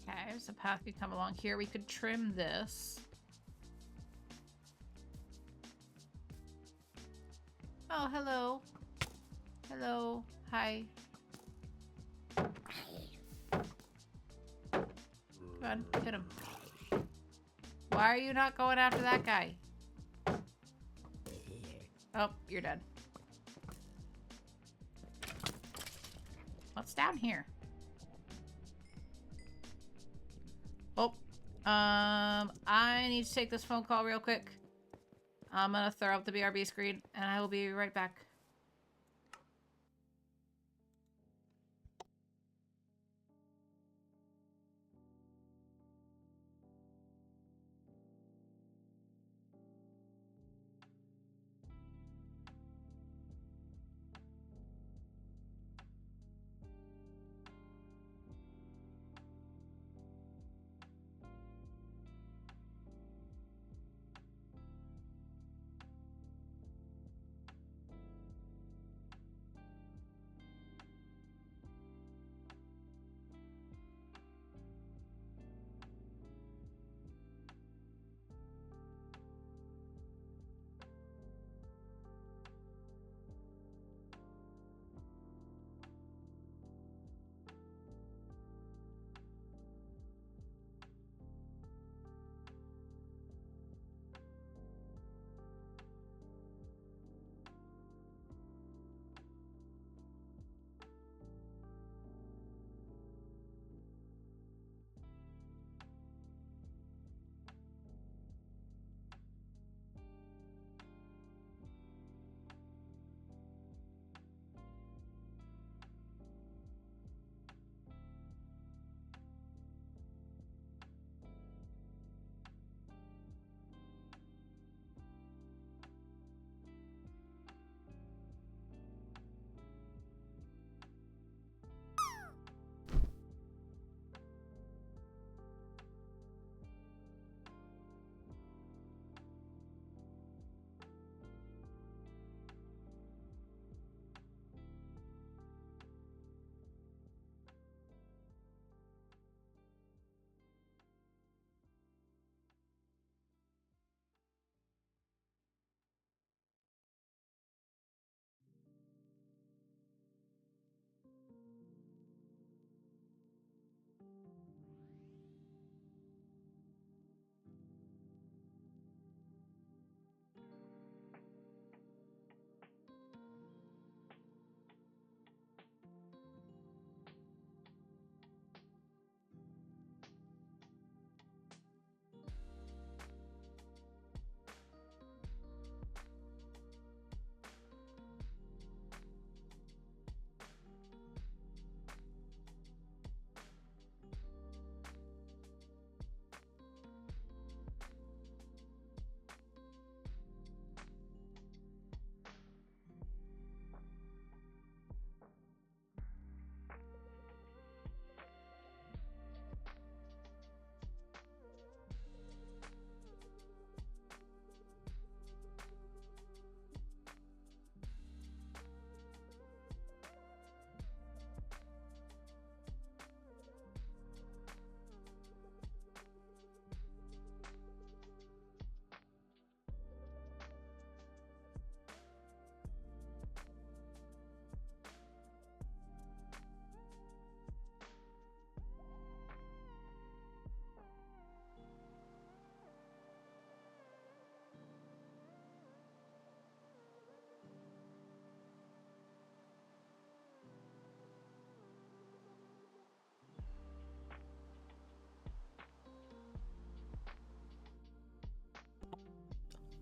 Okay, so path could come along here. We could trim this. Oh, hello. Hello. Hi. Come on, hit him. Why are you not going after that guy? Oh, you're dead. What's down here? Oh, I need to take this phone call real quick. I'm gonna throw up the BRB screen, and I will be right back.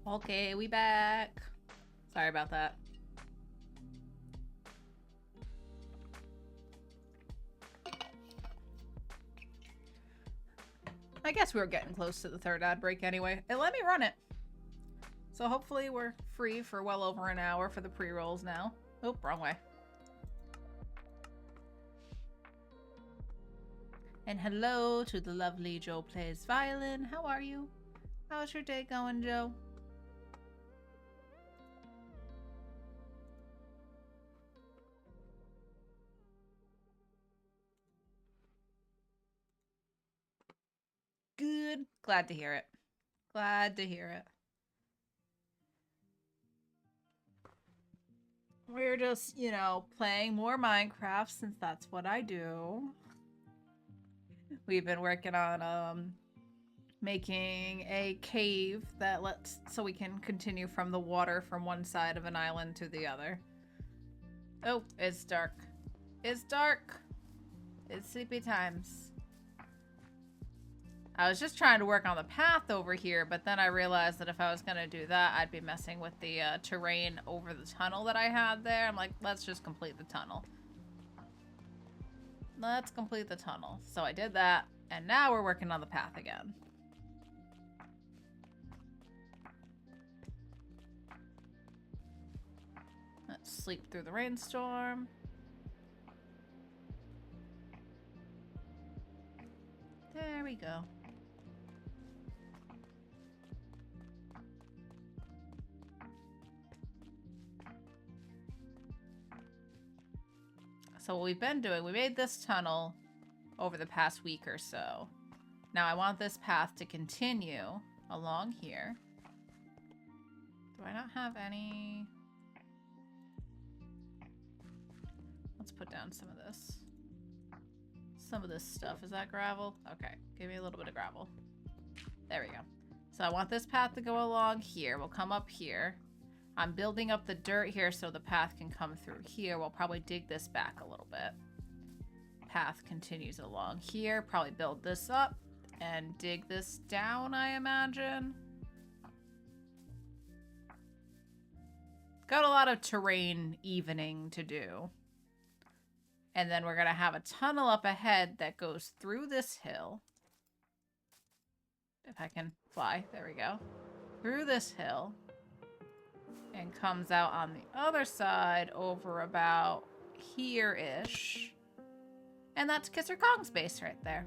Okay, we back. Sorry about that. I guess we were getting close to the third ad break anyway. It let me run it. So hopefully we're free for well over an hour for the pre-rolls now. Oh, wrong way. And hello to the lovely Joe Plays Violin. How are you? How's your day going, Joe? Good. Glad to hear it. Glad to hear it. We're just, you know, playing more Minecraft since that's what I do. We've been working on making a cave that lets so we can continue from the water from one side of an island to the other. Oh, it's dark. It's dark. It's sleepy times. I was just trying to work on the path over here, but then I realized that if I was going to do that, I'd be messing with the terrain over the tunnel that I had there. I'm like, let's just complete the tunnel. Let's complete the tunnel. So I did that, and now we're working on the path again. Let's sleep through the rainstorm. There we go. So what we've been doing, we made this tunnel over the past week or so. Now I want this path to continue along here. Do I not have any? Let's put down some of this. Some of this stuff. Is that gravel? Okay, give me a little bit of gravel. There we go. So I want this path to go along here. We'll come up here. I'm building up the dirt here so the path can come through here. We'll probably dig this back a little bit. Path continues along here. Probably build this up and dig this down, I imagine. Got a lot of terrain evening to do. And then we're going to have a tunnel up ahead that goes through this hill. If I can fly. There we go. Through this hill. And comes out on the other side over about here-ish. And that's Kisser Kong's base right there.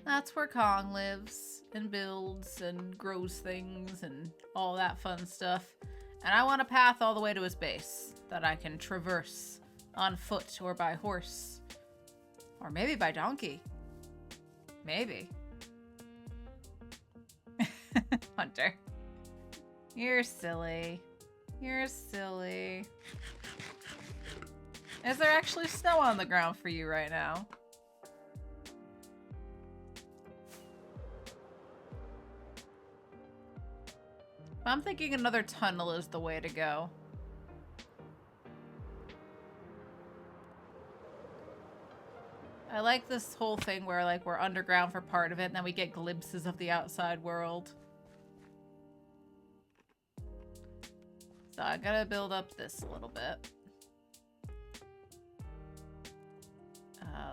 That's where Kong lives and builds and grows things and all that fun stuff. And I want a path all the way to his base that I can traverse on foot or by horse. Or maybe by donkey. Maybe. Hunter. You're silly. You're silly. Is there actually snow on the ground for you right now? I'm thinking another tunnel is the way to go. I like this whole thing where like we're underground for part of it and then we get glimpses of the outside world. So I gotta build up this a little bit.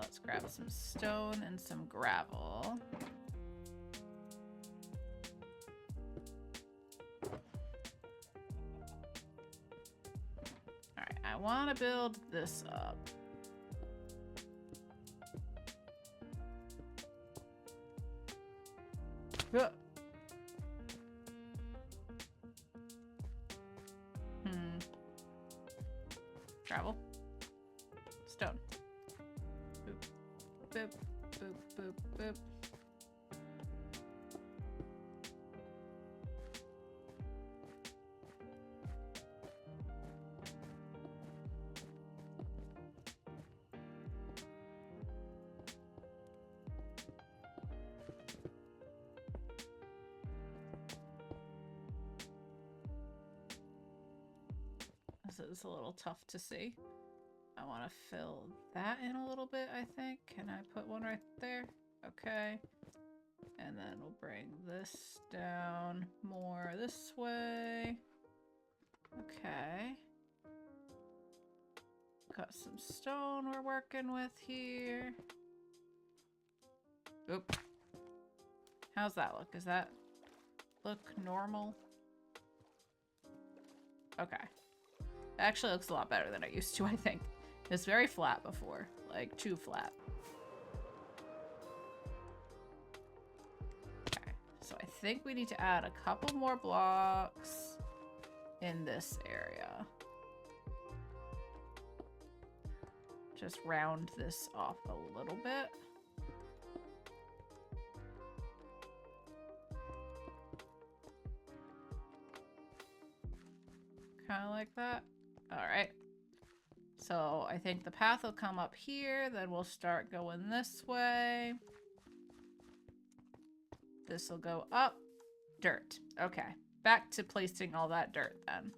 Let's grab some stone and some gravel. Alright, I want to build this up. Gravel. Stone. Boop. Boop. Boop. Boop. Boop. This is a little tough to see. I want to fill that in a little bit, I think. Can I put one right there? Okay. And then we'll bring this down more this way. Okay. Got some stone we're working with here. Oop. How's that look? Does that look normal? Okay. It actually looks a lot better than it used to, I think. It's very flat before. Like, too flat. Okay. So I think we need to add a couple more blocks in this area. Just round this off a little bit. Kind of like that. All right. So I think the path will come up here. Then we'll start going this way. This will go up. Dirt. Okay. Back to placing all that dirt then.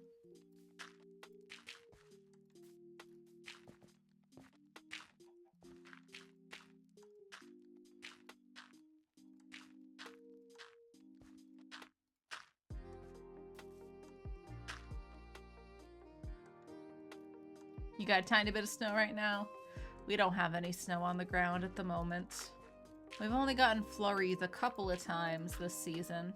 You got a tiny bit of snow right now? We don't have any snow on the ground at the moment. We've only gotten flurries a couple of times this season.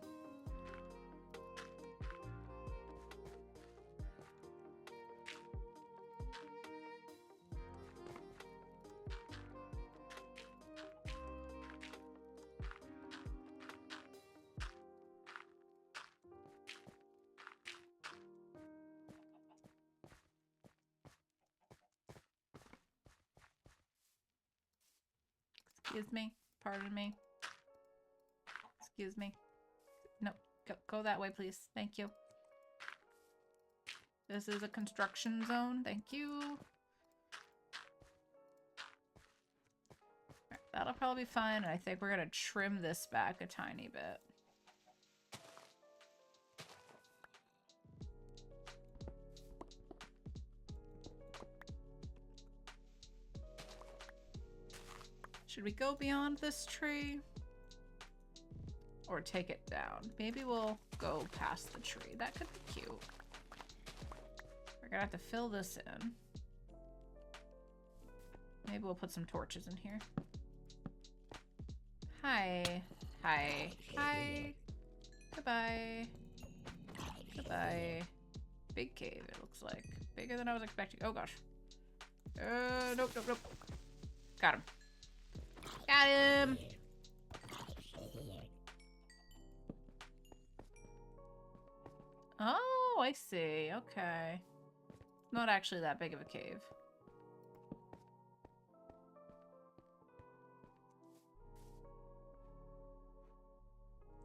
Excuse me. Pardon me. Excuse me. No, go that way, please. Thank you. This is a construction zone. Thank you. Right, that'll probably be fine. I think we're gonna trim this back a tiny bit. Should we go beyond this tree? Or take it down? Maybe we'll go past the tree. That could be cute. We're gonna have to fill this in. Maybe we'll put some torches in here. Hi. Hi. Hi. Goodbye. Goodbye. Big cave, it looks like. Bigger than I was expecting. Oh gosh. Nope, nope, nope. Got him. Got him! Oh, I see. Okay. Not actually that big of a cave.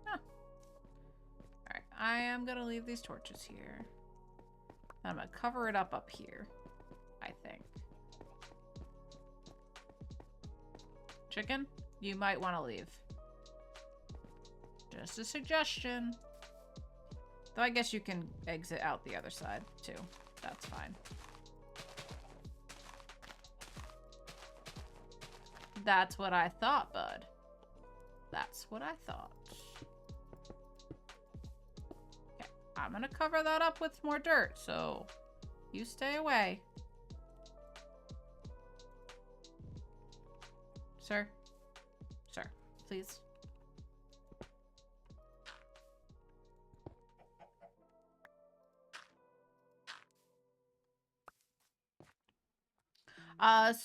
Huh. Alright, I am gonna leave these torches here. I'm gonna cover it up here, I think. Chicken, you might want to leave. Just a suggestion. Though I guess you can exit out the other side, too. That's fine. That's what I thought, bud. That's what I thought. Okay, I'm gonna cover that up with more dirt, so you stay away. Sir? Sir, please.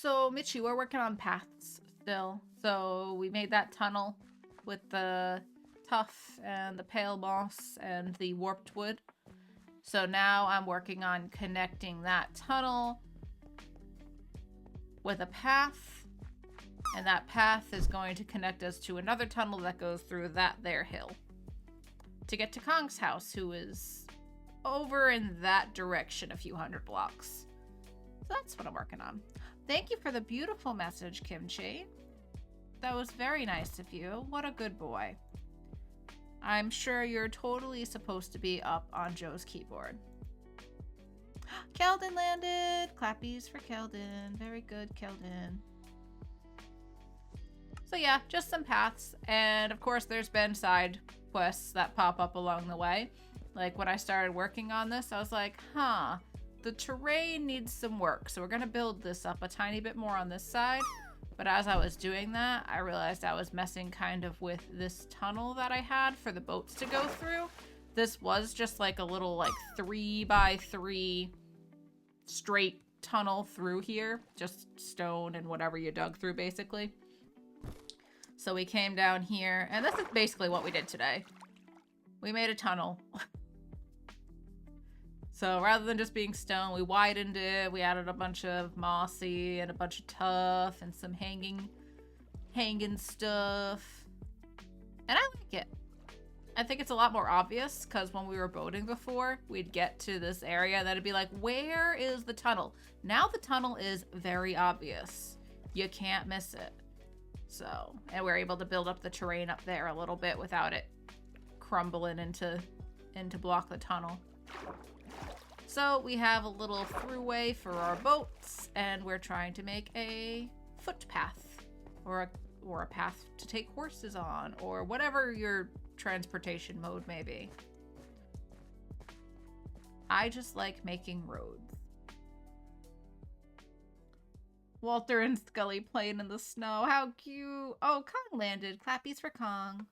So Mitchie, we're working on paths still. So we made that tunnel with the tuff and the pale moss and the warped wood. So now I'm working on connecting that tunnel with a path. And that path is going to connect us to another tunnel that goes through that there hill. To get to Kong's house, who is over in that direction a few hundred blocks. So that's what I'm working on. Thank you for the beautiful message, Kimchi. That was very nice of you. What a good boy. I'm sure you're totally supposed to be up on Joe's keyboard. Keldon landed. Clappies for Keldon. Very good, Keldon. So yeah, just some paths. And of course, there's been side quests that pop up along the way. Like when I started working on this, I was like, huh, the terrain needs some work. So we're going to build this up a tiny bit more on this side. But as I was doing that, I realized I was messing kind of with this tunnel that I had for the boats to go through. This was just like a little like 3x3 straight tunnel through here. Just stone and whatever you dug through basically. So we came down here, and this is basically what we did today. We made a tunnel. So rather than just being stone, we widened it. We added a bunch of mossy and a bunch of tough and some hanging stuff. And I like it. I think it's a lot more obvious because when we were boating before, we'd get to this area that'd be like, where is the tunnel? Now the tunnel is very obvious. You can't miss it. So, and we're able to build up the terrain up there a little bit without it crumbling into block the tunnel. So we have a little throughway for our boats, and we're trying to make a footpath or a path to take horses on, or whatever your transportation mode may be. I just like making roads. Walter and Scully playing in the snow. How cute. Oh, Kong landed. Clappies for Kong.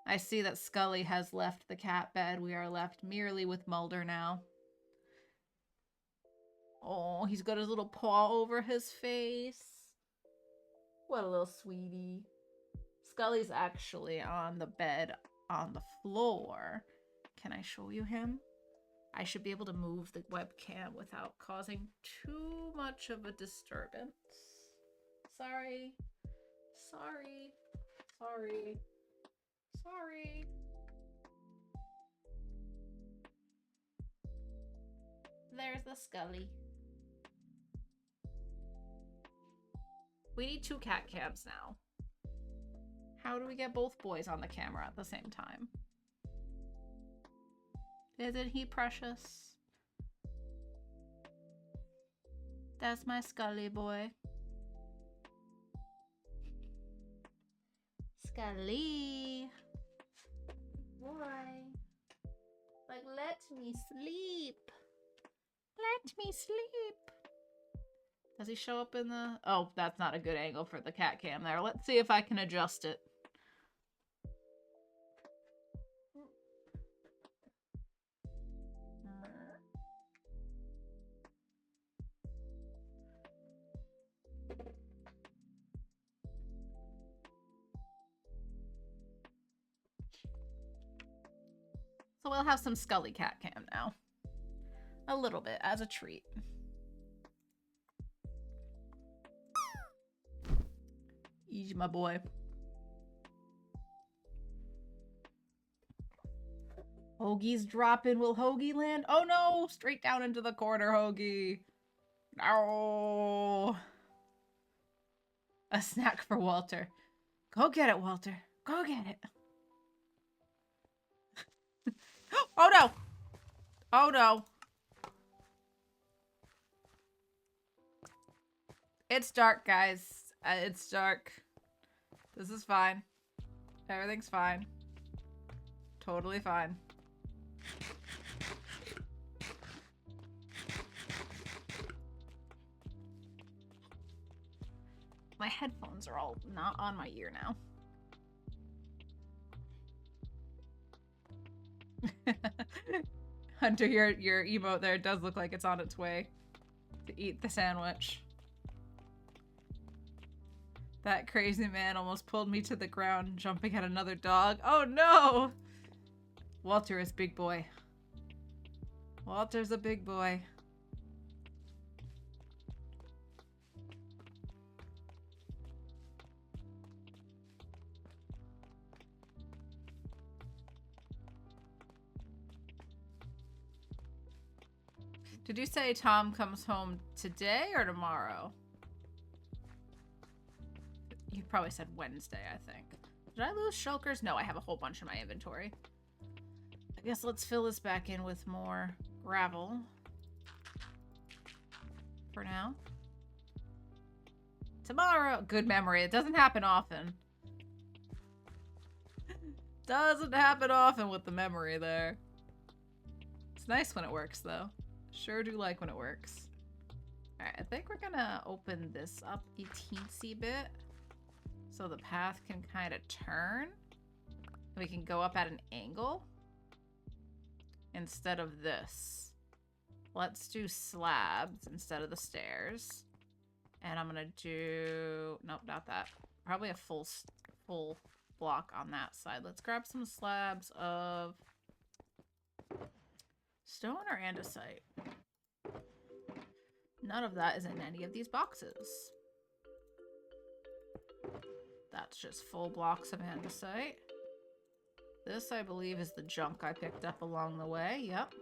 I see that Scully has left the cat bed. We are left merely with Mulder now. Oh, he's got his little paw over his face. What a little sweetie. Scully's actually on the bed on the floor. Can I show you him? I should be able to move the webcam without causing too much of a disturbance. Sorry. Sorry. Sorry. Sorry. There's the Scully. We need 2 cat cams now. How do we get both boys on the camera at the same time? Isn't he precious? That's my Scully boy. Scully. Boy. Like, let me sleep. Let me sleep. Does he show up in the... Oh, that's not a good angle for the cat cam there. Let's see if I can adjust it. So we'll have some Scully cat cam now. A little bit, as a treat. Easy, my boy. Hoagie's dropping. Will Hoagie land? Oh no! Straight down into the corner, Hoagie. No. A snack for Walter. Go get it, Walter. Go get it. Oh no! Oh no. It's dark, guys. It's dark. This is fine. Everything's fine. Totally fine. My headphones are all not on my ear now. Hunter, your emote there does look like it's on its way to eat the sandwich. That crazy man almost pulled me to the ground, jumping at another dog. Oh no! Walter is big boy. Walter's a big boy. Did you say Tom comes home today or tomorrow? You probably said Wednesday, I think. Did I lose shulkers? No, I have a whole bunch in my inventory. I guess let's fill this back in with more gravel. For now. Tomorrow. Good memory. It doesn't happen often. Doesn't happen often with the memory there. It's nice when it works, though. Sure do like when it works. Alright, I think we're gonna open this up a teensy bit so the path can kind of turn. We can go up at an angle instead of this. Let's do slabs instead of the stairs. And I'm gonna do... Nope, not that. Probably a full block on that side. Let's grab some slabs of stone or andesite. None of that is in any of these boxes. That's just full blocks of andesite. This, I believe, is the junk I picked up along the way. Yep.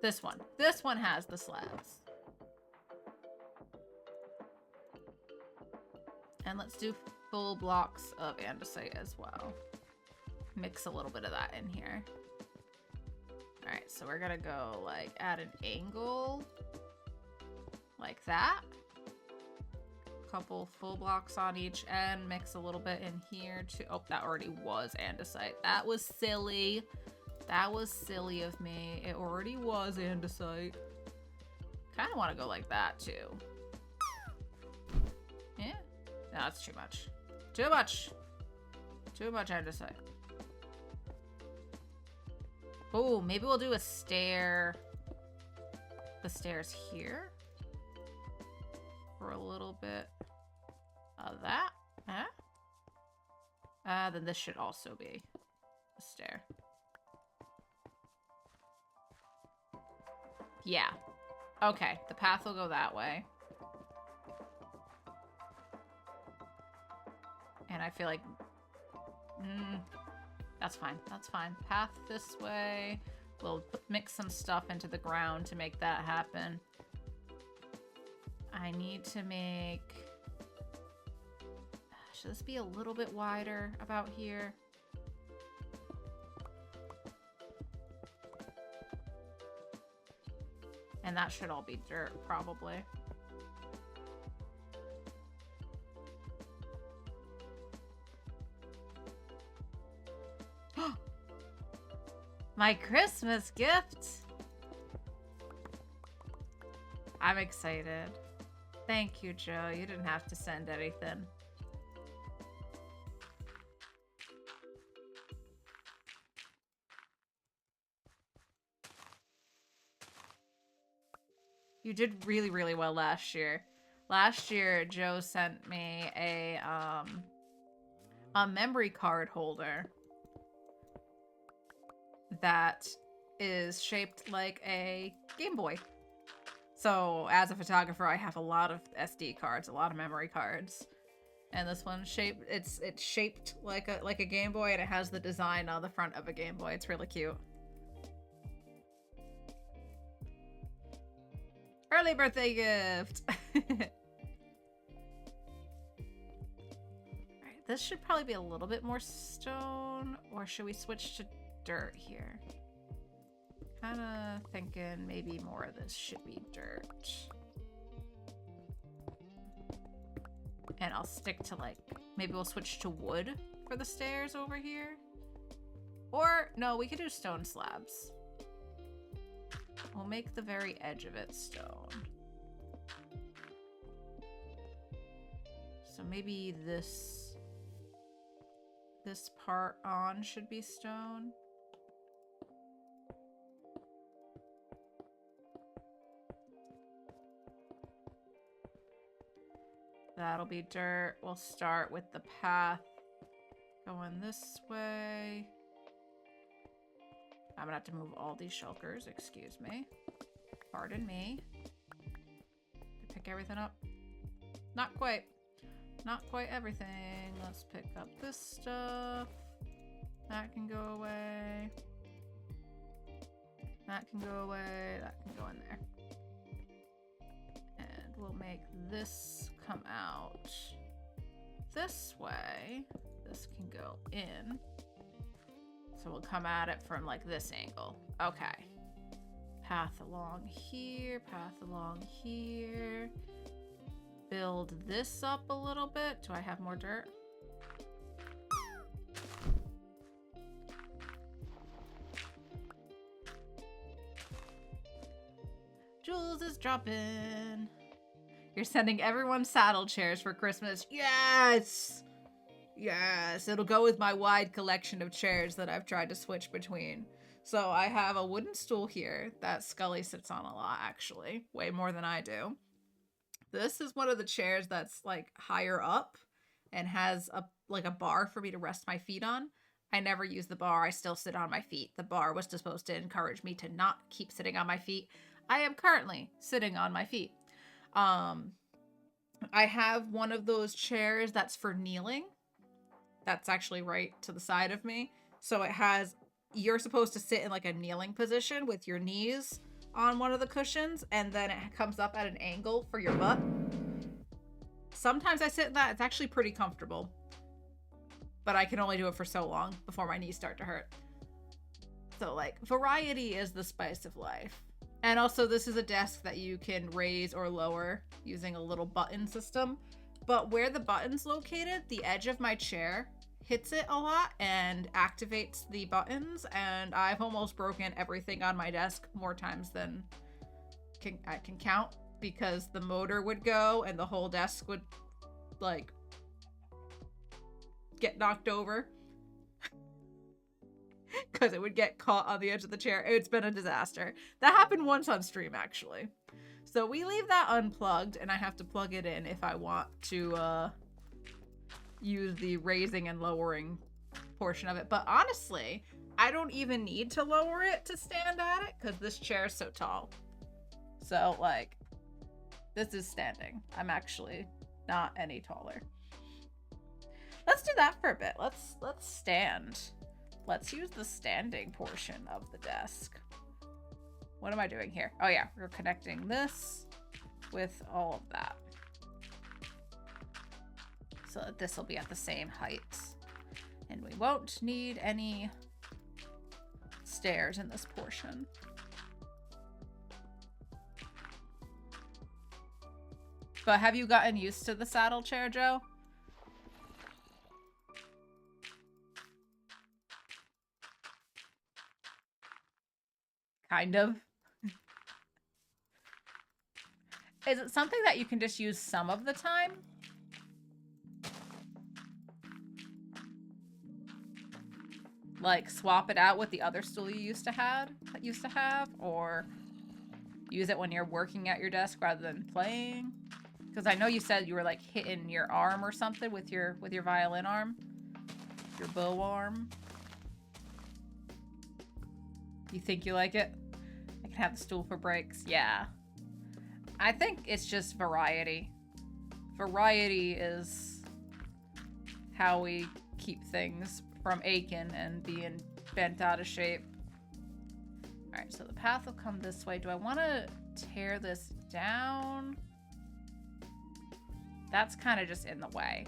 This one. This one has the slabs. And let's do full blocks of andesite as well. Mix a little bit of that in here. Alright, so we're gonna go, like, at an angle. Like that. Couple full blocks on each end. Mix a little bit in here too. Oh, that already was andesite. That was silly. That was silly of me. It already was andesite. Kind of want to go like that too. Yeah? No, that's too much. Too much. Too much andesite. Oh, maybe we'll do a stair. The stairs here. For a little bit of that. Huh? Then this should also be a stair. Yeah. Okay, the path will go that way. And I feel like... that's fine. That's fine. Path this way. We'll mix some stuff into the ground to make that happen. I need to make... Should this be a little bit wider about here? And that should all be dirt, probably. My Christmas gift! I'm excited. Thank you, Joe. You didn't have to send anything. You did really, really well last year. Last year, Joe sent me a memory card holder that is shaped like a Game Boy. So, as a photographer, I have a lot of SD cards, a lot of memory cards. And this one's shaped, it's shaped like a Game Boy, and it has the design on the front of a Game Boy. It's really cute. Early birthday gift! Alright, this should probably be a little bit more stone, or should we switch to dirt here? Kinda thinking maybe more of this should be dirt. And I'll stick to, like, maybe we'll switch to wood for the stairs over here. Or, no, we could do stone slabs. We'll make the very edge of it stone. So maybe this part on should be stone. That'll be dirt. We'll start with the path going this way. I'm gonna have to move all these shulkers, excuse me. Pardon me. To pick everything up? Not quite. Not quite everything. Let's pick up this stuff. That can go away. That can go away. That can go in there. And we'll make this come out this way. This can go in. So we'll come at it from like this angle. Okay. Path along here, path along here. build this up a little bit. Do I have more dirt? Jules is dropping. You're sending everyone saddle chairs for Christmas. Yes! Yes, it'll go with my wide collection of chairs that I've tried to switch between. So I have a wooden stool here that Scully sits on a lot, actually. Way more than I do. This is one of the chairs that's like higher up and has a bar for me to rest my feet on. I never use the bar. I still sit on my feet. The bar was supposed to encourage me to not keep sitting on my feet. I am currently sitting on my feet. I have one of those chairs that's for kneeling. That's actually right to the side of me. So it has, you're supposed to sit in like a kneeling position with your knees on one of the cushions, and then it comes up at an angle for your butt. Sometimes I sit in that. It's actually pretty comfortable. But I can only do it for so long before my knees start to hurt. So like, variety is the spice of life. And also this is a desk that you can raise or lower using a little button system. But where the button's located, the edge of my chair hits it a lot and activates the buttons, and I've almost broken everything on my desk more times than I can count, because the motor would go and the whole desk would like get knocked over because it would get caught on the edge of the chair. It's been a disaster. That happened once on stream, actually. So we leave that unplugged, and I have to plug it in if I want to use the raising and lowering portion of it. But honestly, I don't even need to lower it to stand at it because this chair is so tall. So like, this is standing. I'm actually not any taller. Let's do that for a bit. Let's stand. Let's use the standing portion of the desk. What am I doing here? Oh yeah, we're connecting this with all of that. So that this will be at the same height. And we won't need any stairs in this portion. But have you gotten used to the saddle chair, Joe? Kind of. Is it something that you can just use some of the time? Like swap it out with the other stool you used to have, or use it when you're working at your desk rather than playing? Because I know you said you were like hitting your arm or something with your violin arm, your bow arm. You think you like it? I can have the stool for breaks. Yeah. I think it's just variety. Variety is how we keep things from aching and being bent out of shape. All right, so the path will come this way. Do I want to tear this down? That's kind of just in the way.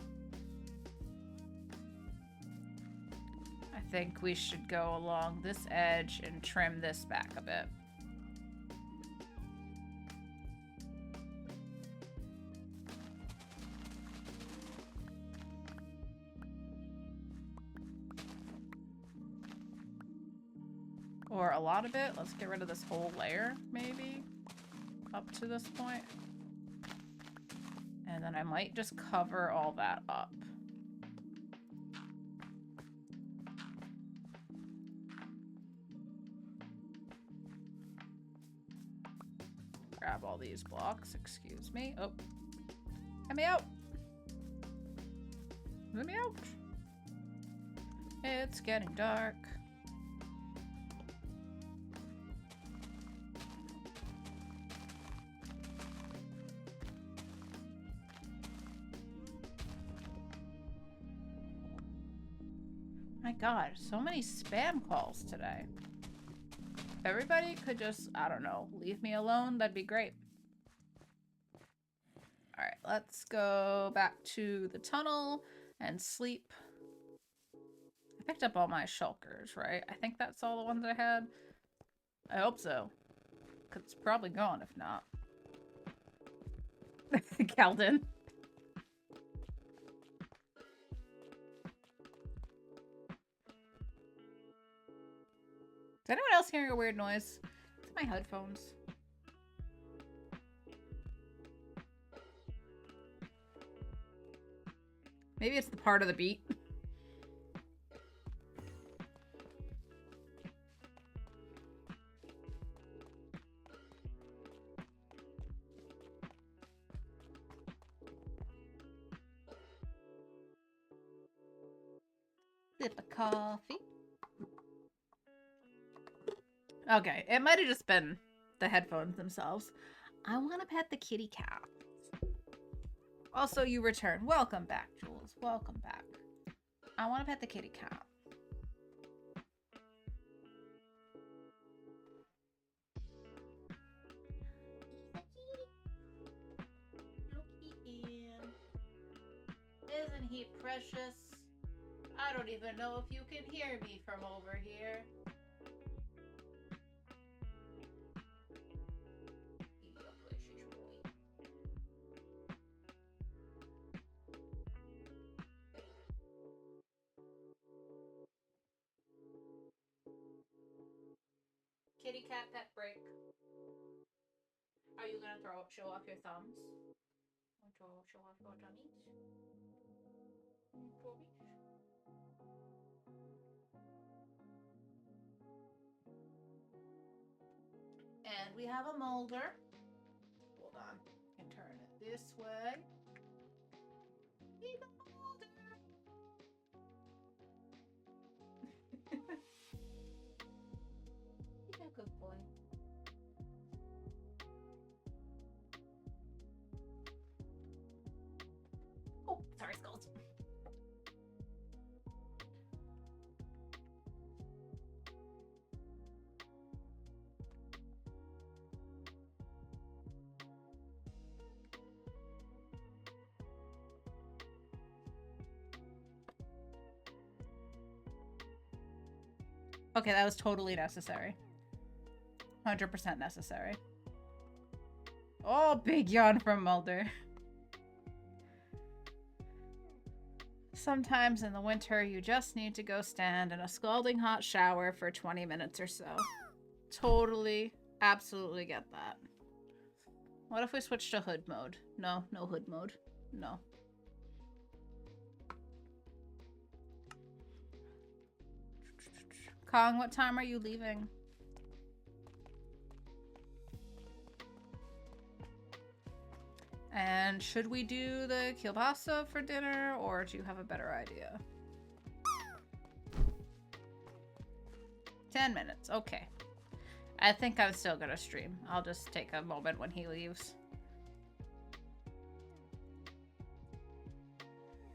I think we should go along this edge and trim this back a bit. Or a lot of it. Let's get rid of this whole layer, maybe, up to this point. And then I might just cover all that up. Grab all these blocks, excuse me. Oh, let me out. Let me out. It's getting dark. My God, so many spam calls today. If everybody could just, I don't know, leave me alone, that'd be great. All right, let's go back to the tunnel and sleep. I picked up all my shulkers, right? I think that's all the ones I had. I hope so, because it's probably gone if not. Keldon. Is anyone else hearing a weird noise? It's my headphones. Maybe it's the part of the beat. Sip of coffee. Okay, it might have just been the headphones themselves. I want to pet the kitty cat. Also, you return. Welcome back, Jules. Welcome back. I want to pet the kitty cat. Looky him. Isn't he precious? I don't even know if you can hear me from over here. Kitty cat pet break. Are you gonna show off your thumbs? Want to show off your tummies? And we have a molder. Hold on. I can turn it this way. He's a molder. He's a good boy. Oh, sorry, Skulls. Okay, that was totally necessary. 100% necessary. Oh, big yawn from Mulder. Sometimes in the winter, you just need to go stand in a scalding hot shower for 20 minutes or so. Totally, absolutely get that. What if we switch to hood mode? No, no hood mode. No. Kong, what time are you leaving? And should we do the kielbasa for dinner, or do you have a better idea? 10 minutes, okay. I think I'm still gonna stream. I'll just take a moment when he leaves.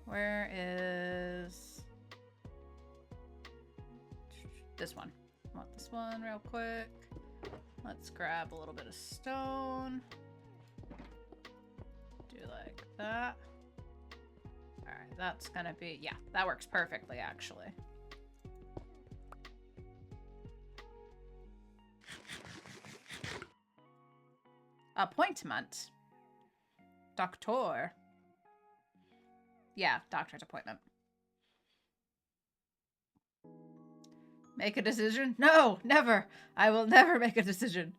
Where is... this one. I want this one real quick. Let's grab a little bit of stone. Do like that. Alright, that's gonna be... yeah, that works perfectly, actually. Appointment. Doctor. Yeah, doctor's appointment. Make a decision? No, never. I will never make a decision.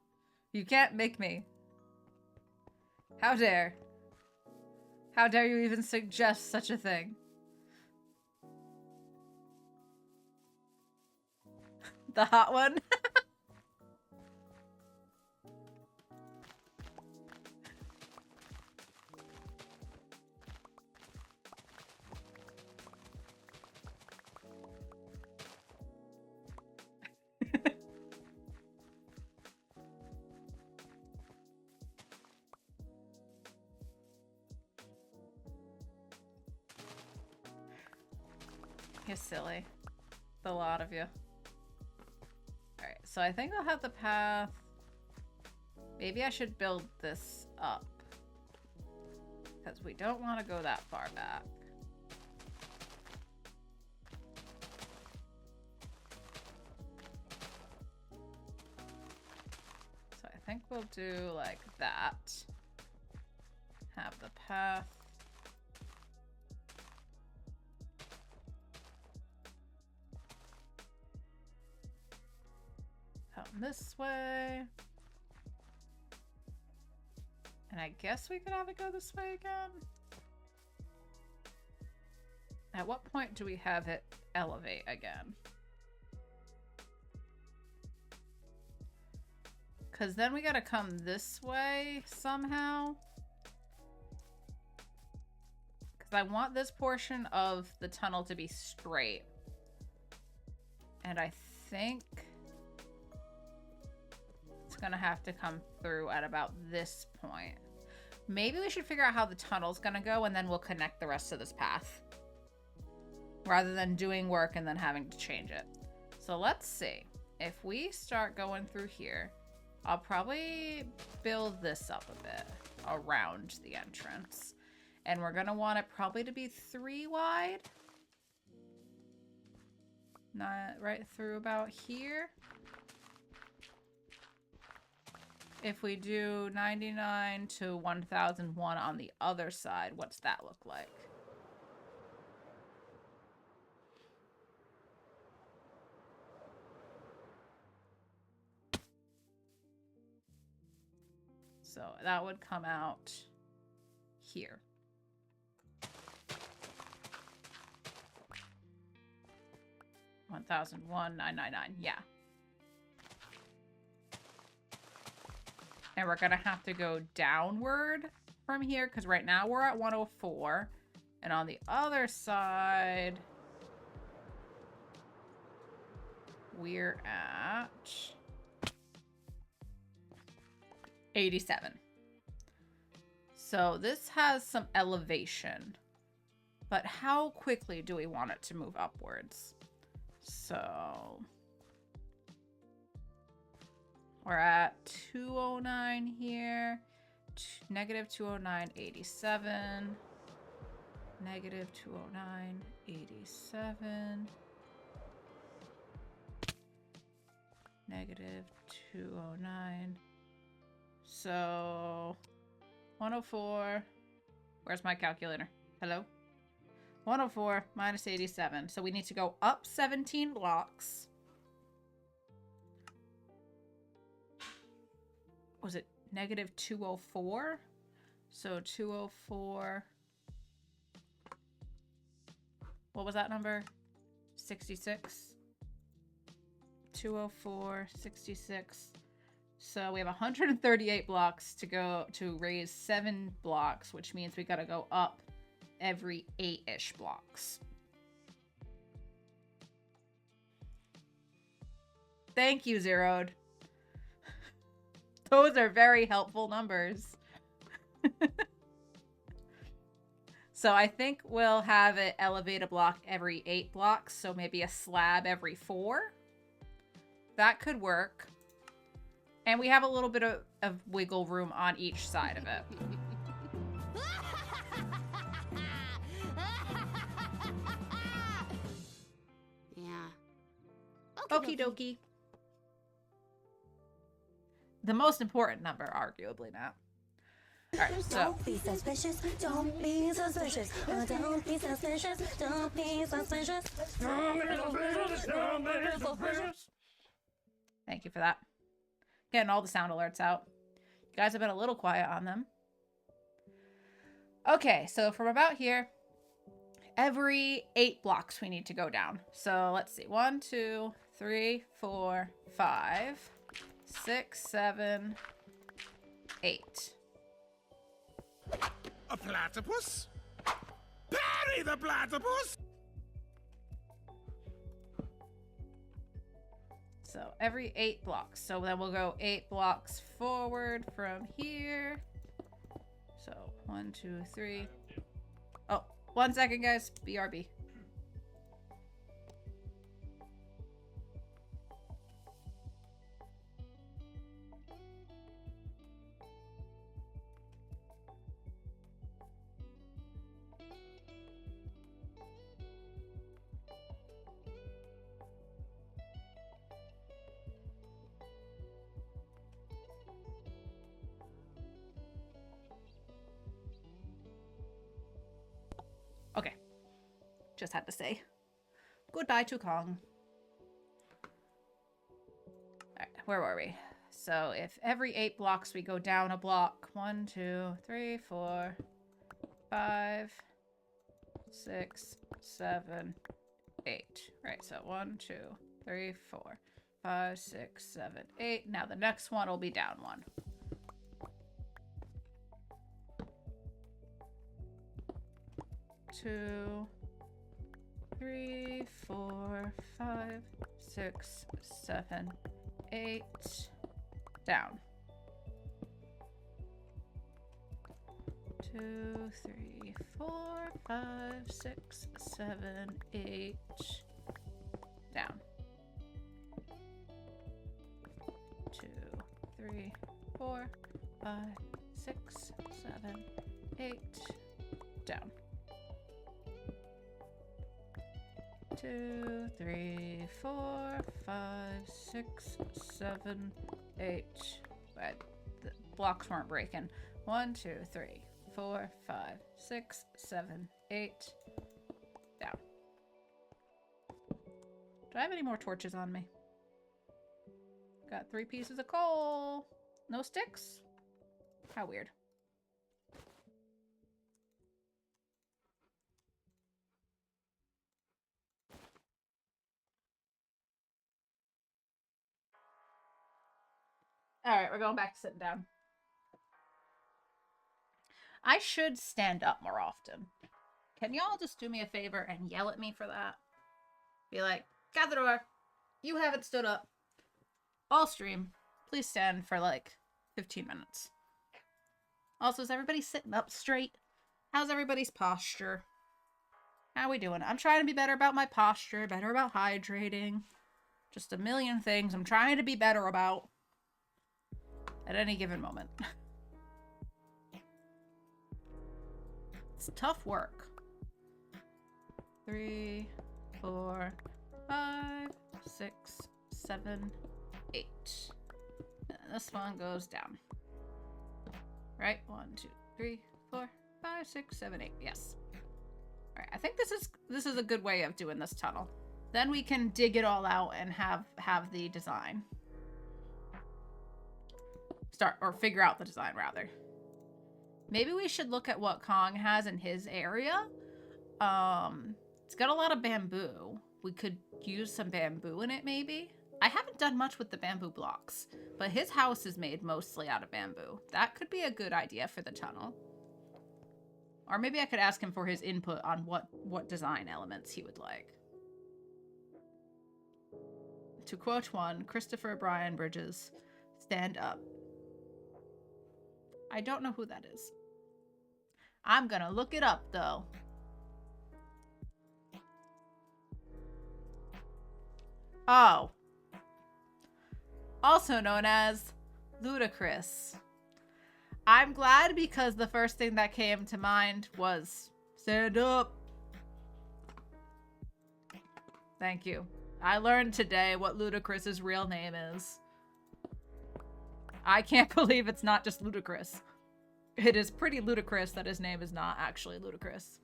You can't make me. How dare. How dare you even suggest such a thing? The hot one? You're silly. The lot of you. Alright, so I think I'll have the path. Maybe I should build this up. Because we don't want to go that far back. So I think we'll do like that. Have the path. Come this way. And I guess we could have it go this way again. At what point do we have it elevate again? Because then we gotta come this way somehow. Because I want this portion of the tunnel to be straight. And I think it's gonna have to come through at about this point. Maybe we should figure out how the tunnel's gonna go and then we'll connect the rest of this path. Rather than doing work and then having to change it. So let's see. If we start going through here, I'll probably build this up a bit around the entrance. And we're gonna want it probably to be 3 wide. Not right through about here. If we do 99 to 1001 on the other side, what's that look like? So that would come out here. $1,001,999. Yeah. And we're gonna have to go downward from here because right now we're at 104. And on the other side, we're at 87. So this has some elevation, but how quickly do we want it to move upwards? So we're at 209 here, negative 209.87, negative 209.87, negative 209. So 104. Where's my calculator? Hello? 104 minus 87. So we need to go up 17 blocks. Was it negative 204? So 204. What was that number? 66. 204, 66. So we have 138 blocks to go to raise 7 blocks, which means we got to go up every 8-ish blocks. Thank you, Zeroed. Those are very helpful numbers. So I think we'll have it elevate a block every 8 blocks, so maybe a slab every 4. That could work. And we have a little bit of wiggle room on each side of it. Yeah. Okie dokie. The most important number, arguably, now. Alright, so. Don't be suspicious. Don't be suspicious. Don't be suspicious. Don't be suspicious. Thank you for that. Getting all the sound alerts out. You guys have been a little quiet on them. Okay, so from about here, every 8 blocks we need to go down. So let's see. 1, 2, 3, 4, 5, 6, 7, 8. A platypus? Parry the platypus! So every 8 blocks. So then we'll go 8 blocks forward from here. So 1, 2, 3. Oh, 1 second, guys. BRB. Just had to say goodbye to Kong. Alright, where were we? So if every 8 blocks we go down a block. 1, 2, 3, 4, 5, 6, 7, 8. Right, so 1, 2, 3, 4, 5, 6, 7, 8. Now the next one will be down 1. Two, 3, 4, 5, 6, 7, 8. Down. 2, 3, 4, 5, 6, 7, 8. Down. 2, 3, 4, 5, 6, 7, 8. Down. 2, 3, 4, 5, 6, 7, 8. But the blocks weren't breaking. 1, 2, 3, 4, 5, 6, 7, 8. Down. Do I have any more torches on me? Got 3 pieces of coal. No sticks? How weird. Alright, we're going back to sitting down. I should stand up more often. Can y'all just do me a favor and yell at me for that? Be like, Gatherer, you haven't stood up. All stream, please stand for like 15 minutes. Also, is everybody sitting up straight? How's everybody's posture? How we doing? I'm trying to be better about my posture, better about hydrating. Just a million things I'm trying to be better about at any given moment. It's tough work. 3, 4, 5, 6, 7, 8. And this one goes down. Right? 1, 2, 3, 4, 5, 6, 7, 8. Yes. Alright, I think this is a good way of doing this tunnel. Then we can dig it all out and have the design. Figure out the design, rather. Maybe we should look at what Kong has in his area. It's got a lot of bamboo. We could use some bamboo in it, maybe. I haven't done much with the bamboo blocks, but his house is made mostly out of bamboo. That could be a good idea for the tunnel. Or maybe I could ask him for his input on what design elements he would like. To quote one, Christopher Brian Bridges, stand up. I don't know who that is. I'm gonna look it up, though. Oh. Also known as Ludicrous. I'm glad because the first thing that came to mind was stand up. Thank you. I learned today what Ludicrous's real name is. I can't believe it's not just Ludicrous. It is pretty ludicrous that his name is not actually Ludicrous.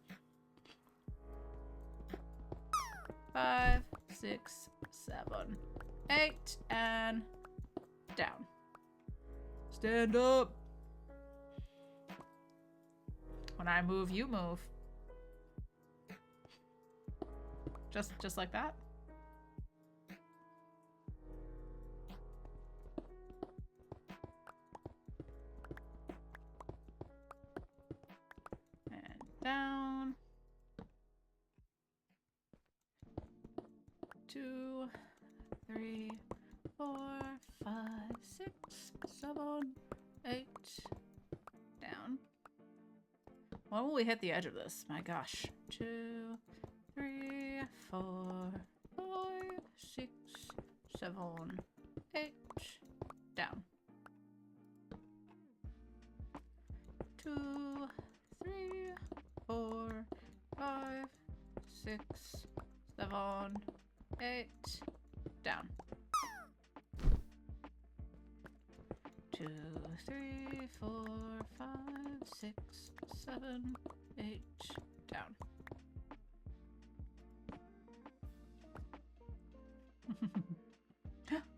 5, 6, 7, 8, and down. Stand up. When I move, you move. Just like that. And down. 2, 3, 4, 5, 6, 7, 8. Down. When will we hit the edge of this? My gosh. 2, 3, 4, 5, 6, 7, 8. Down. 2, 3, 4, 5, 6, 7, 8. Down. 2, 3, 4, 5, 6, 7, 8. Down.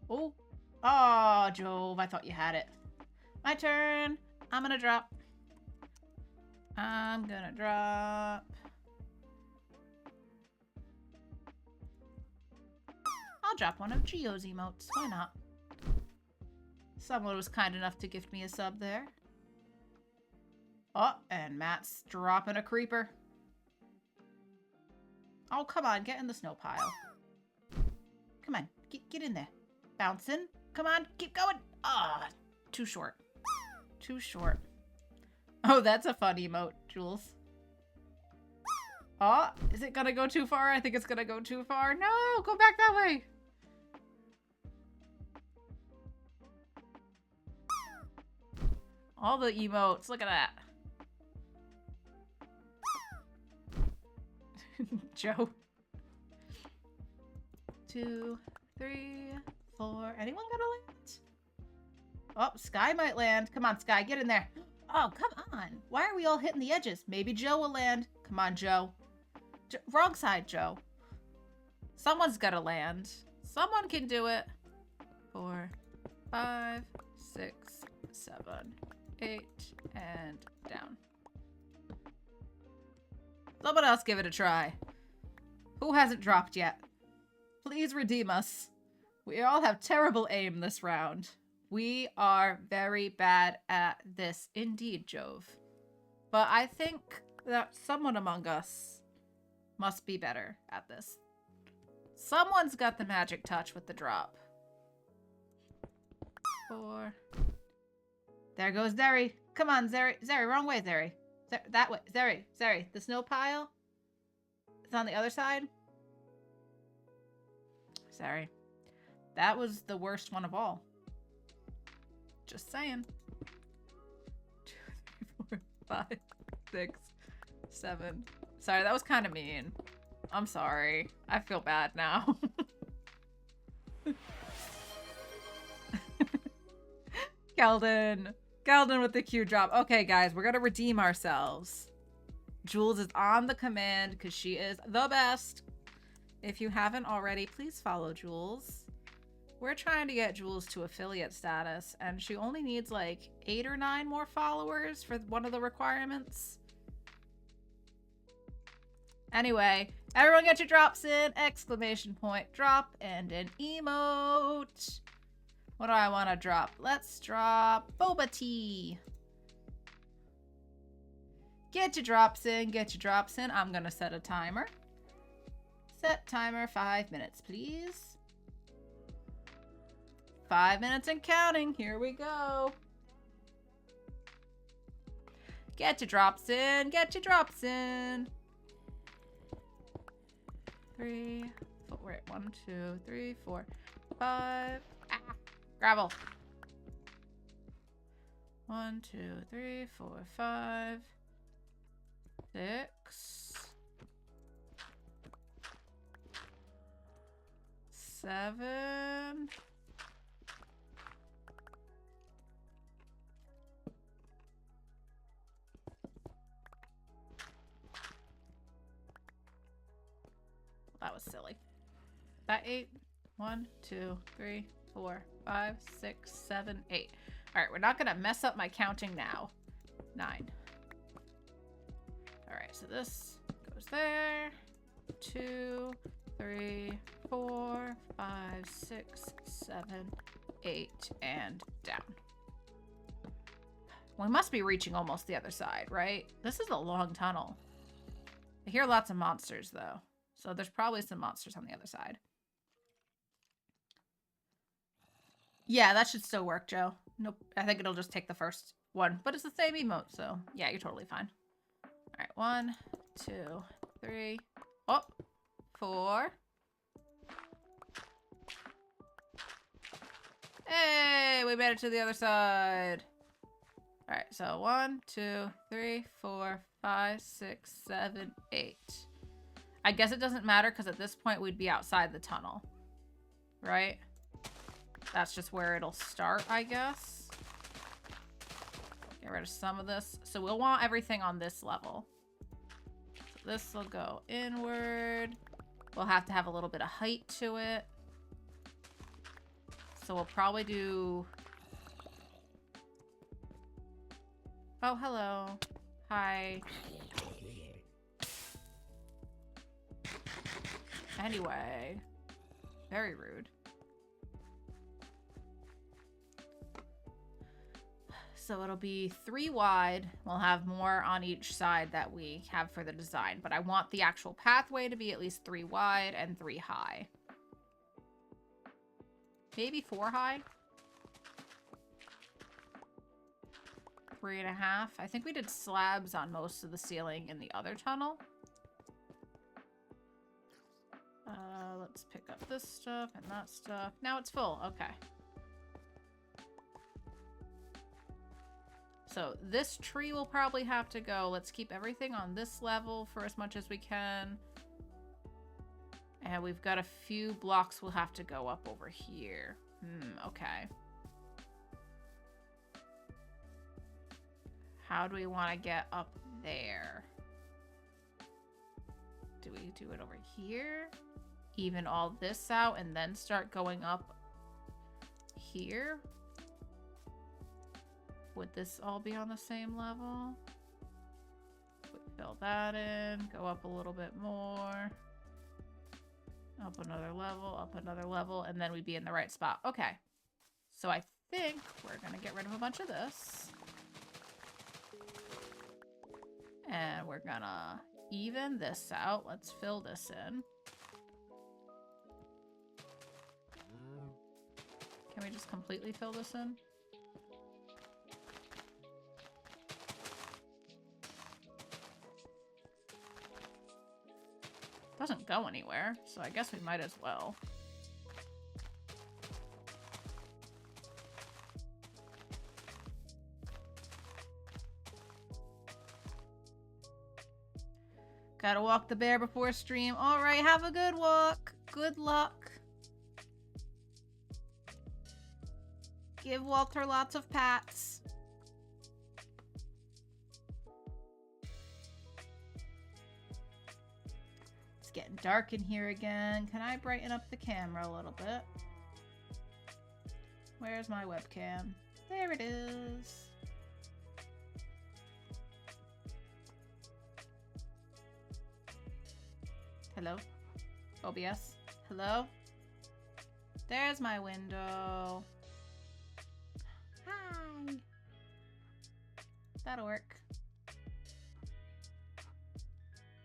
Oh. Oh, Jove. I thought you had it. My turn. I'm gonna drop. I'm gonna drop. I'll drop one of Geo's emotes. Why not? Someone was kind enough to gift me a sub there. Oh, and Matt's dropping a creeper. Oh, come on. Get in the snow pile. Come on. Get in there. Bouncing. Come on. Keep going. Ah, too short. Too short. Oh, that's a fun emote, Jules. Oh, is it gonna go too far? I think it's gonna go too far. No, go back that way. All the emotes. Look at that. Joe. 2, 3, 4. Anyone gonna land? Oh, Sky might land. Come on, Sky, get in there. Oh, come on. Why are we all hitting the edges? Maybe Joe will land. Come on, Joe. Wrong side, Joe. Someone's gotta land. Someone can do it. 4, 5, 6, 7, 8, and down. Someone else give it a try. Who hasn't dropped yet? Please redeem us. We all have terrible aim this round. We are very bad at this indeed, Jove. But I think that someone among us must be better at this. Someone's got the magic touch with the drop. 4. There goes Zeri. Come on, Zeri. Zeri, wrong way, Zeri. That way. Zeri. The snow pile? It's on the other side? Sorry. That was the worst one of all. Just saying. 2, 3, 4, 5, 6, 7. Sorry, that was kind of mean. I'm sorry. I feel bad now. Galden with the Q drop. Okay, guys, we're gonna redeem ourselves. Jules is on the command because she is the best. If you haven't already, please follow Jules. We're trying to get Jules to affiliate status, and she only needs like 8 or 9 more followers for one of the requirements. Anyway, everyone get your drops in! Exclamation point drop and an emote. What do I want to drop? Let's drop boba tea. Get your drops in, get your drops in. I'm gonna set a timer. Set timer 5 minutes, please. 5 minutes and counting. Here we go. Get your drops in, get your drops in. 3, 4, wait, 1, 2, 3, 4, 5. Ah, gravel. 1, 2, 3, 4, 5, 6, 7. That was silly. That 8. 1, 2, 3, 4, 5, 6, 7, 8. All right, we're not gonna mess up my counting now. 9. All right, so this goes there. 2, 3, 4, 5, 6, 7, 8, and down. We must be reaching almost the other side, right? This is a long tunnel. I hear lots of monsters, though. So there's probably some monsters on the other side. Yeah, that should still work, Joe. Nope, I think it'll just take the first one. But it's the same emote, so yeah, you're totally fine. All right, 1, 2, 3. Oh, 4. Hey, we made it to the other side. All right, so 1, 2, 3, 4, 5, 6, 7, 8. I guess it doesn't matter because at this point we'd be outside the tunnel, right? That's just where it'll start, I guess. Get rid of some of this. So we'll want everything on this level. So this will go inward. We'll have to have a little bit of height to it. So we'll probably do... Oh, hello. Hi. Anyway. Very rude. So it'll be 3 wide. We'll have more on each side that we have for the design. But I want the actual pathway to be at least 3 wide and 3 high. Maybe 4 high? 3.5. I think we did slabs on most of the ceiling in the other tunnel. Let's pick up this stuff and that stuff. Now it's full. Okay. So this tree will probably have to go. Let's keep everything on this level for as much as we can. And we've got a few blocks we'll have to go up over here. Okay. How do we want to get up there? Do we do it over here? Even all this out and then start going up here? Would this all be on the same level? We fill that in, go up a little bit more. Up another level, and then we'd be in the right spot. Okay. So I think we're gonna get rid of a bunch of this. And we're gonna even this out. Let's fill this in. Can we just completely fill this in? Doesn't go anywhere, so I guess we might as well. Gotta walk the bear before stream. All right, have a good walk. Good luck. Give Walter lots of pats. It's getting dark in here again. Can I brighten up the camera a little bit? Where's my webcam? There it is. Hello? OBS? Hello? There's my window. Hi. That'll work.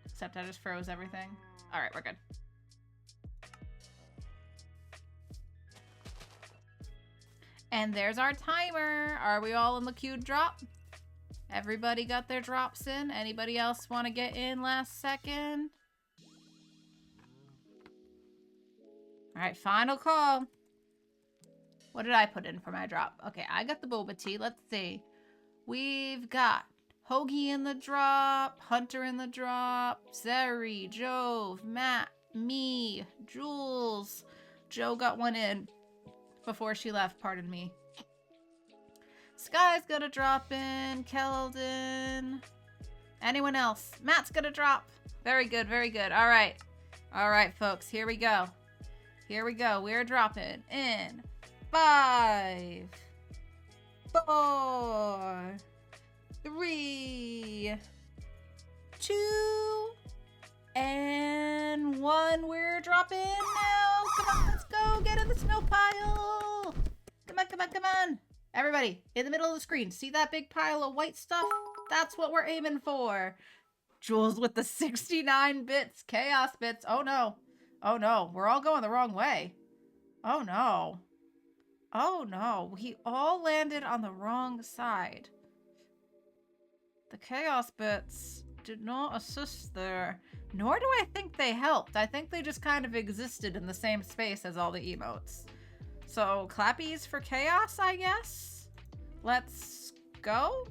Except I just froze everything. Alright, we're good. And there's our timer. Are we all in the queued drop? Everybody got their drops in? Anybody else want to get in last second? Alright, final call. What did I put in for my drop? Okay, I got the boba tea. Let's see. We've got Hoagie in the drop, Hunter in the drop, Zeri, Jove, Matt, me, Jules. Joe got one in before she left, pardon me. Sky's gonna drop in, Keldon. Anyone else? Matt's gonna drop. Very good, very good. All right. All right, folks, here we go. Here we go. We're dropping in 5, 4, 3, 2, and 1. We're dropping now. Come on, let's go. Get in the snow pile. Come on, come on, come on. Everybody, in the middle of the screen, see that big pile of white stuff? That's what we're aiming for. Jules with the 69 bits, chaos bits. Oh no. Oh no, we're all going the wrong way. Oh no. Oh no, we all landed on the wrong side. The chaos bits did not assist there. Nor do I think they helped. I think they just kind of existed in the same space as all the emotes. So, clappies for chaos, I guess? Let's go?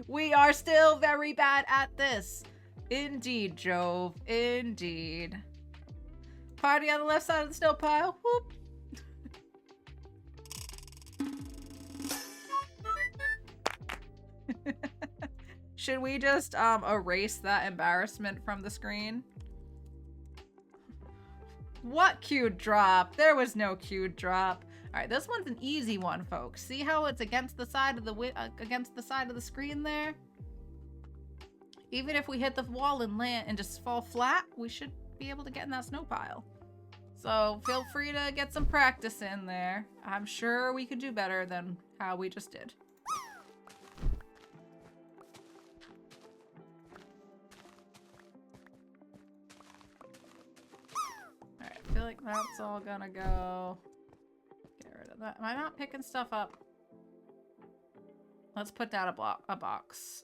We are still very bad at this. Indeed, Jove. Indeed. Party on the left side of the snow pile. Whoop. Should we just erase that embarrassment from the screen? What queued drop? There was no queued drop. All right, this one's an easy one, folks. See how it's against the side of the screen there? Even if we hit the wall and land and just fall flat, we should be able to get in that snow pile. So feel free to get some practice in there. I'm sure we could do better than how we just did. Alright, I feel like that's all gonna go. Get rid of that. Am I not picking stuff up? Let's put down a box.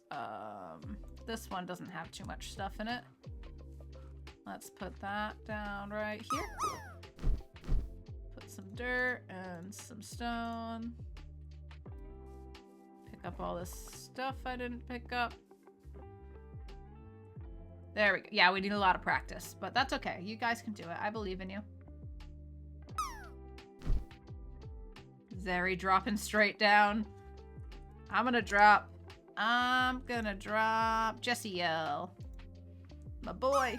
This one doesn't have too much stuff in it. Let's put that down right here. Put some dirt and some stone. Pick up all this stuff I didn't pick up. There we go. Yeah, we need a lot of practice, but that's okay. You guys can do it. I believe in you. Zeri dropping straight down. I'm gonna drop Jessiel. My boy.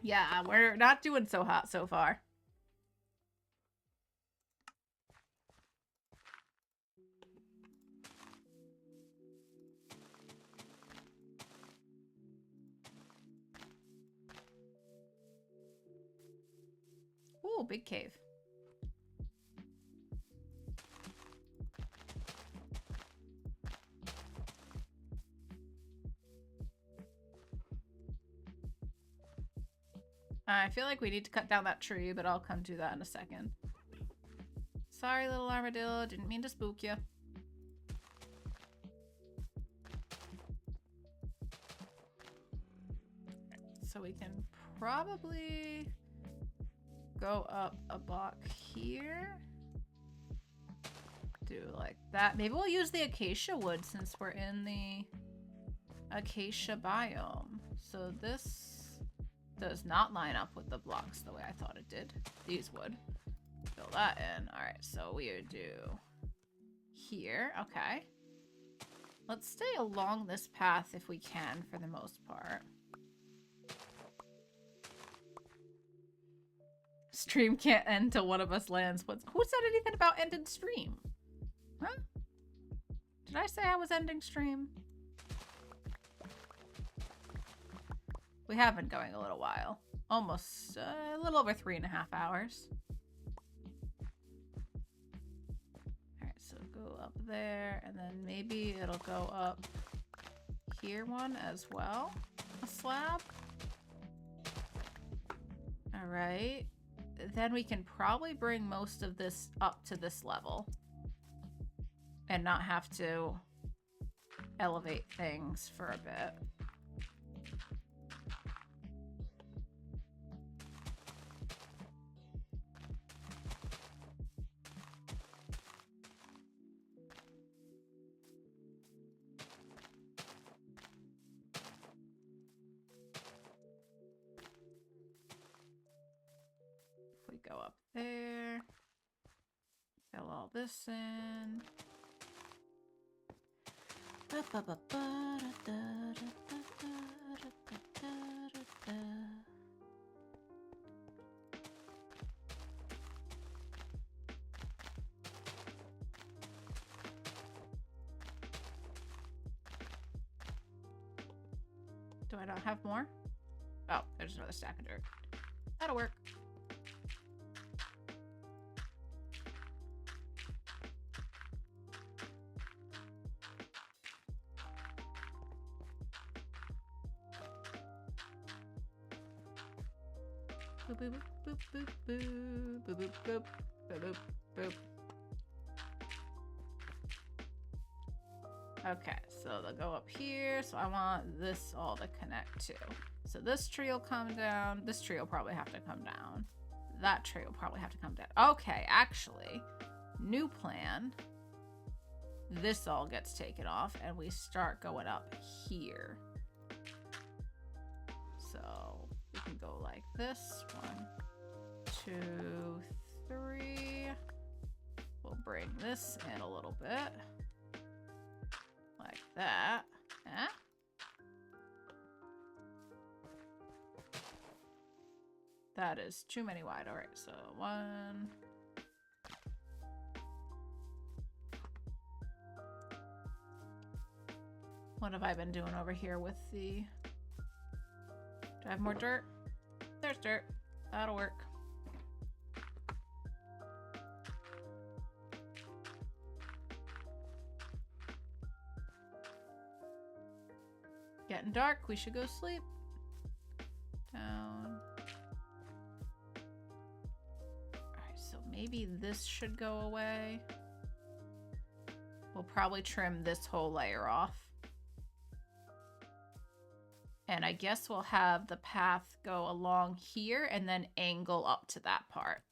Yeah, we're not doing so hot so far. Ooh, big cave. I feel like we need to cut down that tree, but I'll come do that in a second. Sorry, little armadillo. Didn't mean to spook you. So we can probably go up a block here. Do like that. Maybe we'll use the acacia wood since we're in the acacia biome. So this does not line up with the blocks the way I thought it did. These would. Fill that in. Alright, so we would do here. Okay. Let's stay along this path if we can for the most part. Stream can't end till one of us lands. Who said anything about ending stream? Huh? Did I say I was ending stream? We have been going a little while. Almost a little over 3.5 hours. Alright, so go up there, and then maybe it'll go up here one as well. A slab. Alright. Then we can probably bring most of this up to this level. And not have to elevate things for a bit. Go up there. Fill all this in. Do I not have more? Oh, there's another stack of dirt. That'll work. Boop, boop, boop, boop, boop, boop, boop, boop, boop, boop. Okay, so they'll go up here. So I want this all to connect to. So this tree will come down. This tree will probably have to come down. That tree will probably have to come down. Okay, actually, new plan. This all gets taken off and we start going up here. So we can go like this. 1, 2, 3. We'll bring this in a little bit. Like that. Eh? That is too many wide. All right, so 1. What have I been doing over here with the... Do I have more dirt? There's dirt. That'll work. Getting dark. We should go sleep. Down. Alright, so maybe this should go away. We'll probably trim this whole layer off. And I guess we'll have the path go along here and then angle up to that part.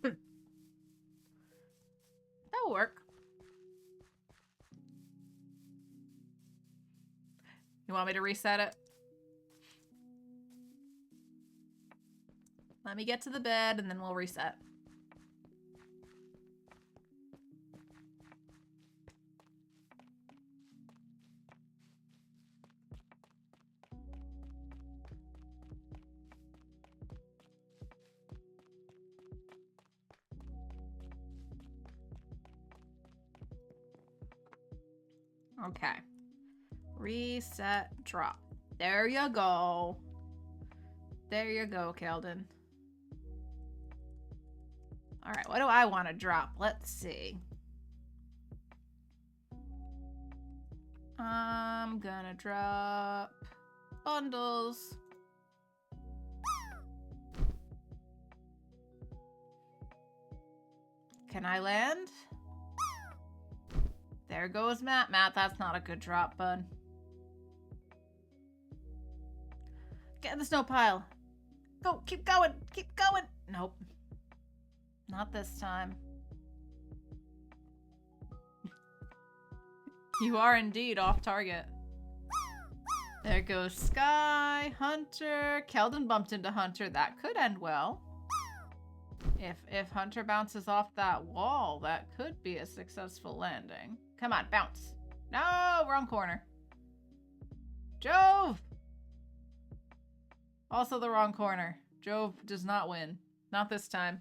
That'll work. You want me to reset it? Let me get to the bed and then we'll reset. Okay. Reset, drop. There you go. There you go, Keldon. All right, what do I want to drop? Let's see. I'm gonna drop bundles. Can I land? There goes Matt. Matt, that's not a good drop, bud. Get in the snow pile. Go, keep going, keep going. Nope. Not this time. You are indeed off target. There goes Sky, Hunter. Keldon bumped into Hunter. That could end well. If Hunter bounces off that wall, that could be a successful landing. Come on, bounce. No, wrong corner. Jove! Also the wrong corner. Jove does not win. Not this time.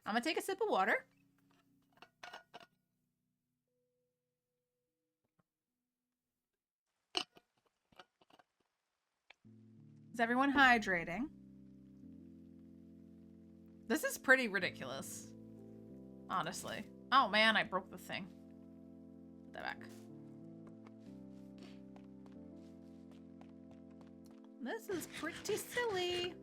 I'm gonna take a sip of water. Is everyone hydrating? This is pretty ridiculous. Honestly. Oh man, I broke the thing. Put that back. This is pretty silly.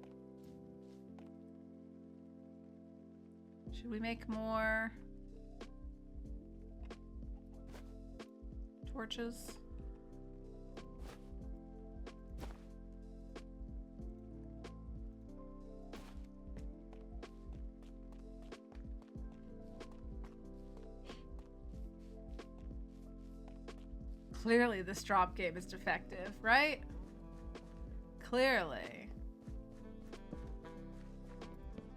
Should we make more torches? Clearly this drop game is defective, right? Clearly.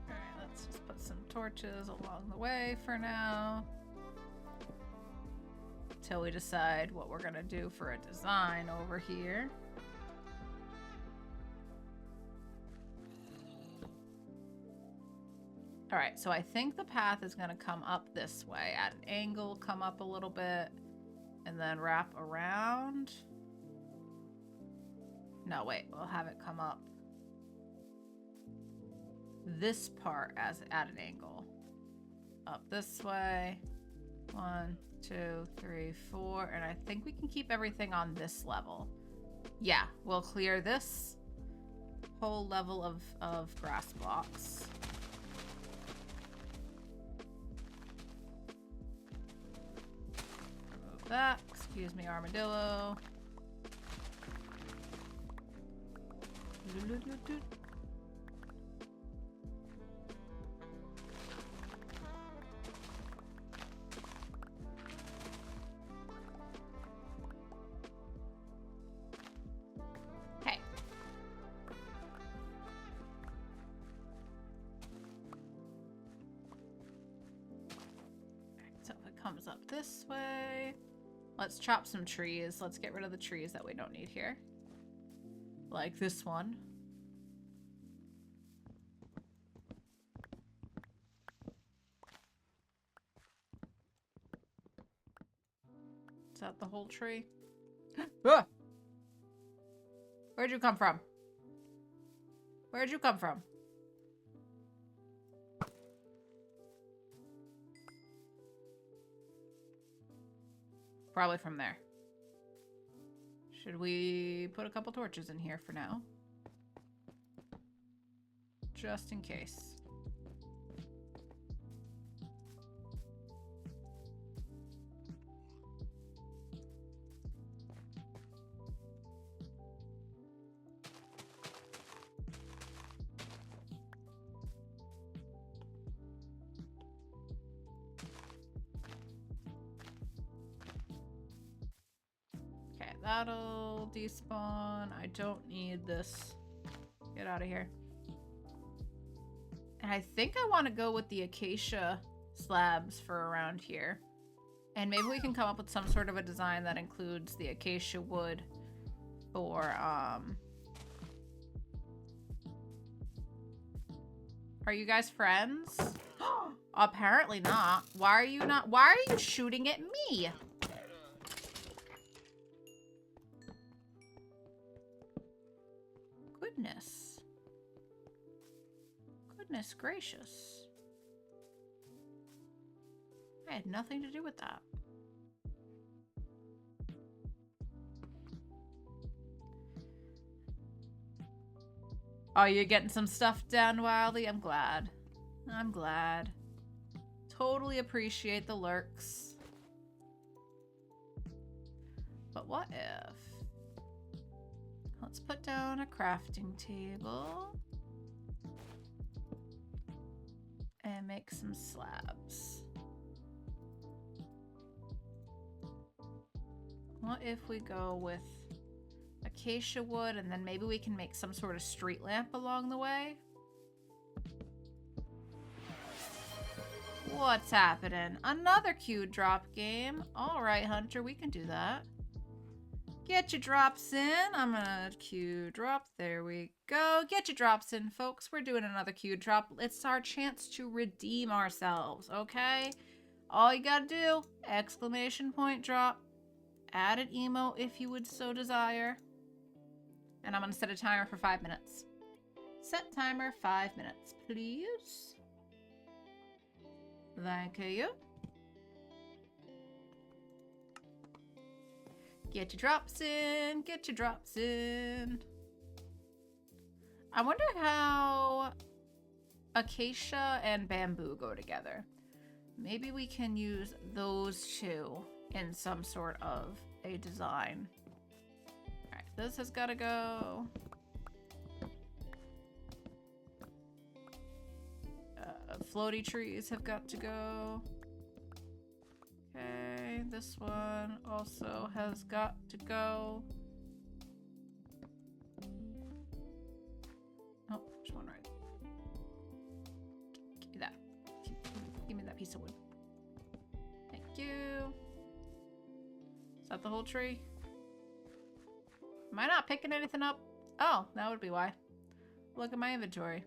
Alright, let's just put some torches along the way for now. Till we decide what we're gonna do for a design over here. Alright, so I think the path is gonna come up this way at an angle, come up a little bit, and then wrap around. No, wait, we'll have it come up this part as at an angle. Up this way. 1, 2, 3, 4. And I think we can keep everything on this level. Yeah, we'll clear this whole level of grass blocks. Remove that. Excuse me, armadillo. Hey. So if it comes up this way, let's chop some trees. Let's get rid of the trees that we don't need here. Like this one. Is that the whole tree? Ah! Where'd you come from? Where'd you come from? Probably from there. Should we put a couple torches in here for now? Just in case. Okay, that'll despawn. I don't need this. Get out of here. And I think I want to go with the acacia slabs for around here. And maybe we can come up with some sort of a design that includes the acacia wood for, Are you guys friends? Apparently not. Why are you not? Why are you shooting at me? Goodness. Goodness gracious. I had nothing to do with that. Oh, you're getting some stuff done, Wildly? I'm glad. I'm glad. Totally appreciate the lurks. But what if... Let's put down a crafting table. And make some slabs. What if we go with acacia wood and then maybe we can make some sort of street lamp along the way? What's happening? Another Q drop game. All right, Hunter, we can do that. Get your drops in. I'm gonna Q drop. There we go. Get your drops in, folks. We're doing another Q drop. It's our chance to redeem ourselves, okay? All you gotta do, exclamation point drop. Add an emo if you would so desire. And I'm gonna set a timer for 5 minutes. Set timer 5 minutes, please. Thank you. Get your drops in. Get your drops in. I wonder how acacia and bamboo go together. Maybe we can use those two in some sort of a design. Alright, this has got to go. Floaty trees have got to go. Okay, this one also has got to go. Oh, there's one right. Give me that. Give me that piece of wood. Thank you. Is that the whole tree? Am I not picking anything up? Oh, that would be why. Look at my inventory.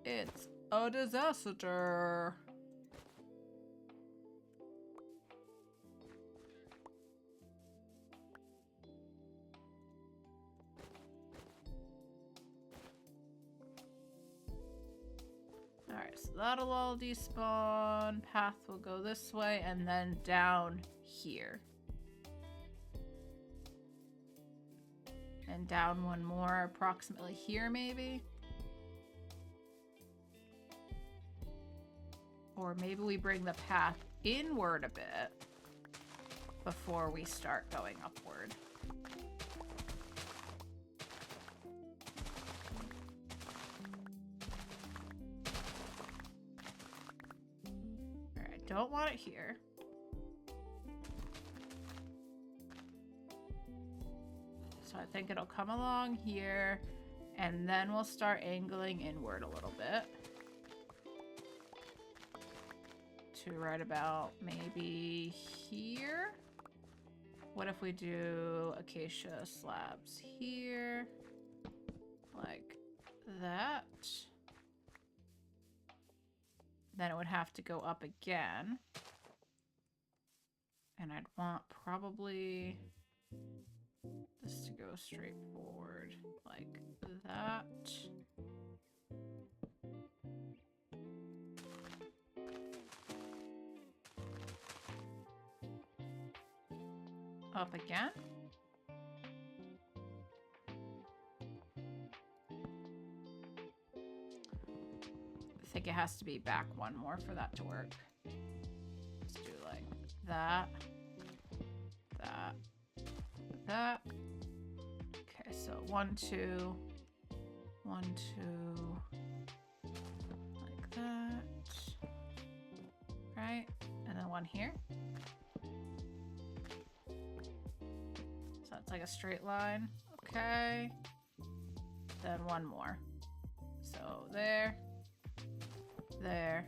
It's a disaster. Alright, so that'll all despawn. Path will go this way and then down here. And down one more, approximately here maybe. Or maybe we bring the path inward a bit before we start going upward. Alright, don't want it here. So I think it'll come along here, and then we'll start angling inward a little bit. To right about maybe here. What if we do acacia slabs here? Like that. Then it would have to go up again. And I'd want probably this to go straight forward like that. Up again. I think it has to be back one more for that to work. Let's do like that, that, that. Okay, so 1, 2, 1, 2, like that. Right, and then one here. So that's like a straight line. Okay. Then one more. So there. There,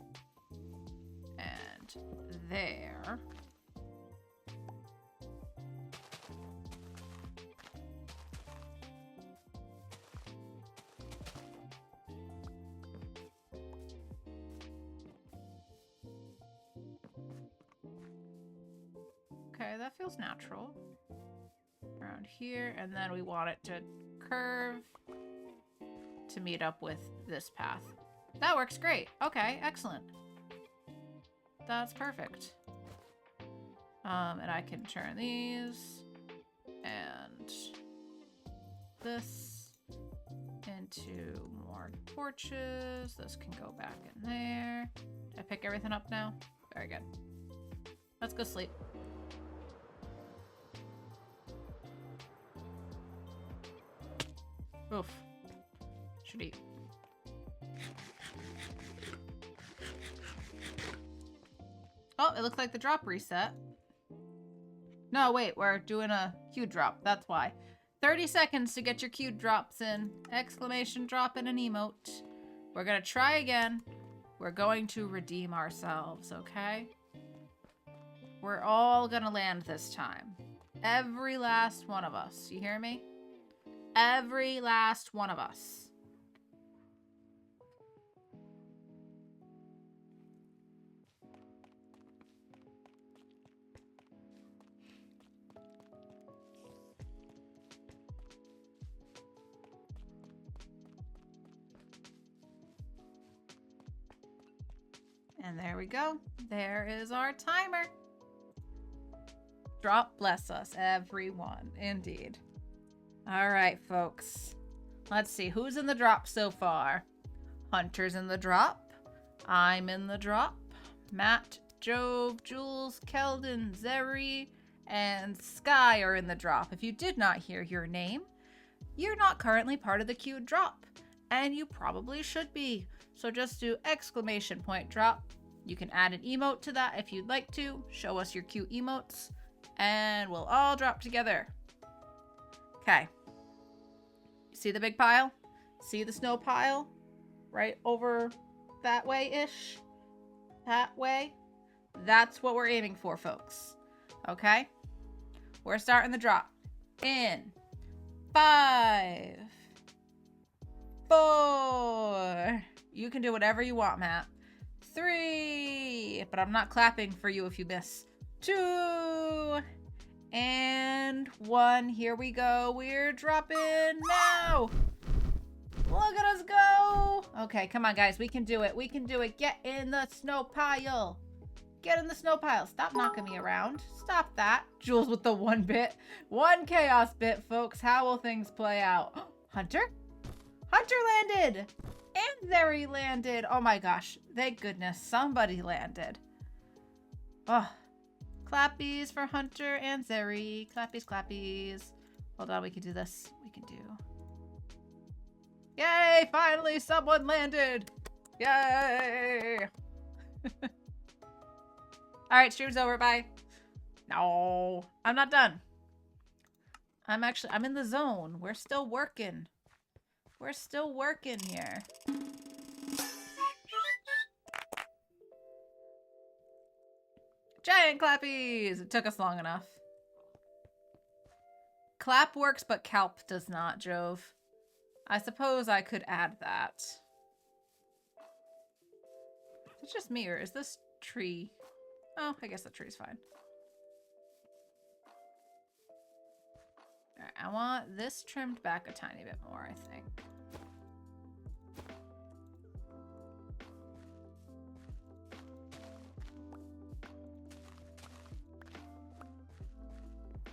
and there. Okay, that feels natural. Around here, and then we want it to curve to meet up with this path. That works great. Okay, excellent. That's perfect. And I can turn these and this into more torches. This can go back in there. Did I pick everything up now? Very good. Let's go sleep. Oof. Should eat. Oh, it looks like the drop reset. No, wait, we're doing a queue drop. That's why. 30 seconds to get your queue drops in. Exclamation drop and an emote. We're gonna try again. We're going to redeem ourselves, okay? We're all gonna land this time. Every last one of us. You hear me? Every last one of us. And there we go. There is our timer. Drop bless us, everyone. Indeed. All right, folks. Let's see. Who's in the drop so far? Hunter's in the drop. I'm in the drop. Matt, Jove, Jules, Keldon, Zeri, and Sky are in the drop. If you did not hear your name, you're not currently part of the queued drop. And you probably should be. So just do exclamation point drop. You can add an emote to that if you'd like to. Show us your cute emotes. And we'll all drop together. Okay. See the big pile? See the snow pile? Right over that way-ish? That way? That's what we're aiming for, folks. Okay? We're starting the drop. In 5, 4. You can do whatever you want, Matt. 3. But I'm not clapping for you if you miss. 2. And 1. Here we go. We're dropping now. Look at us go. Okay, come on, guys. We can do it. We can do it. Get in the snow pile. Get in the snow pile. Stop knocking me around. Stop that. Jules with the 1 bit. 1 chaos bit, folks. How will things play out? Hunter? Hunter landed. And Zeri landed. Oh my gosh. Thank goodness. Somebody landed. Oh. Clappies for Hunter and Zeri. Clappies, clappies. Hold on. We can do this. We can do... Yay! Finally someone landed! Yay! Alright, stream's over. Bye. No. I'm not done. I'm in the zone. We're still working. We're still working here. Giant clappies! It took us long enough. clap works, but kelp does not, Jove. I suppose I could add that. It's just me, or is this tree? Oh, I guess the tree's fine. Alright, I want this trimmed back a tiny bit more, I think.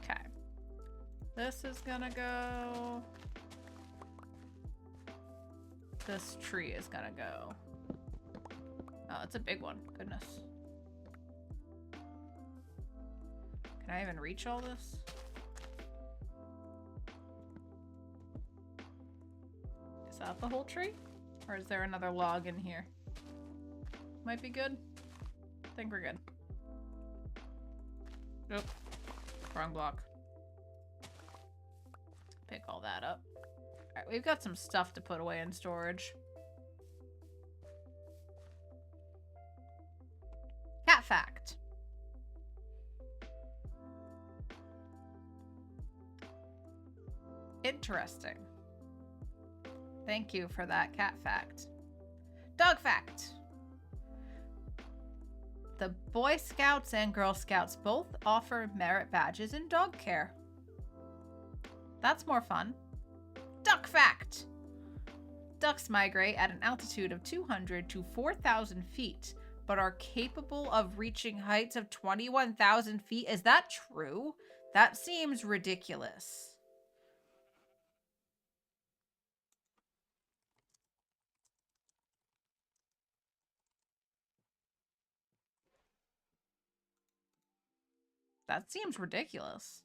Okay. This is gonna go. This tree is gonna go. Oh, it's a big one. Goodness. Can I even reach all this? Is that the whole tree? Or is there another log in here? Might be good. I think we're good. Nope. Wrong block. Pick all that up. Alright, we've got some stuff to put away in storage. Cat fact. Interesting. Thank you for that cat fact. Dog fact. The Boy Scouts and Girl Scouts both offer merit badges in dog care. That's more fun. Duck fact. Ducks migrate at an altitude of 200 to 4,000 feet, but are capable of reaching heights of 21,000 feet. Is that true? That seems ridiculous. That seems ridiculous.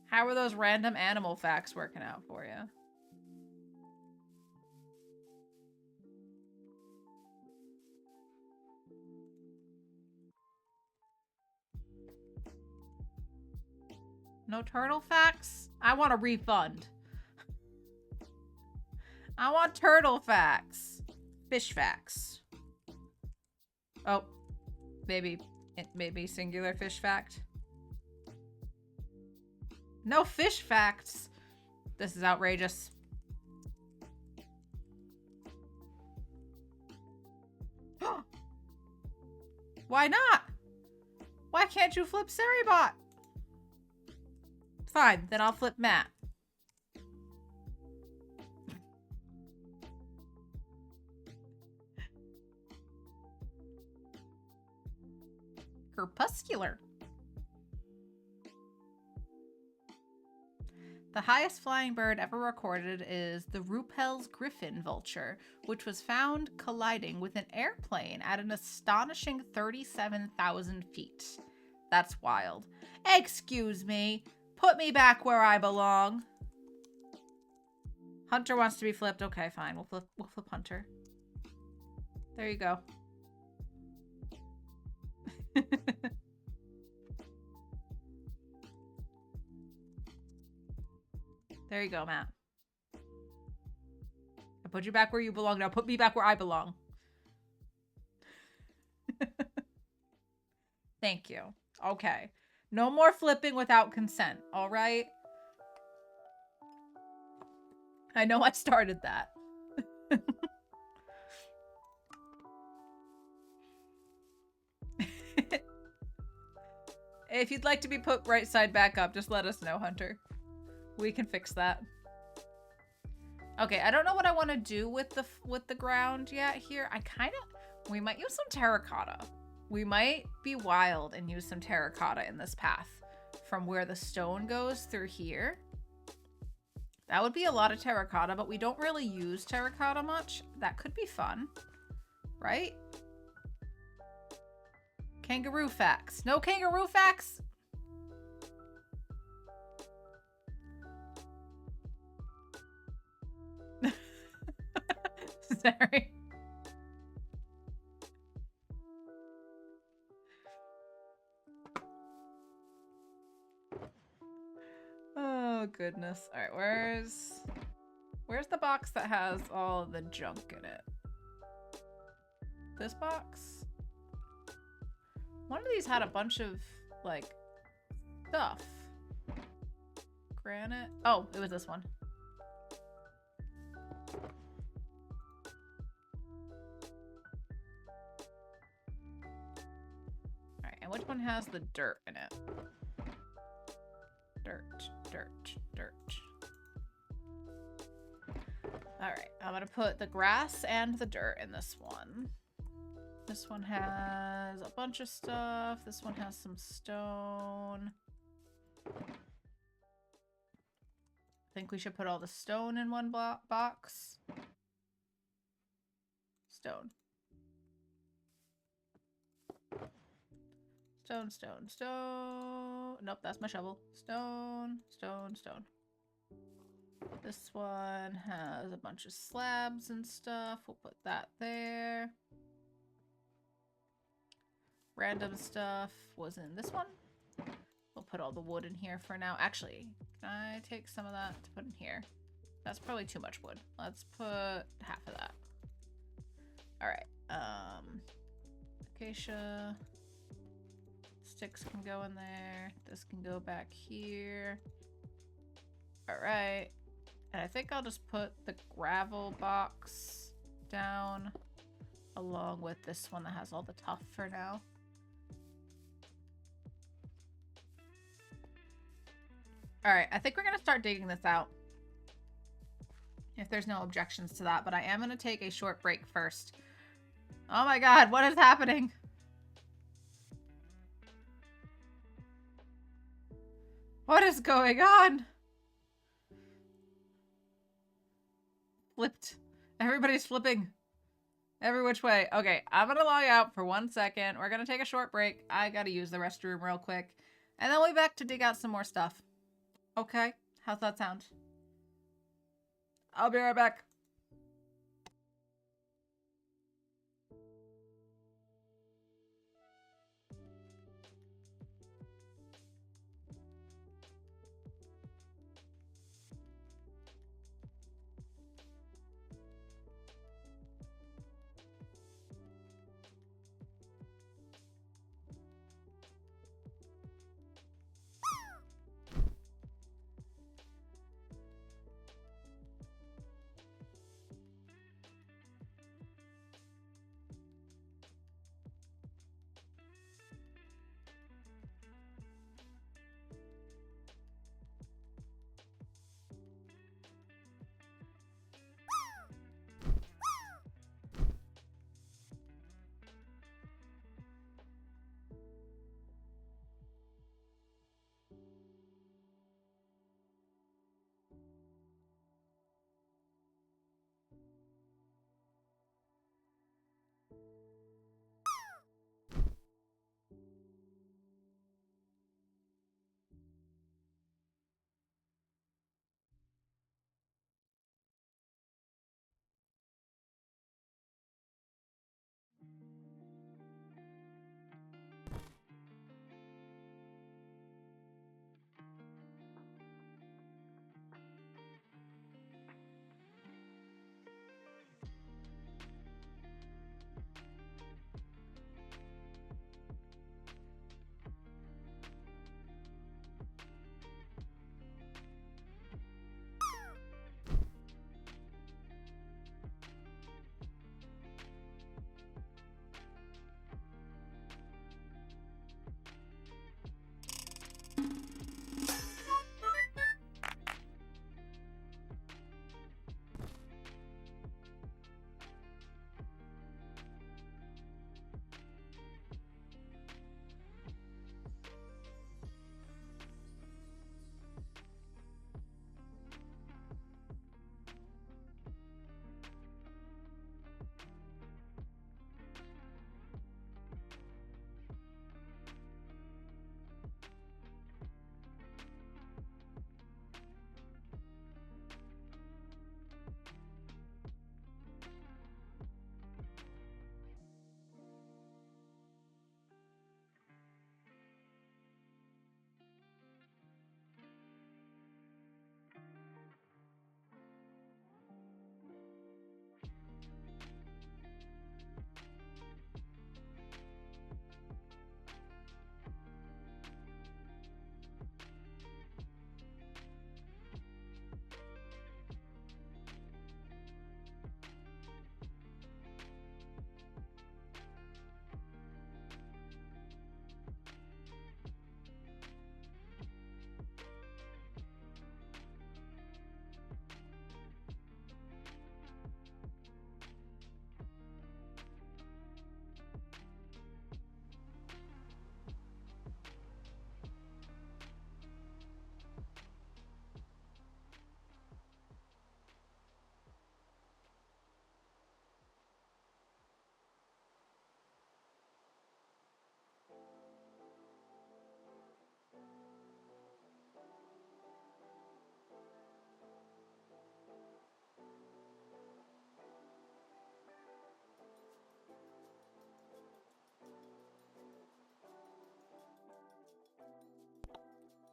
How are those random animal facts working out for you? No turtle facts? I want a refund. I want turtle facts. Fish facts. Oh, maybe singular fish fact. No fish facts. This is outrageous. Why not? Why can't you flip Seribot? Fine, then I'll flip Matt. Crepuscular. The highest flying bird ever recorded is the Ruppel's griffin vulture, which was found colliding with an airplane at an astonishing 37,000 feet. That's wild. Excuse me. Put me back where I belong. Hunter wants to be flipped. Okay, fine. We'll flip Hunter. There you go. There you go, Matt. I put you back where you belong. Now put me back where I belong. Thank you. Okay. No more flipping without consent, all right? I know I started that. If you'd like to be put right side back up, just let us know, Hunter. We can fix that. Okay, I don't know what I want to do with the ground yet here. We might use some terracotta. We might be wild and use some terracotta in this path from where the stone goes through here. That would be a lot of terracotta, but we don't really use terracotta much. That could be fun, right? Kangaroo facts. No kangaroo facts? Sorry. Oh, goodness. All right, where's the box that has all of the junk in it? This box? One of these had a bunch of, like, stuff. Granite. Oh, it was this one. Alright, and which one has the dirt in it? Dirt, dirt, dirt. Alright, I'm gonna put the grass and the dirt in this one. This one has a bunch of stuff. This one has some stone. I think we should put all the stone in one box. Stone. Stone, stone, stone. Nope, that's my shovel. Stone, stone, stone. This one has a bunch of slabs and stuff. We'll put that there. Random stuff was in this one. We'll put all the wood in here for now. Actually, can I take some of that to put in here? That's probably too much wood. Let's put half of that. All right. Acacia. Sticks can go in there. This can go back here. All right. And I think I'll just put the gravel box down along with this one that has all the tuff for now. All right, I think we're gonna start digging this out. If there's no objections to that, but I am gonna take a short break first. Oh my God, what is happening? What is going on? Flipped. Everybody's flipping. Every which way. Okay, I'm gonna log out for 1 second. We're gonna take a short break. I gotta use the restroom real quick. And then we'll be back to dig out some more stuff. Okay, how's that sound? I'll be right back.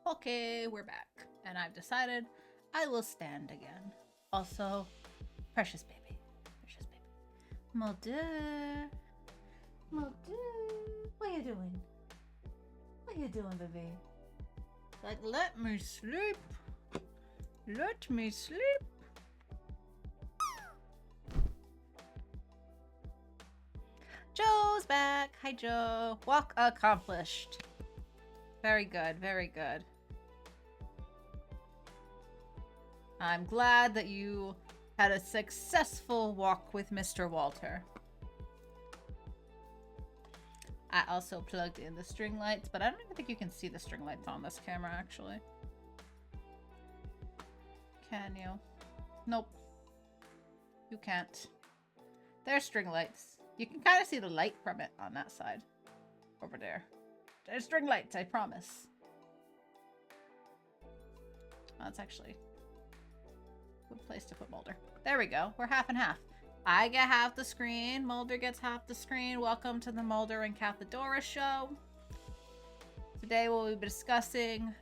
Okay, we're back. And I've decided I will stand again. Also, precious baby. Precious baby. Mulder. Mulder. What are you doing? What are you doing, baby? Like, let me sleep. Let me sleep. Joe's back. Hi, Joe. Walk accomplished. Very good, very good. I'm glad that you had a successful walk with Mr. Walter. I also plugged in the string lights, but I don't even think you can see the string lights on this camera, actually. Can you? Nope. You can't. There's string lights. You can kind of see the light from it on that side. Over there. There's string lights, I promise. Oh, that's actually a good place to put Mulder. There we go. We're half and half. I get half the screen. Mulder gets half the screen. Welcome to the Mulder and Cathedora show. Today we'll be discussing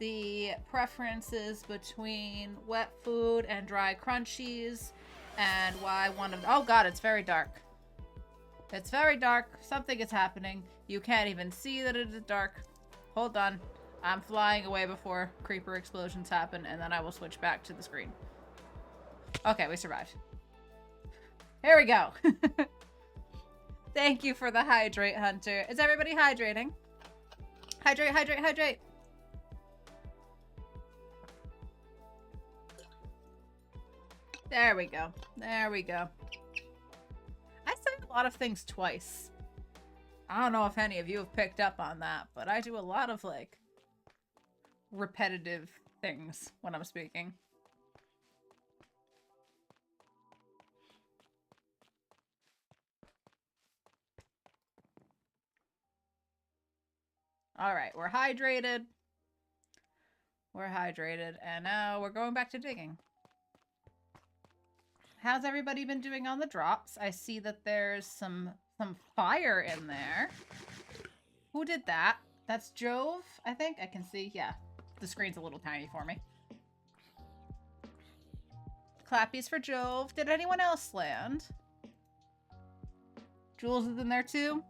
the preferences between wet food and dry crunchies and why one of... Oh god, it's very dark. It's very dark. Something is happening. You can't even see that it is dark. Hold on. I'm flying away before creeper explosions happen, and then I will switch back to the screen. Okay, we survived. Here we go. Thank you for the hydrate, Hunter. Is everybody hydrating? Hydrate, hydrate, hydrate. There we go. There we go. I say a lot of things twice. I don't know if any of you have picked up on that, but I do a lot of, like, repetitive things when I'm speaking. Alright, we're hydrated. We're hydrated, and now we're going back to digging. How's everybody been doing on the drops? I see that there's some fire in there. Who did that? That's Jove, I think. I can see. Yeah, the screen's a little tiny for me. Clappies for Jove. Did anyone else land? Jules is in there too?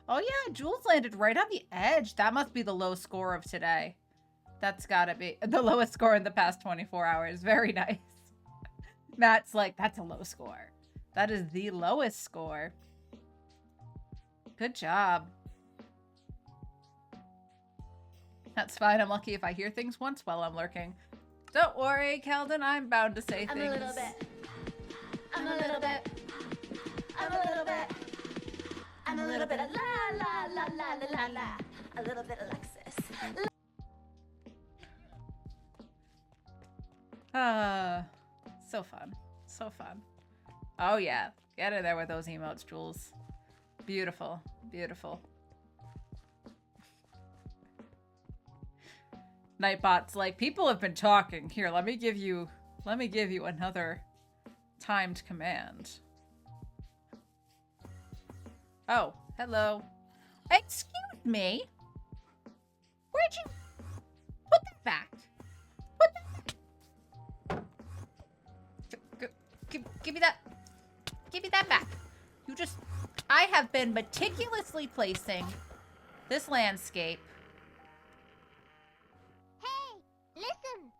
Oh yeah, Jules landed right on the edge. That must be the low score of today. That's gotta be the lowest score in the past 24 hours. Very nice. Matt's like, that's a low score. That is the lowest score. Good job. That's fine. I'm lucky if I hear things once while I'm lurking. Don't worry, Keldon. I'm bound to say things. I'm a little bit. I'm a little bit. I'm a little bit. I'm a little bit of la la la la la la la. A little bit Alexis. So fun. So fun. Oh yeah. Get in there with those emotes, Jules. Beautiful. Beautiful. Nightbot's like, people have been talking. Here, let me give you another timed command. Oh, hello. Excuse me. Where'd you put that back? Put that back. Give me that. Give me that back. You just... I have been meticulously placing this landscape. Hey, listen.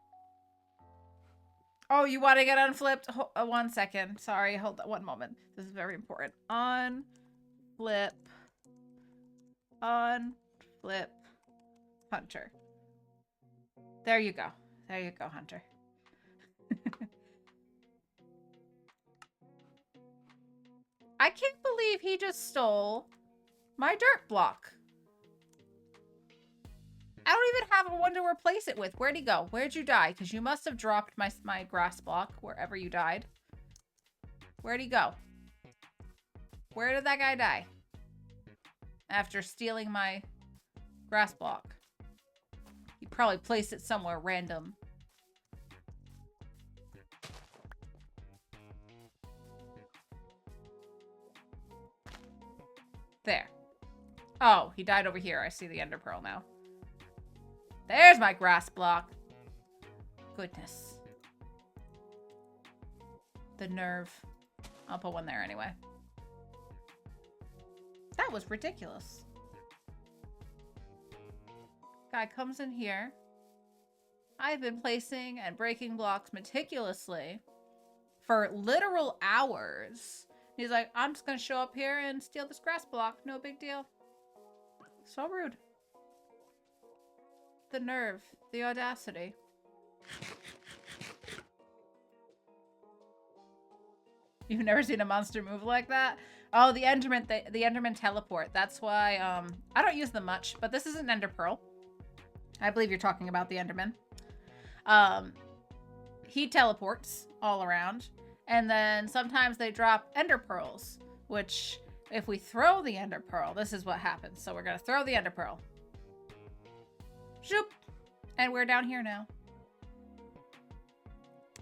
Oh, you want to get unflipped? 1 second. Sorry, hold on 1 moment. This is very important. Unflip. Unflip. Hunter. There you go. There you go, Hunter. I can't believe he just stole my dirt block. I don't even have one to replace it with. Where'd he go? Where'd you die? Because you must have dropped my grass block wherever you died. Where'd he go? Where did that guy die? After stealing my grass block. He probably placed it somewhere random. There. Oh, he died over here. I see the ender pearl now. There's my grass block. Goodness. The nerve. I'll put one there anyway. That was ridiculous. Guy comes in here. I've been placing and breaking blocks meticulously for literal hours. He's like, I'm just gonna show up here and steal this grass block. No big deal. So rude. The nerve. The audacity. You've never seen a monster move like that? Oh, the Enderman, the Enderman teleport. That's why, I don't use them much, but this is an Ender Pearl. I believe you're talking about the Enderman. He teleports all around, and then sometimes they drop Ender Pearls, which, if we throw the Ender Pearl, this is what happens. So we're gonna throw the Ender Pearl. Shoop! And we're down here now.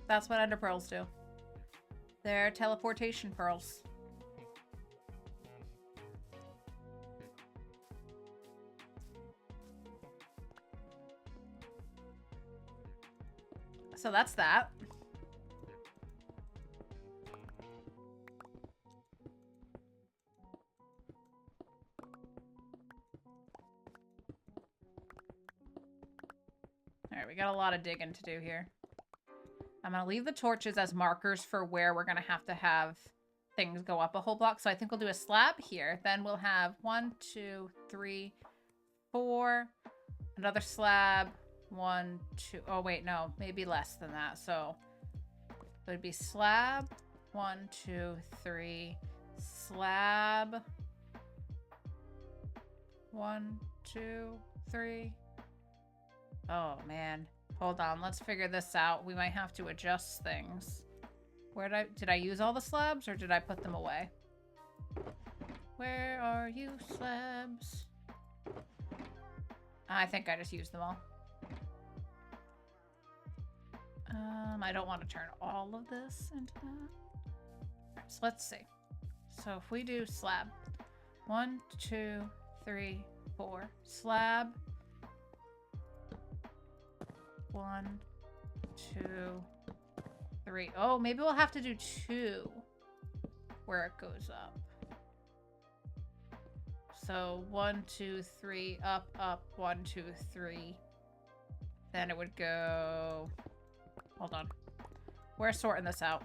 That's what Ender Pearls do. They're teleportation pearls. So that's that. Alright, we got a lot of digging to do here. I'm going to leave the torches as markers for where we're going to have things go up a whole block. So I think we'll do a slab here. Then we'll have 1, 2, 3, 4. Another slab. 1, 2. Oh, wait, no. Maybe less than that. So it would be slab. 1, 2, 3. Slab. 1, 2, 3. Oh, man. Hold on, let's figure this out. We might have to adjust things. Did I use all the slabs or did I put them away? Where are you, slabs? I think I just used them all. I don't want to turn all of this into that. All right, so let's see. So if we do slab. 1, 2, 3, 4. Slab. 1, 2, 3. Oh, maybe we'll have to do 2 where it goes up. So 1, 2, 3, up, up, 1, 2, 3. Then it would go. Hold on. We're sorting this out.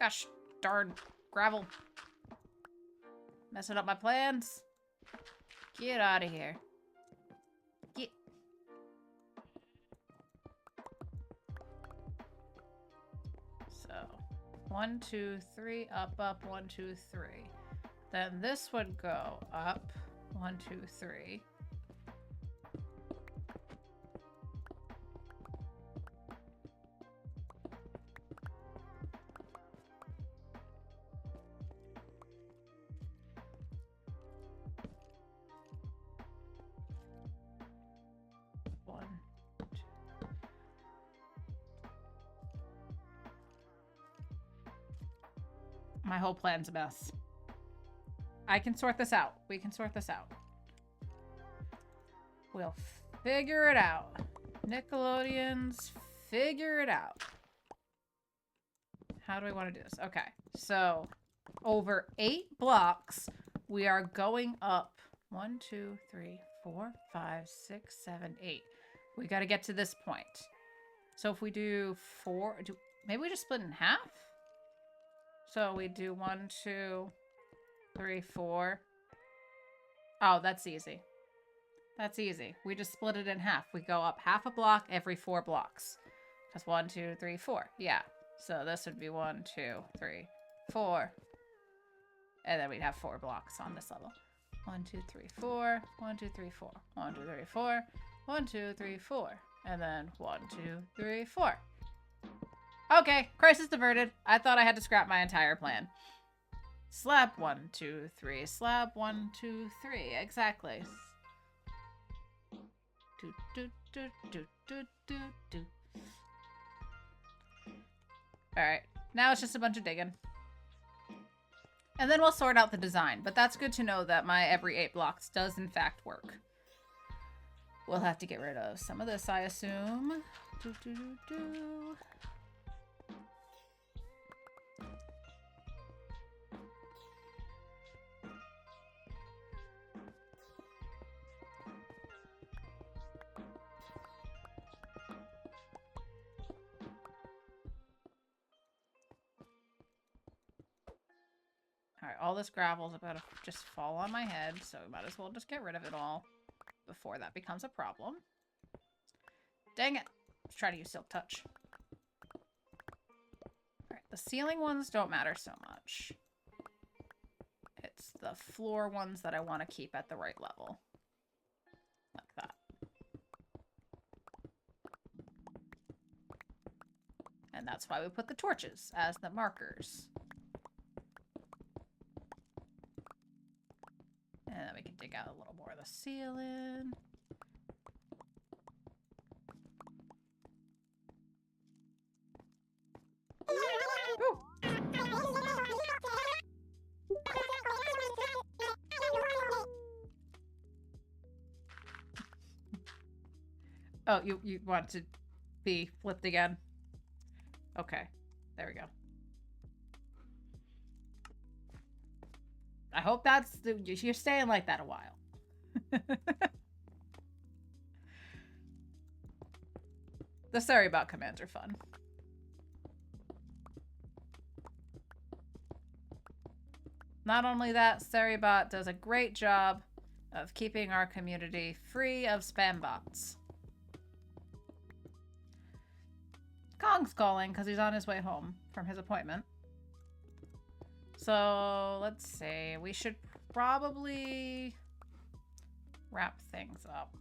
Gosh darn gravel. Messing up my plans. Get out of here. Get. So 1, 2, 3, up, up, 1, 2, 3. Then this would go up. 1, 2, 3. My whole plan's a mess. I can sort this out. We can sort this out. We'll figure it out. Nickelodeons, figure it out. How do I want to do this? Okay, so over 8 blocks, we are going up 1, 2, 3, 4, 5, 6, 7, 8. We got to get to this point. So if we do 4, maybe we just split in half? So we do 1, 2, 3, 4. Oh, that's easy. That's easy. We just split it in half. We go up half a block every 4 blocks. That's 1, 2, 3, 4. Yeah. So this would be 1, 2, 3, 4. And then we'd have 4 blocks on this level. 1, 2, 3, 4. 1, 2, 3, 4. 1, 2, 3, 4. 1, 2, 3, 4. And then 1, 2, 3, 4. Okay, crisis diverted. I thought I had to scrap my entire plan. Slab 1, 2, 3. Slab 1, 2, 3. Exactly. Do, do, do, do, do, do, do. Alright, now it's just a bunch of digging. And then we'll sort out the design. But that's good to know that my every 8 blocks does in fact work. We'll have to get rid of some of this, I assume. Alright, all this gravel's about to just fall on my head, so we might as well just get rid of it all before that becomes a problem. Dang it! Let's try to use Silk Touch. Alright, the ceiling ones don't matter so much. It's the floor ones that I want to keep at the right level. Like that. And that's why we put the torches as the markers. And then we can dig out a little more of the ceiling. Ooh. Oh, you want to be flipped again? Okay, there we go. I hope that's you're staying like that a while. The sorry about commands are fun. Not only that, Saribot does a great job of keeping our community free of spam bots. Kong's calling because he's on his way home from his appointment. So, let's see. We should probably wrap things up.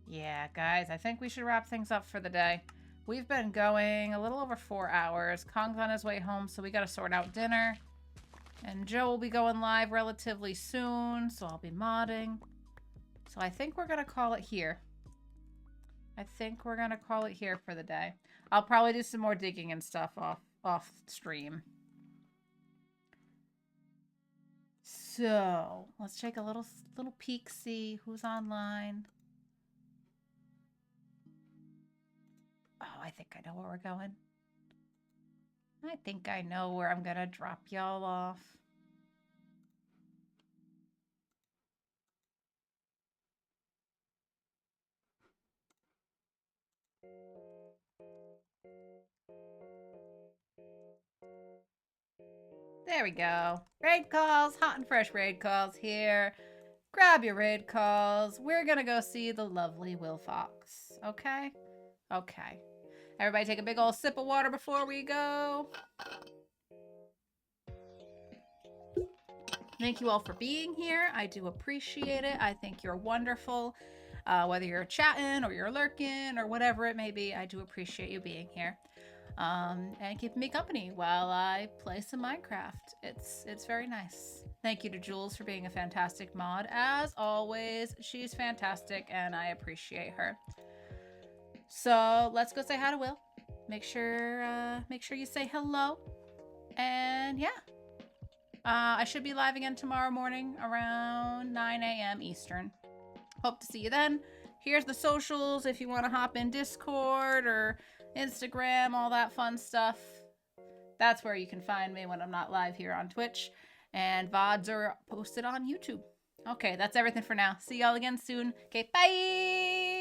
Yeah, guys, I think we should wrap things up for the day. We've been going a little over 4 hours. Kong's on his way home, so we gotta sort out dinner. And Joe will be going live relatively soon, so I'll be modding. So I think we're gonna call it here. I think we're gonna call it here for the day. I'll probably do some more digging and stuff off stream. So let's take a little peek, see who's online. Oh, I think I know where we're going. I think I know where I'm gonna drop y'all off. There we go. Raid calls, hot and fresh raid calls here. Grab your raid calls. We're gonna go see the lovely Will Fox. Okay? Okay. Everybody take a big old sip of water before we go. Thank you all for being here. I do appreciate it. I think you're wonderful. Whether you're chatting or you're lurking or whatever it may be, I do appreciate you being here. And keeping me company while I play some Minecraft. It's very nice. Thank you to Jules for being a fantastic mod. As always, she's fantastic and I appreciate her. So let's go say hi to Will. Make sure you say hello. And yeah. I should be live again tomorrow morning around 9 a.m. Eastern. Hope to see you then. Here's the socials if you want to hop in Discord or Instagram, all that fun stuff. That's where you can find me when I'm not live here on Twitch. And VODs are posted on YouTube. Okay, that's everything for now. See y'all again soon. Okay, bye!